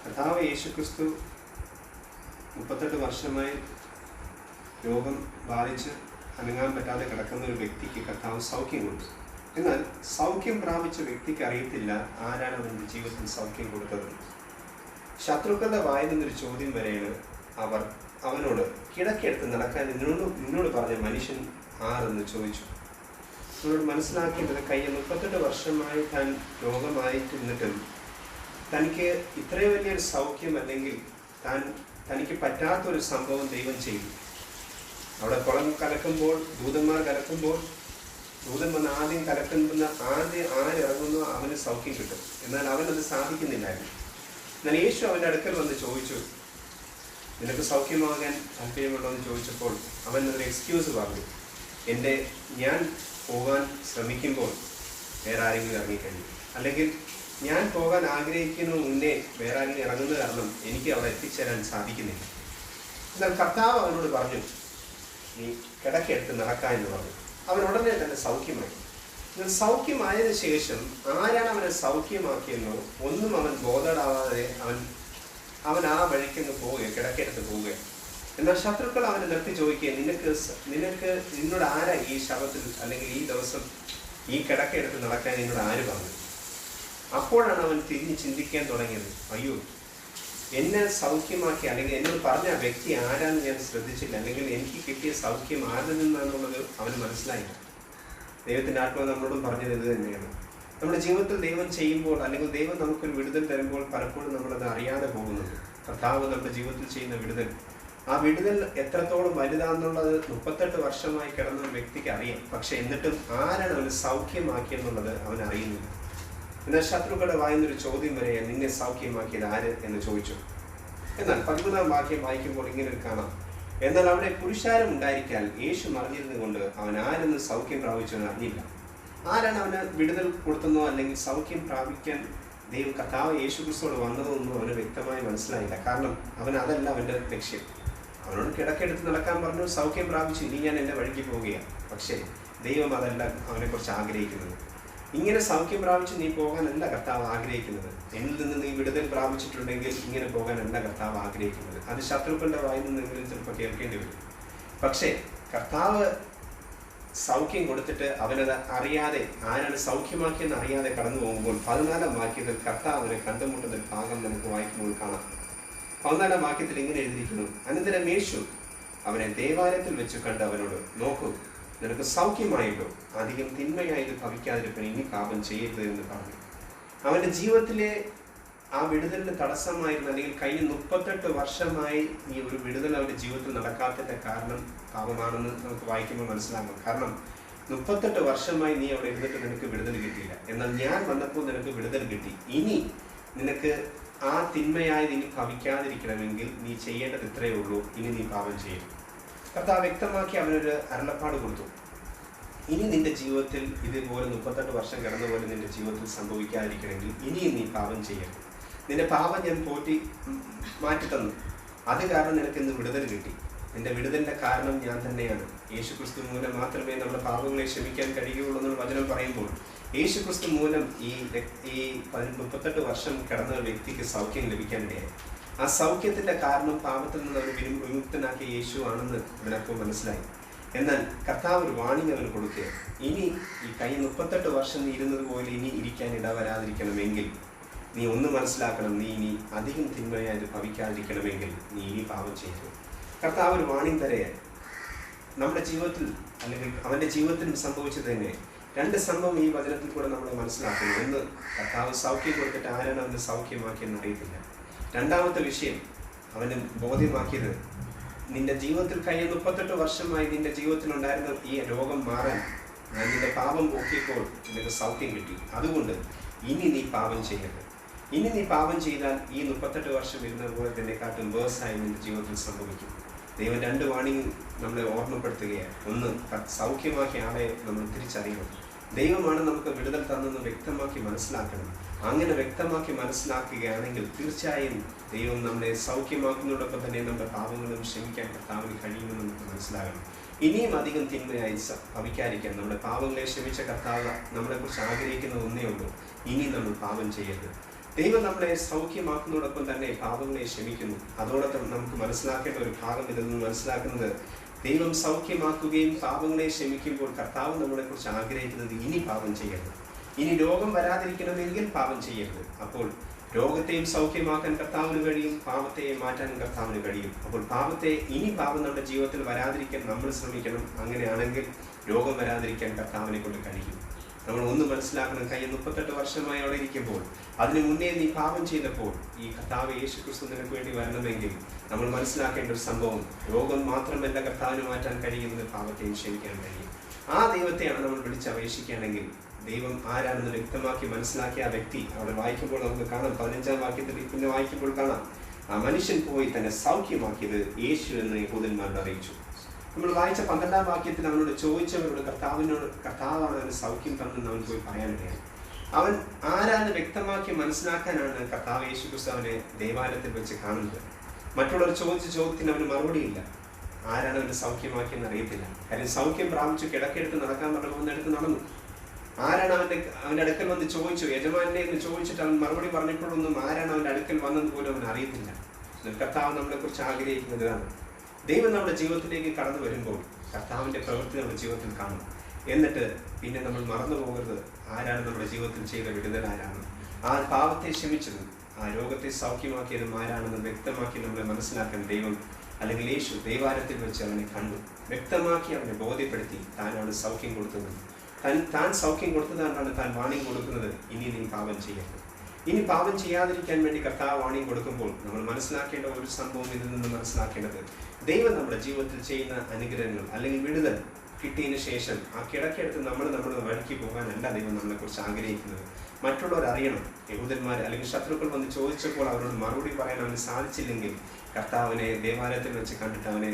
കർത്താവ് യേശുക്രിസ്തു 38 വർഷമായി രോഗം ബാധിച്ച് അനങ്ങാൻ പറ്റാതെ കിടക്കുന്ന ഒരു വ്യക്തിക്ക് കർത്താവ് സൗഖ്യം കൊടുത്തു. എന്നാൽ സൗഖ്യം പ്രാപിച്ച വ്യക്തിക്ക് അറിയത്തില്ല ആരാണ് അവൻ്റെ ജീവിതത്തിൽ സൗഖ്യം കൊടുത്തത്. ശത്രുക്കളുടെ വായിൽ നിന്നൊരു ചോദ്യം വരെയാണ് അവർ അവനോട് കിടക്കെടുത്ത് നടക്കാൻ നിന്നോട് പറഞ്ഞ മനുഷ്യൻ ആരെന്ന് ചോദിച്ചു. അവനോട് മനസ്സിലാക്കേണ്ടത്, കഴിഞ്ഞ 38 വർഷമായി താൻ രോഗമായിട്ടിരുന്നിട്ടും തനിക്ക് ഇത്രയും വലിയൊരു സൗഖ്യം അല്ലെങ്കിൽ തനിക്ക് പറ്റാത്തൊരു സംഭവം ദൈവം ചെയ്തു. അവിടെ കുളം കലക്കുമ്പോൾ, ദൂതന്മാർ കലക്കുമ്പോൾ, ദൂതൻ വന്ന് ആദ്യം കലക്കുന്ന ആരിറങ്ങുന്നു അവന് സൗഖ്യം കിട്ടും. എന്നാൽ അവനത് സാധിക്കുന്നില്ലായിരുന്നു. എന്നാൽ യേശു അവൻ്റെ അടുക്കൽ വന്ന് ചോദിച്ചു, നിനക്ക് സൗഖ്യമാകാൻ താല്പര്യമുണ്ടോ എന്ന് ചോദിച്ചപ്പോൾ അവൻ ഒരു എക്സ്ക്യൂസ് പറഞ്ഞു. ഞാൻ പോകാൻ ശ്രമിക്കുമ്പോൾ വേറെ ആരെങ്കിലും ഇറങ്ങിക്കഴിഞ്ഞു, അല്ലെങ്കിൽ ഞാൻ പോകാൻ ആഗ്രഹിക്കുന്ന മുന്നേ വേറെ ആരെങ്കിലും ഇറങ്ങുന്നത് കാരണം എനിക്ക് അവിടെ എത്തിച്ചേരാൻ സാധിക്കുന്നില്ല. എന്നാൽ കർത്താവ് അവനോട് പറഞ്ഞു, നീ കിടക്കെടുത്ത് നടക്കുക എന്ന് പറഞ്ഞു. അവൻ ഉടനെ തന്നെ സൗഖ്യമായി. എന്നാൽ സൗഖ്യമായതിനു ശേഷം ആരാണ് അവനെ സൗഖ്യമാക്കിയെന്നോ ഒന്നും അവൻ ബോധടാവാതെ അവൻ ആ വഴിക്കൊന്ന് പോവുകയോ കിടക്കെടുത്ത് പോവുകയോ. എന്നാൽ ശത്രുക്കൾ അവനെ നിർത്തി ചോദിക്കുക, നിന്നോട് ആരാ ഈ ശവത്തിൽ അല്ലെങ്കിൽ ഈ ദിവസം ഈ കിടക്കെടുത്ത് നടക്കാൻ നിന്നോട് ആര് പറഞ്ഞു? അപ്പോഴാണ് അവൻ തിരിഞ്ഞ് ചിന്തിക്കാൻ തുടങ്ങിയത്, അയ്യോ, എന്നെ സൗഖ്യമാക്കി അല്ലെങ്കിൽ എന്നോട് പറഞ്ഞ ആ വ്യക്തി ആരാന്ന് ഞാൻ ശ്രദ്ധിച്ചില്ല, അല്ലെങ്കിൽ എനിക്ക് കിട്ടിയ സൗഖ്യം ആരിൽ നിന്നാണെന്നുള്ളത് അവന് മനസ്സിലായില്ല. ദൈവത്തിൻ്റെ ആത്മാവ് നമ്മളോടും പറഞ്ഞത് ഇത് തന്നെയാണ്. നമ്മുടെ ജീവിതത്തിൽ ദൈവം ചെയ്യുമ്പോൾ അല്ലെങ്കിൽ ദൈവം നമുക്കൊരു വിടുതൽ തരുമ്പോൾ പലപ്പോഴും നമ്മളത് അറിയാതെ പോകുന്നുണ്ട്. കർത്താവ് നമ്മുടെ ജീവിതത്തിൽ ചെയ്യുന്ന വിടുതൽ, ആ വിടുതൽ എത്രത്തോളം വലുതാണെന്നുള്ളത് 38 വർഷമായി കിടന്ന ഒരു വ്യക്തിക്ക് അറിയാം. പക്ഷെ എന്നിട്ടും ആരാണ് അവന് സൗഖ്യമാക്കിയെന്നുള്ളത് അവൻ അറിയുന്നില്ല. എന്നാൽ ശത്രുക്കളുടെ വായുന്നൊരു ചോദ്യം വരെ, നിന്നെ സൗഖ്യമാക്കിയത് ആര് എന്ന് ചോദിച്ചു. എന്നാൽ 13-ാം വാക്യം വായിക്കുമ്പോൾ ഇങ്ങനെ കാണാം, എന്നാൽ അവിടെ പുരുഷാരം ഉണ്ടായിരിക്കാൻ യേശു മറിഞ്ഞിരുന്നുകൊണ്ട് അവൻ ആരെന്ന് സൗഖ്യം പ്രാപിച്ചെന്ന് അറിഞ്ഞില്ല. ആരാണ് അവന് വിടുതൽ കൊടുത്തെന്നോ അല്ലെങ്കിൽ സൗഖ്യം പ്രാപിക്കാൻ ദൈവം കർത്താവ് യേശുക്രിസ്തുവോട് വന്നതൊന്നും അവന് വ്യക്തമായി മനസ്സിലായില്ല. കാരണം അതല്ല അവൻ്റെ ലക്ഷ്യം. അവനോട് കിടക്കെടുത്ത് നടക്കാൻ പറഞ്ഞു, സൗഖ്യം പ്രാപിച്ചു, ഇനി ഞാൻ എൻ്റെ വഴിക്ക് പോവുകയാണ്. പക്ഷേ ദൈവം അതല്ല അവനെക്കുറിച്ച് ആഗ്രഹിക്കുന്നത്. ഇങ്ങനെ സൗഖ്യം പ്രാപിച്ച് നീ പോകാനല്ല കർത്താവ് ആഗ്രഹിക്കുന്നത്. എന്നിൽ നിന്ന് നീ വിടുതൽ പ്രാപിച്ചിട്ടുണ്ടെങ്കിൽ ഇങ്ങനെ പോകാനല്ല കർത്താവ് ആഗ്രഹിക്കുന്നത്. അത് ശത്രുക്കളുടെ വായിൽ നിന്നെങ്കിലും ചിലപ്പോൾ കേൾക്കേണ്ടി വരും. പക്ഷേ കർത്താവ് സൗഖ്യം കൊടുത്തിട്ട് അവനത് അറിയാതെ, ആരാണ് സൗഖ്യമാക്കിയെന്ന് അറിയാതെ കടന്നു പോകുമ്പോൾ 14-ാം വാക്യത്തിൽ കർത്താവ് അവനെ കണ്ടുമുട്ടുന്ന ഭാഗം നമുക്ക് വായിക്കുമ്പോൾ കാണാം. 14-ാം വാക്യത്തിൽ ഇങ്ങനെ എഴുതിയിരിക്കുന്നു, അനന്തരം യേശു അവനെ ദേവാലയത്തിൽ വെച്ച് കണ്ട് അവനോട്, നോക്കൂ, നിനക്ക് സൗഖ്യമായല്ലോ, അധികം തിന്മയായത് ഭവിക്കാതിരിക്കാൻ ഇനി പാപം ചെയ്യരുത് എന്ന് പറഞ്ഞു. അവൻ്റെ ജീവിതത്തിലെ ആ വിടുതലിന് തടസ്സമായിരുന്നു, അല്ലെങ്കിൽ കഴിഞ്ഞ 38 വർഷമായി ഈ ഒരു വിടുതൽ അവൻ്റെ ജീവിതത്തിൽ നടക്കാത്തതിൻ്റെ കാരണം പാപമാണെന്ന് നമുക്ക് വായിക്കുമ്പോൾ മനസ്സിലാകും. കാരണം 38 വർഷമായി നീ അവിടെ ഇരുന്നിട്ട് നിനക്ക് വിടുതൽ കിട്ടിയില്ല. എന്നാൽ ഞാൻ വന്നപ്പോൾ നിനക്ക് വിടുതൽ കിട്ടി. ഇനി നിനക്ക് ആ തിന്മയായത് ഇനി ഭവിക്കാതിരിക്കണമെങ്കിൽ നീ ചെയ്യേണ്ടത് ഇത്രയേ ഉള്ളൂ, ഇനി നീ പാപം ചെയ്യും. കർത്താവ് വ്യക്തമാക്കി അവനൊരു അരുളപ്പാട് കൊടുത്തു. ഇനി നിന്റെ ജീവിതത്തിൽ ഇതുപോലെ 38 വർഷം കിടന്ന പോലെ നിന്റെ ജീവിതത്തിൽ സംഭവിക്കാതിരിക്കണമെങ്കിൽ ഇനിയും നീ പാപം ചെയ്യരുത്. നിന്റെ പാപം ഞാൻ മാറ്റി തന്നു, അത് കാരണം നിനക്ക് ഇന്ന് വിടുതൽ കിട്ടി. നിന്റെ വിടുതലിന്റെ കാരണം ഞാൻ തന്നെയാണ്. യേശു ക്രിസ്തു മൂലം മാത്രമേ നമ്മുടെ പാപങ്ങളെ ക്ഷമിക്കാൻ കഴിയുകയുള്ളൂ എന്നുള്ള വചനം പറയുമ്പോൾ യേശു ക്രിസ്തു മൂലം ഈ 38 വർഷം കിടന്ന ഒരു വ്യക്തിക്ക് സൗഖ്യം ലഭിക്കാനിടയായി. ആ സൗഖ്യത്തിന്റെ കാരണം പാപത്തിൽ നിന്ന് അവർ വിമുക്തനാക്കിയ യേശു ആണെന്ന് അവനപ്പോൾ മനസ്സിലായി. എന്നാൽ കർത്താവ് ഒരു വാണിംഗ് അവന് കൊടുക്കുക, ഇനി ഈ കഴിഞ്ഞ 38 വർഷം നീ ഇരുന്നത് പോലെ ഇനി ഇരിക്കാൻ ഇടവരാതിരിക്കണമെങ്കിൽ നീ ഒന്ന് മനസ്സിലാക്കണം, നീ ഇനി അധികം തിന്മയായത് ഭവിക്കാതിരിക്കണമെങ്കിൽ നീ ഇനി പാപം ചെയ്തു. കർത്താവ് ഒരു വാണിംഗ് തരയായി. നമ്മുടെ ജീവിതത്തിൽ അല്ലെങ്കിൽ അവൻ്റെ ജീവിതത്തിൽ സംഭവിച്ചത് തന്നെ 2 സംഭവം ഈ വചനത്തിൽ കൂടെ നമ്മൾ മനസ്സിലാക്കുന്നു. ഒന്ന്, കർത്താവ് സൗഖ്യം കൊടുത്തിട്ട് ആരാണ് അവന് സൗഖ്യമാക്കിയെന്ന് അറിയത്തില്ല. രണ്ടാമത്തെ വിഷയം അവന് ബോധ്യമാക്കിയത്, നിന്റെ ജീവിതത്തിൽ കഴിഞ്ഞ 38 വർഷമായി നിന്റെ ജീവിതത്തിലുണ്ടായിരുന്ന ഈ രോഗം മാറാൻ ഞാൻ നിന്റെ പാപം പോക്കിയപ്പോൾ നിനക്ക് സൗഖ്യം കിട്ടി. അതുകൊണ്ട് ഇനി നീ പാപം ചെയ്യരുത്. ഇനി നീ പാപം ചെയ്താൽ ഈ 38 വർഷം ഇരുന്ന പോലെ തന്നെക്കാട്ടും വേഴ്സായി നിന്റെ ജീവിതത്തിൽ സംഭവിക്കും. ദൈവം 2 വാണിംഗ് നമ്മളെ ഓർമ്മപ്പെടുത്തുകയാണ്. ഒന്ന്, സൗഖ്യമാക്കിയ ആളെ നമ്മൾ തിരിച്ചറിയണം. ദൈവമാണ് നമുക്ക് വിടുതൽ തന്നെന്ന് വ്യക്തമാക്കി മനസ്സിലാക്കണം. അങ്ങനെ വ്യക്തമാക്കി മനസ്സിലാക്കുകയാണെങ്കിൽ തീർച്ചയായും ദൈവം നമ്മളെ സൗഖ്യമാക്കുന്നതോടൊപ്പം തന്നെ നമ്മുടെ പാപങ്ങളും ക്ഷമിക്കാൻ കർത്താവിന് കഴിയുമെന്ന് നമുക്ക് മനസ്സിലാകണം. ഇനിയും അധികം തിന്മയായി ഭവിക്കാതിരിക്കാൻ നമ്മുടെ പാപങ്ങളെ ക്ഷമിച്ച കർത്താവ് നമ്മളെക്കുറിച്ച് ആഗ്രഹിക്കുന്ന ഒന്നേ ഉള്ളൂ, ഇനി നമ്മൾ പാപം ചെയ്യരുത്. ദൈവം നമ്മളെ സൗഖ്യമാക്കുന്നതോടൊപ്പം തന്നെ പാപങ്ങളെ ക്ഷമിക്കുന്നു. അതോടൊപ്പം നമുക്ക് മനസ്സിലാക്കേണ്ട ഒരു ഭാഗം ഇതെന്ന് മനസ്സിലാക്കുന്നത്, ദൈവം സൗഖ്യമാക്കുകയും പാപങ്ങളെ ക്ഷമിക്കുമ്പോൾ കർത്താവ് നമ്മളെക്കുറിച്ച് ആഗ്രഹിക്കുന്നത് ഇനി പാപം ചെയ്യരുത്. ഇനി രോഗം വരാതിരിക്കണമെങ്കിൽ പാപം ചെയ്യരുത്. അപ്പോൾ രോഗത്തെയും സൗഖ്യമാക്കാൻ കർത്താവിന് കഴിയും, പാപത്തെയും മാറ്റാനും കർത്താവിന് കഴിയും. അപ്പോൾ ഇനി പാപം നമ്മുടെ ജീവിതത്തിൽ വരാതിരിക്കാൻ നമ്മൾ ശ്രമിക്കണം. അങ്ങനെയാണെങ്കിൽ രോഗം വരാതിരിക്കാൻ കർത്താവിനെ കൊണ്ട് കഴിയും. നമ്മൾ ഒന്ന് മനസ്സിലാക്കണം, കഴിഞ്ഞ 38 വർഷമായി അവിടെ ഇരിക്കുമ്പോൾ അതിനു മുന്നേ നീ പാപം ചെയ്തപ്പോൾ ഈ കർത്താവ് യേശു ക്രിസ്തു നിനക്ക് വേണ്ടി വരണമെങ്കിൽ നമ്മൾ മനസ്സിലാക്കേണ്ട ഒരു സംഭവം, രോഗം മാത്രമല്ല കർത്താവിന് മാറ്റാൻ കഴിയുന്നത്, പാപത്തെയും ക്ഷമിക്കാൻ കഴിയും. ആ ദൈവത്തെയാണ് നമ്മൾ വിളിച്ചപേക്ഷിക്കുകയാണെങ്കിൽ ദൈവം ആരാണെന്ന് വ്യക്തമാക്കി മനസ്സിലാക്കിയ ആ വ്യക്തി അവിടെ വായിക്കുമ്പോൾ നമുക്ക് കാണാം. 15-ാം വാക്യത്തിൽ പിന്നെ വായിക്കുമ്പോൾ കാണാം, ആ മനുഷ്യൻ പോയി തന്നെ സൗഖ്യമാക്കിയത് യേശു എന്ന് യഹൂദന്മാരോട് അറിയിച്ചു. നമ്മൾ വായിച്ച 12-ാം വാക്യത്തിൽ അവനോട് ചോദിച്ചവരോട് കർത്താവാണ് അവന് സൗഖ്യം തന്നെന്ന് അവൻ പോയി പറയാനിടയാണ്. അവൻ ആരാന്ന് വ്യക്തമാക്കി മനസ്സിലാക്കാനാണ് കർത്താവ് യേശു ക്രിസ്തു അവനെ ദേവാലയത്തിൽ വെച്ച് കാണുന്നത്. മറ്റുള്ളവർ ചോദിച്ച ചോദ്യത്തിന് അവന് മറുപടിയില്ല. ആരാണ് അവന് സൗഖ്യമാക്കിയെന്ന് അറിയത്തില്ല. കാര്യം സൗഖ്യം പ്രാപിച്ചു കിടക്കെടുത്ത് നടക്കാൻ പറഞ്ഞപ്പോൾ എടുത്ത് നടന്നു. ആരാണ് അവൻ്റെ അടുക്കൽ വന്ന് ചോദിച്ചു, യജമാനെ എന്ന് ചോദിച്ചിട്ട് അവൻ മറുപടി പറഞ്ഞപ്പോഴൊന്നും ആരാണ് അവൻ്റെ അടുക്കൽ വന്നത് പോലും അവൻ അറിയത്തില്ല. കർത്താവ് നമ്മളെക്കുറിച്ച് ആഗ്രഹിക്കുന്നതാണ്, ദൈവം നമ്മുടെ ജീവിതത്തിലേക്ക് കടന്നു വരുമ്പോൾ കർത്താവിൻ്റെ പ്രവൃത്തി നമ്മുടെ ജീവിതത്തിൽ കാണും. എന്നിട്ട് പിന്നെ നമ്മൾ മറന്നു പോകരുത്, ആരാണ് നമ്മുടെ ജീവിതത്തിൽ ചെയ്ത വിടുതൽ, ആരാണ് ആ പാപത്തെ ക്ഷമിച്ചതും ആ രോഗത്തെ സൗഖ്യമാക്കിയതും ആരാണെന്ന് വ്യക്തമാക്കി നമ്മളെ മനസ്സിലാക്കാൻ ദൈവം അല്ലെങ്കിൽ യേശു ദേവാലയത്തിൽ വെച്ച് അവനെ കണ്ടു, വ്യക്തമാക്കി അവനെ ബോധ്യപ്പെടുത്തി താനാണ് സൗഖ്യം കൊടുത്തത്. താൻ സൗഖ്യം കൊടുത്തതാണ്ടാണ് താൻ വാണിംഗ് കൊടുക്കുന്നത്, ഇനി നീ പാപം ചെയ്യരുത്. ഇനി പാപം ചെയ്യാതിരിക്കാൻ വേണ്ടി കർത്താവ് വാണിംഗ് കൊടുക്കുമ്പോൾ നമ്മൾ മനസ്സിലാക്കേണ്ട ഒരു സംഭവം ഇതിൽ നിന്ന് മനസ്സിലാക്കേണ്ടത്, ദൈവം നമ്മുടെ ജീവിതത്തിൽ ചെയ്യുന്ന അനുഗ്രഹങ്ങൾ അല്ലെങ്കിൽ വിടുതൽ കിട്ടിയതിന് ശേഷം ആ കിടക്കെടുത്ത് നമ്മുടെ വഴിക്ക് പോകാനല്ല ദൈവം നമ്മളെക്കുറിച്ച് ആഗ്രഹിക്കുന്നത്. മറ്റുള്ളവർ അറിയണം. യഹൂദന്മാർ അല്ലെങ്കിൽ ശത്രുക്കൾ വന്ന് ചോദിച്ചപ്പോൾ അവരോട് മറുപടി പറയാൻ അവന് സാധിച്ചില്ലെങ്കിൽ കർത്താവിനെ ദേവാലയത്തിൽ വെച്ച് കണ്ടിട്ട് അവനെ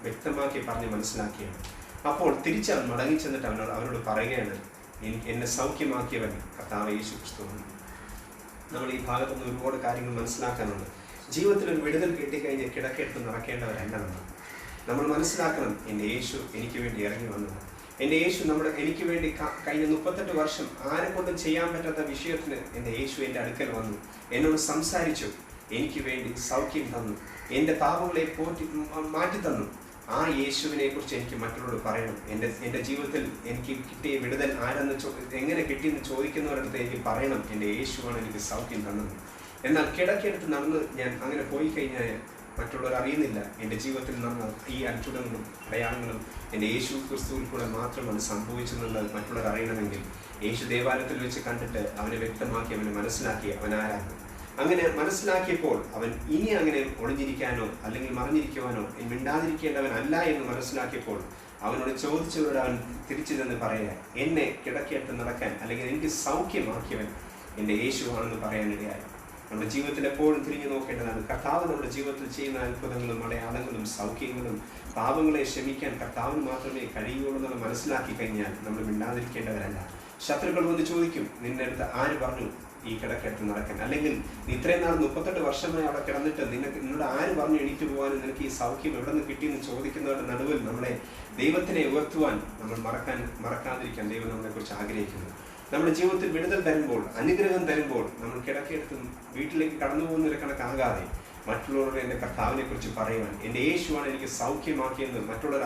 വ്യക്തമാക്കി പറഞ്ഞ് മനസ്സിലാക്കിയാണ്. അപ്പോൾ തിരിച്ച് അവൻ മടങ്ങി ചെന്നിട്ട് അവരോട് പറയുകയാണ്, എന്നെ സൗഖ്യമാക്കിയവൻ കർത്താവ് യേശു ക്രിസ്തുവാണ്. നമ്മൾ ഈ ഭാഗത്തുനിന്ന് ഒരുപാട് കാര്യങ്ങൾ മനസ്സിലാക്കാനുണ്ട്. ജീവിതത്തിൽ ഒരു വിടുതൽ കിട്ടിക്കഴിഞ്ഞ് കിടക്കെടുത്ത് നടക്കേണ്ടവരല്ല നമ്മൾ മനസ്സിലാക്കണം, എൻ്റെ യേശു എനിക്ക് വേണ്ടി ഇറങ്ങി വന്നത്. എൻ്റെ യേശു എനിക്ക് വേണ്ടി കഴിഞ്ഞ 38 വർഷം ആരെ കൊണ്ടും ചെയ്യാൻ പറ്റാത്ത വിഷയത്തിന് എൻ്റെ യേശു എൻ്റെ അടുക്കൽ വന്നു, എന്നോട് സംസാരിച്ചു, എനിക്ക് വേണ്ടി സൗഖ്യം തന്നു, എൻ്റെ പാപങ്ങളെ മാറ്റി തന്നു. ആ യേശുവിനെ കുറിച്ച് എനിക്ക് മറ്റുള്ളവരോട് പറയണം. എൻ്റെ ജീവിതത്തിൽ എനിക്ക് കിട്ടിയ വിടുതൽ എങ്ങനെ കിട്ടിയെന്ന് ചോദിക്കുന്നവരടുത്ത് എനിക്ക് പറയണം, എൻ്റെ യേശുവാണ് എനിക്ക് സൗഖ്യം തന്നത്. എന്നാൽ കിടക്കെടുത്ത് നടന്ന് ഞാൻ അങ്ങനെ പോയി കഴിഞ്ഞാൽ മറ്റുള്ളവർ അറിയുന്നില്ല എൻ്റെ ജീവിതത്തിൽ നടന്ന ഈ അത്ഭുതങ്ങളും അടയാളങ്ങളും എൻ്റെ യേശു ക്രിസ്തുവിൽ കൂടെ മാത്രമാണ് സംഭവിച്ചെന്നുള്ളത് മറ്റുള്ളവർ അറിയണമെങ്കിൽ യേശു ദേവാലയത്തിൽ വെച്ച് കണ്ടിട്ട് അവനെ വ്യക്തമാക്കി അവനെ മനസ്സിലാക്കി അവനാരാണ്. അങ്ങനെ മനസ്സിലാക്കിയപ്പോൾ അവൻ ഇനി അങ്ങനെ ഒളിഞ്ഞിരിക്കാനോ അല്ലെങ്കിൽ മറിഞ്ഞിരിക്കുവാനോ മിണ്ടാതിരിക്കേണ്ടവനല്ല എന്ന് മനസ്സിലാക്കിയപ്പോൾ അവനോട് ചോദിച്ചവരോട് അവൻ തിരിച്ചു തന്നെ പറയുക, എന്നെ കിടക്കെടുത്ത് നടക്കാൻ അല്ലെങ്കിൽ എനിക്ക് സൗഖ്യമാക്കിയവൻ എൻ്റെ യേശുവാണെന്ന് പറയാനിടയായി. നമ്മുടെ ജീവിതത്തിൽ എപ്പോഴും തിരിഞ്ഞു നോക്കേണ്ടതാണ്. കർത്താവ് നമ്മുടെ ജീവിതത്തിൽ ചെയ്യുന്ന അത്ഭുതങ്ങളും അടയാളങ്ങളും സൗഖ്യങ്ങളും പാപങ്ങളെ ക്ഷമിക്കാൻ കർത്താവിന് മാത്രമേ കഴിയുള്ളൂ എന്ന് മനസ്സിലാക്കി കഴിഞ്ഞാൽ നമ്മൾ മിണ്ടാതിരിക്കേണ്ടവരല്ല. ശത്രുക്കൾ വന്ന് ചോദിക്കും, നിന്റെ അടുത്ത് ആര് പറഞ്ഞു ഈ കിടക്കെടുത്ത് നടക്കാൻ. അല്ലെങ്കിൽ നീ ഇത്രയും നാൾ 38 വർഷമായി അവിടെ കിടന്നിട്ട് നിന്നോട് ആര് പറഞ്ഞു എണീറ്റ് പോകാനും നിനക്ക് ഈ സൗഖ്യം എവിടെ നിന്ന് കിട്ടിയെന്ന് ചോദിക്കുന്നവരുടെ നടുവിൽ നമ്മളെ ദൈവത്തിനെ ഉയർത്തുവാൻ നമ്മൾ മറക്കാതിരിക്കാൻ ദൈവം നമ്മളെക്കുറിച്ച് ആഗ്രഹിക്കുന്നു. നമ്മുടെ ജീവിതത്തിൽ വിടുതൽ തരുമ്പോൾ, അനുഗ്രഹം തരുമ്പോൾ നമ്മൾ കിടക്കെടുത്ത് വീട്ടിലേക്ക് കടന്നു പോകുന്നൊരു കണക്കാകാതെ മറ്റുള്ളവരുടെ എൻ്റെ കർത്താവിനെ കുറിച്ച് പറയുവാൻ, എൻ്റെ യേശുവാണ് എനിക്ക് സൗഖ്യമാക്കിയെന്ന് മറ്റുള്ളവർ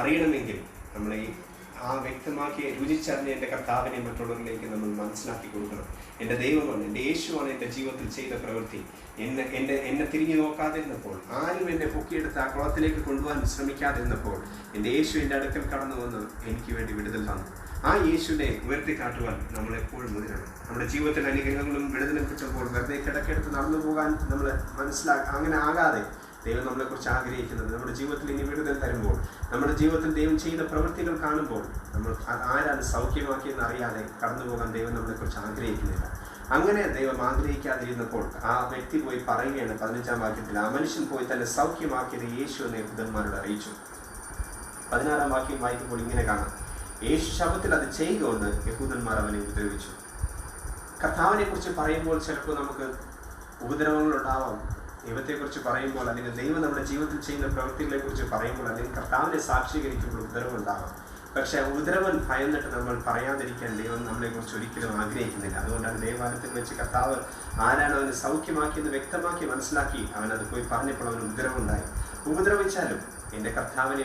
അറിയണമെങ്കിൽ നമ്മളെ ആ വ്യക്തമാക്കി രുചിച്ചറിഞ്ഞ എൻ്റെ കർത്താവിനെ മറ്റുള്ളവരിലേക്ക് നമ്മൾ മനസ്സിലാക്കി കൊടുക്കണം. എൻ്റെ ദൈവമാണ്, എൻ്റെ യേശുവാണ് എൻ്റെ ജീവിതത്തിൽ ചെയ്ത പ്രവൃത്തി. എന്നെ തിരിഞ്ഞു നോക്കാതിരുന്നപ്പോൾ, ആരും എന്നെ പൊക്കിയെടുത്ത് ആ കുളത്തിലേക്ക് കൊണ്ടുപോകാൻ ശ്രമിക്കാതിരുന്നപ്പോൾ എൻ്റെ യേശു എൻ്റെ അടുക്കൽ കടന്നു വന്ന് എനിക്ക് വേണ്ടി വിടുതൽ തന്നു. ആ യേശുവിനെ ഉയർത്തിക്കാട്ടുവാൻ നമ്മൾ എപ്പോഴും മുതിരണം. നമ്മുടെ ജീവിതത്തിൽ അനുഗ്രഹങ്ങളും വിടുതലും കിട്ടുമ്പോൾ വെറുതെ കിടക്കെടുത്ത് നടന്നു പോകാൻ നമ്മൾ അങ്ങനെ ആകാതെ ദൈവം നമ്മളെക്കുറിച്ച് ആഗ്രഹിക്കുന്നത്, നമ്മുടെ ജീവിതത്തിൽ ഇനി വിടുതൽ തരുമ്പോൾ, നമ്മുടെ ജീവിതത്തിൽ ദൈവം ചെയ്യുന്ന പ്രവൃത്തികൾ കാണുമ്പോൾ നമ്മൾ ആരാണ് സൗഖ്യമാക്കിയെന്ന് അറിയാതെ കടന്നു പോകാൻ ദൈവം നമ്മളെക്കുറിച്ച് ആഗ്രഹിക്കുന്നില്ല. അങ്ങനെ ദൈവം ആഗ്രഹിക്കാതിരുന്നപ്പോൾ ആ വ്യക്തി പോയി പറയുകയാണ് 15-ാം വാക്യത്തിൽ, ആ മനുഷ്യൻ പോയി തന്നെ സൗഖ്യമാക്കിയത് യേശു എന്ന് യഹൂദന്മാരോട് അറിയിച്ചു. 16-ാം വാക്യം വായിക്കുമ്പോൾ ഇങ്ങനെ കാണാം, യേശു ശബ്ദത്തിൽ അത് ചെയ്യുകൊണ്ട് യഹൂദന്മാർ അവനെ ഉപദ്രവിച്ചു. കർത്താവിനെ കുറിച്ച് പറയുമ്പോൾ ചിലപ്പോൾ നമുക്ക് ഉപദ്രവങ്ങളുണ്ടാവാം. ദൈവത്തെക്കുറിച്ച് പറയുമ്പോൾ, അല്ലെങ്കിൽ ദൈവം നമ്മുടെ ജീവിതത്തിൽ ചെയ്യുന്ന പ്രവൃത്തികളെ കുറിച്ച് പറയുമ്പോൾ, അല്ലെങ്കിൽ കർത്താവിനെ സാക്ഷീകരിക്കുമ്പോൾ ഉപദ്രവം ഉണ്ടാവാം. പക്ഷേ ഉപദ്രവം ഭയന്നിട്ട് നമ്മൾ പറയാതിരിക്കാൻ ദൈവം നമ്മളെക്കുറിച്ച് ഒരിക്കലും ആഗ്രഹിക്കുന്നില്ല. അതുകൊണ്ടാണ് ദൈവാലയത്തിൽ വെച്ച് കർത്താവ് ആരാണ് അവന് സൗഖ്യമാക്കിയെന്ന് വ്യക്തമാക്കി മനസ്സിലാക്കി അവനത് പോയി പറഞ്ഞപ്പോൾ അവന് ഉപദ്രവം ഉണ്ടായി. ഉപദ്രവിച്ചാലും എൻ്റെ കർത്താവിനെ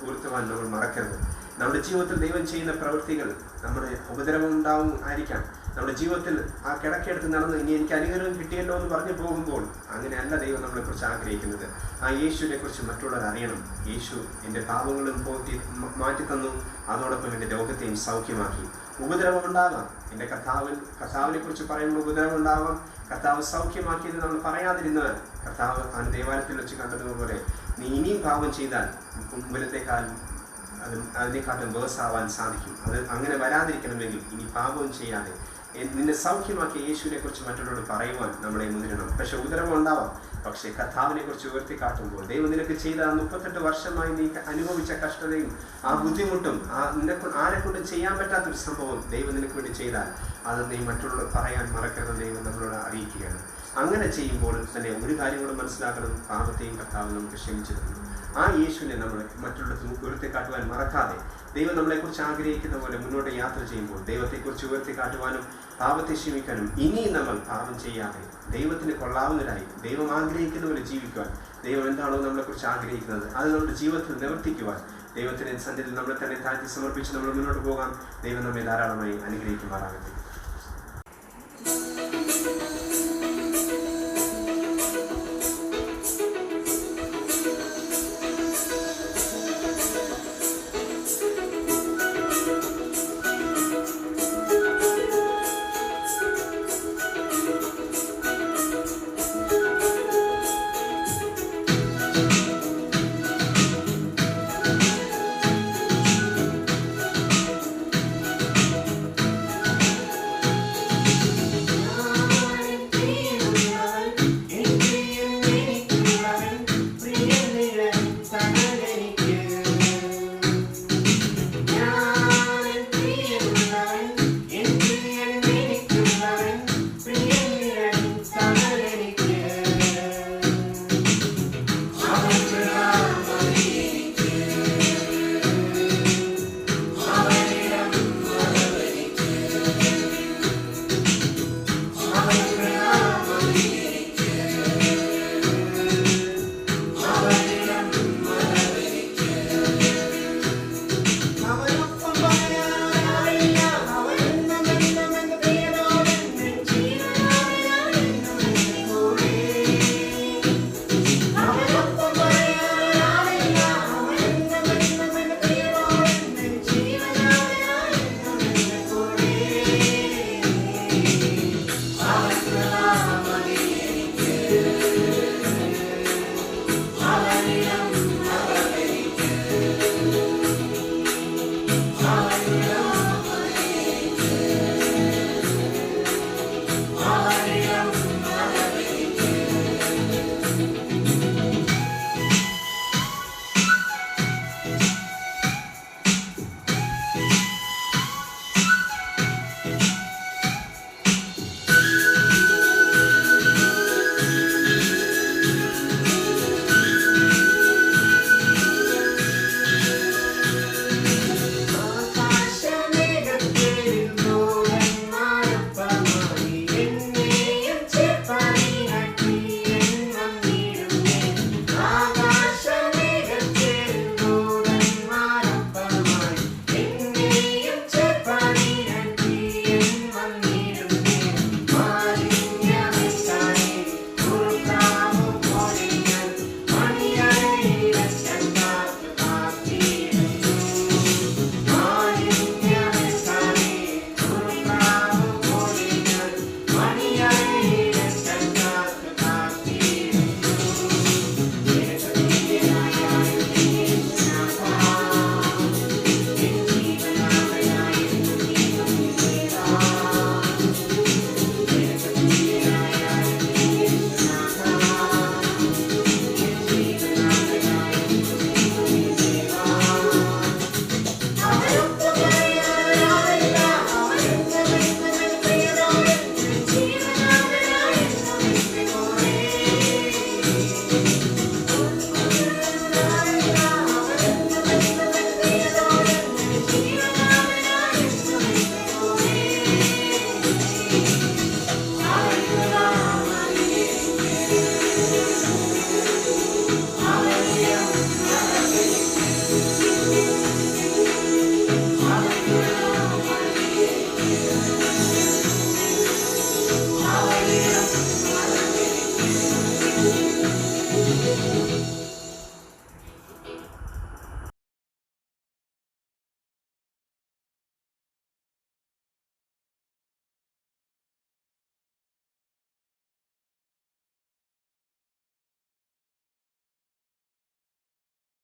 ഉയർത്തുവാൻ നമ്മൾ മറക്കരുത്. നമ്മുടെ ജീവിതത്തിൽ ദൈവം ചെയ്യുന്ന പ്രവൃത്തികൾ നമ്മുടെ ഉപദ്രവം ഉണ്ടാവും ആയിരിക്കാം. നമ്മുടെ ജീവിതത്തിൽ ആ കിടക്കെടുത്ത് നടന്ന് ഇനി എനിക്ക് അനുഗ്രഹം കിട്ടിയല്ലോ എന്ന് പറഞ്ഞു പോകുമ്പോൾ അങ്ങനെയല്ല ദൈവം നമ്മളെക്കുറിച്ച് ആഗ്രഹിക്കുന്നത്. ആ യേശുവിനെ കുറിച്ച് മറ്റുള്ളവർ അറിയണം. യേശു എൻ്റെ പാപങ്ങളും മാറ്റി തന്നു, അതോടൊപ്പം എൻ്റെ രോഗത്തെയും സൗഖ്യമാക്കി. ഉപദ്രവം ഉണ്ടാകാം, എൻ്റെ കർത്താവിനെ കുറിച്ച് പറയുമ്പോൾ ഉപദ്രവം ഉണ്ടാവാം. കർത്താവ് സൗഖ്യമാക്കിയത് നമ്മൾ പറയാതിരുന്നാൽ കർത്താവ് ആ ദേവാലയത്തിൽ വെച്ച് കണ്ടതുപോലെ നീ ഇനിയും പാപം ചെയ്താൽ മുമ്പത്തേക്കാൾ അതിനെക്കാട്ടും വേഴ്സാവാൻ സാധിക്കും. അത് അങ്ങനെ വരാതിരിക്കണമെങ്കിൽ ഇനി പാപവും ചെയ്യാതെ നിന്നെ സൗഖ്യമാക്കിയ യേശുവിനെ കുറിച്ച് മറ്റുള്ളവരോട് പറയുവാൻ നമ്മളെ മുതിരണം. പക്ഷെ ഉപദ്രവം ഉണ്ടാവാം. പക്ഷേ കർത്താവിനെ കുറിച്ച് ഉയർത്തിക്കാട്ടുമ്പോൾ ദൈവം നിനക്ക് ചെയ്ത 38 വർഷമായി നീ അനുഭവിച്ച കഷ്ടതയും ആ ബുദ്ധിമുട്ടും ആരെക്കൊണ്ട് ചെയ്യാൻ പറ്റാത്തൊരു സംഭവം ദൈവം നിനക്ക് വേണ്ടി ചെയ്താൽ അത് നീ മറ്റുള്ളവർ പറയാൻ മറക്കരുത്. ദൈവം നമ്മളോട് അറിയിക്കുകയാണ്. അങ്ങനെ ചെയ്യുമ്പോൾ തന്നെ ഒരു കാര്യം കൂടെ മനസ്സിലാക്കണം, പാപത്തെയും കർത്താവ് നമുക്ക് ക്ഷമിച്ചു തന്നു. ആ യേശുവിനെ നമ്മൾ മറ്റുള്ളവർക്ക് ഉയർത്തിക്കാട്ടുവാൻ മറക്കാതെ ദൈവം നമ്മളെക്കുറിച്ച് ആഗ്രഹിക്കുന്ന പോലെ മുന്നോട്ട് യാത്ര ചെയ്യുമ്പോൾ ദൈവത്തെക്കുറിച്ച് ഉയർത്തിക്കാട്ടുവാനും പാപത്തെ ക്ഷമിക്കാനും ഇനിയും നമ്മൾ പാപം ചെയ്യാതെ ദൈവത്തിന് കൊള്ളാവുന്നതായി ദൈവം ആഗ്രഹിക്കുന്ന പോലെ ജീവിക്കുവാൻ, ദൈവം എന്താണോ നമ്മളെക്കുറിച്ച് ആഗ്രഹിക്കുന്നത് അത് നമ്മുടെ ജീവിതത്തിൽ നിവർത്തിക്കുവാൻ ദൈവത്തിൻ്റെ സന്നിധിയിൽ നമ്മളെ തന്നെ താഴ്ത്തി സമർപ്പിച്ച് നമ്മൾ മുന്നോട്ട് പോകാം. ദൈവം നമ്മെ ധാരാളമായി അനുഗ്രഹിക്കുമാറാകട്ടെ.